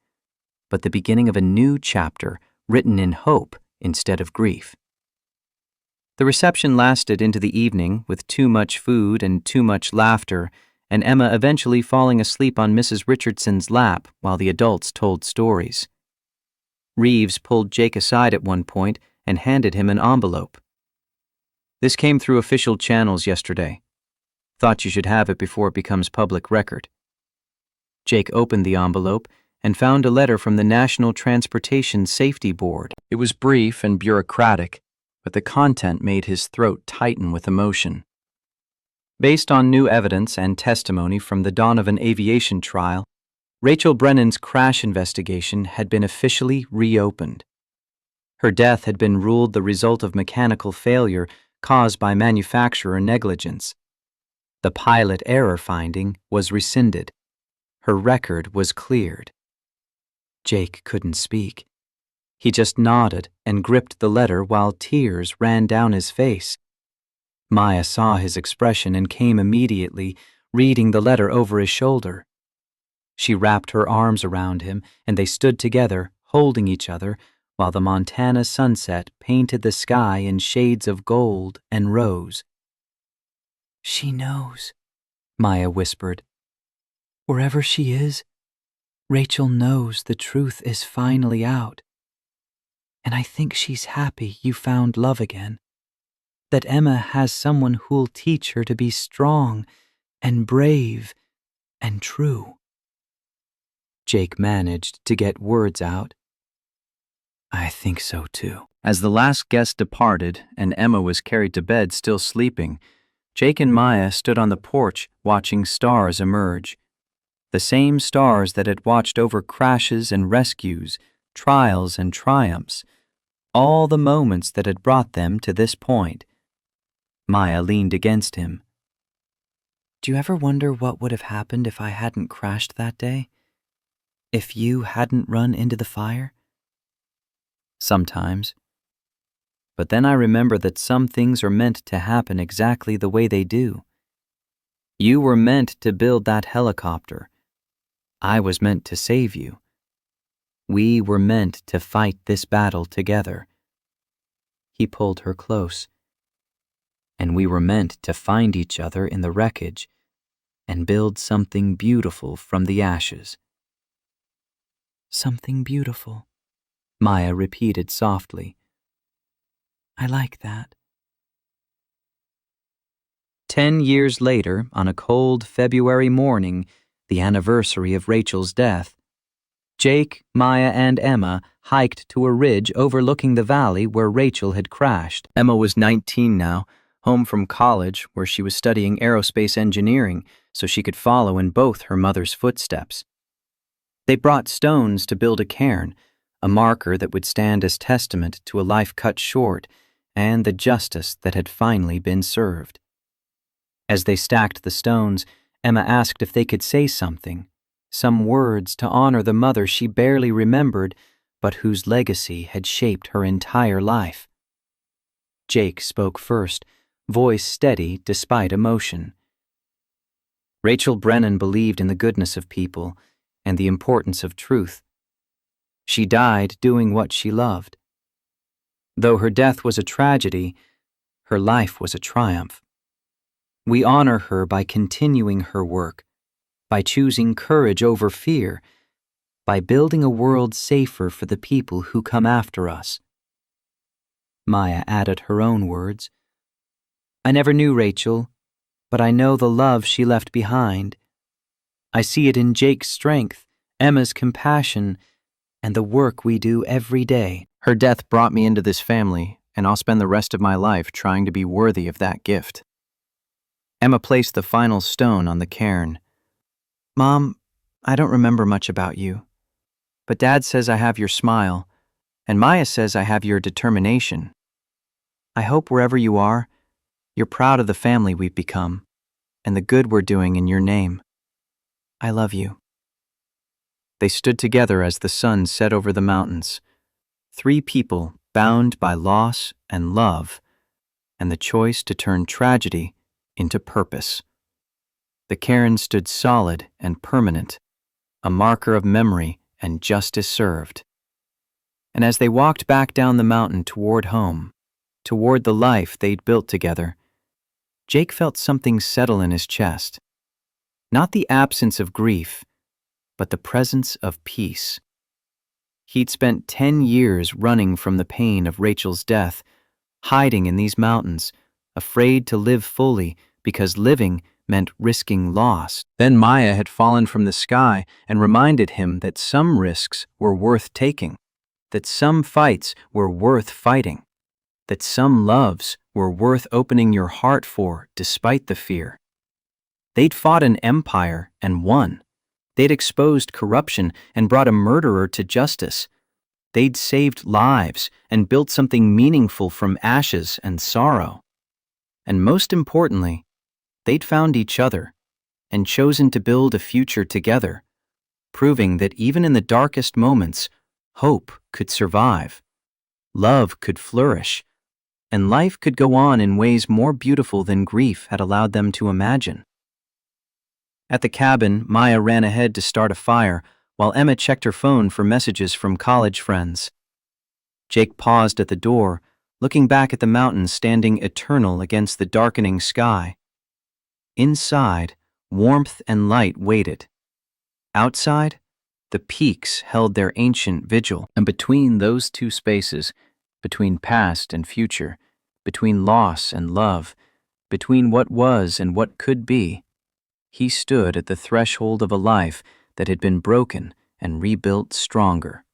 but the beginning of a new chapter written in hope instead of grief. The reception lasted into the evening with too much food and too much laughter, and Emma eventually falling asleep on Mrs. Richardson's lap while the adults told stories. Reeves pulled Jake aside at one point and handed him an envelope. "This came through official channels yesterday. Thought you should have it before it becomes public record." Jake opened the envelope and found a letter from the National Transportation Safety Board. It was brief and bureaucratic, but the content made his throat tighten with emotion. Based on new evidence and testimony from the dawn of an aviation trial, Rachel Brennan's crash investigation had been officially reopened. Her death had been ruled the result of mechanical failure caused by manufacturer negligence. The pilot error finding was rescinded. Her record was cleared. Jake couldn't speak. He just nodded and gripped the letter while tears ran down his face. Maya saw his expression and came immediately, reading the letter over his shoulder. She wrapped her arms around him, and they stood together, holding each other, while the Montana sunset painted the sky in shades of gold and rose. "She knows," Maya whispered. "Wherever she is, Rachel knows the truth is finally out. And I think she's happy you found love again, that Emma has someone who'll teach her to be strong and brave and true." Jake managed to get words out. "I think so too." As the last guest departed and Emma was carried to bed still sleeping, Jake and Maya stood on the porch watching stars emerge. The same stars that had watched over crashes and rescues, trials and triumphs, all the moments that had brought them to this point. Maya leaned against him. "Do you ever wonder what would have happened if I hadn't crashed that day? If you hadn't run into the fire?" "Sometimes. But then I remember that some things are meant to happen exactly the way they do. You were meant to build that helicopter. I was meant to save you. We were meant to fight this battle together." He pulled her close. "And we were meant to find each other in the wreckage and build something beautiful from the ashes." "Something beautiful," Maya repeated softly. "I like that." 10 years later, on a cold February morning, the anniversary of Rachel's death, Jake, Maya, and Emma hiked to a ridge overlooking the valley where Rachel had crashed. Emma was 19 now, home from college where she was studying aerospace engineering so she could follow in both her mother's footsteps. They brought stones to build a cairn, a marker that would stand as testament to a life cut short and the justice that had finally been served. As they stacked the stones, Emma asked if they could say something, some words to honor the mother she barely remembered, but whose legacy had shaped her entire life. Jake spoke first, voice steady despite emotion. Rachel Brennan believed in the goodness of people and the importance of truth. She died doing what she loved. Though her death was a tragedy, her life was a triumph. We honor her by continuing her work, by choosing courage over fear, by building a world safer for the people who come after us. Maya added her own words. "I never knew Rachel, but I know the love she left behind. I see it in Jake's strength, Emma's compassion, and the work we do every day. Her death brought me into this family, and I'll spend the rest of my life trying to be worthy of that gift." Emma placed the final stone on the cairn. "Mom, I don't remember much about you, but Dad says I have your smile, and Maya says I have your determination. I hope wherever you are, you're proud of the family we've become, and the good we're doing in your name. I love you." They stood together as the sun set over the mountains, 3 people bound by loss and love, and the choice to turn tragedy into purpose. The cairn stood solid and permanent, a marker of memory and justice served. And as they walked back down the mountain toward home, toward the life they'd built together, Jake felt something settle in his chest. Not the absence of grief, but the presence of peace. He'd spent 10 years running from the pain of Rachel's death, hiding in these mountains, afraid to live fully because living meant risking loss. Then Maya had fallen from the sky and reminded him that some risks were worth taking, that some fights were worth fighting, that some loves were worth opening your heart for despite the fear. They'd fought an empire and won. They'd exposed corruption and brought a murderer to justice. They'd saved lives and built something meaningful from ashes and sorrow. And most importantly, they'd found each other and chosen to build a future together, proving that even in the darkest moments, hope could survive, love could flourish, and life could go on in ways more beautiful than grief had allowed them to imagine. At the cabin, Maya ran ahead to start a fire, while Emma checked her phone for messages from college friends. Jake paused at the door, looking back at the mountains standing eternal against the darkening sky. Inside, warmth and light waited. Outside, the peaks held their ancient vigil. And between those two spaces, between past and future, between loss and love, between what was and what could be, he stood at the threshold of a life that had been broken and rebuilt stronger.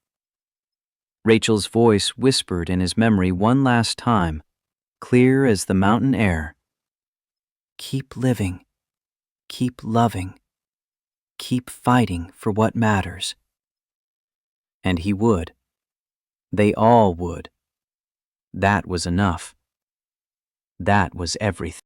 Rachel's voice whispered in his memory one last time, clear as the mountain air. Keep living, keep loving, keep fighting for what matters. And he would. They all would. That was enough. That was everything.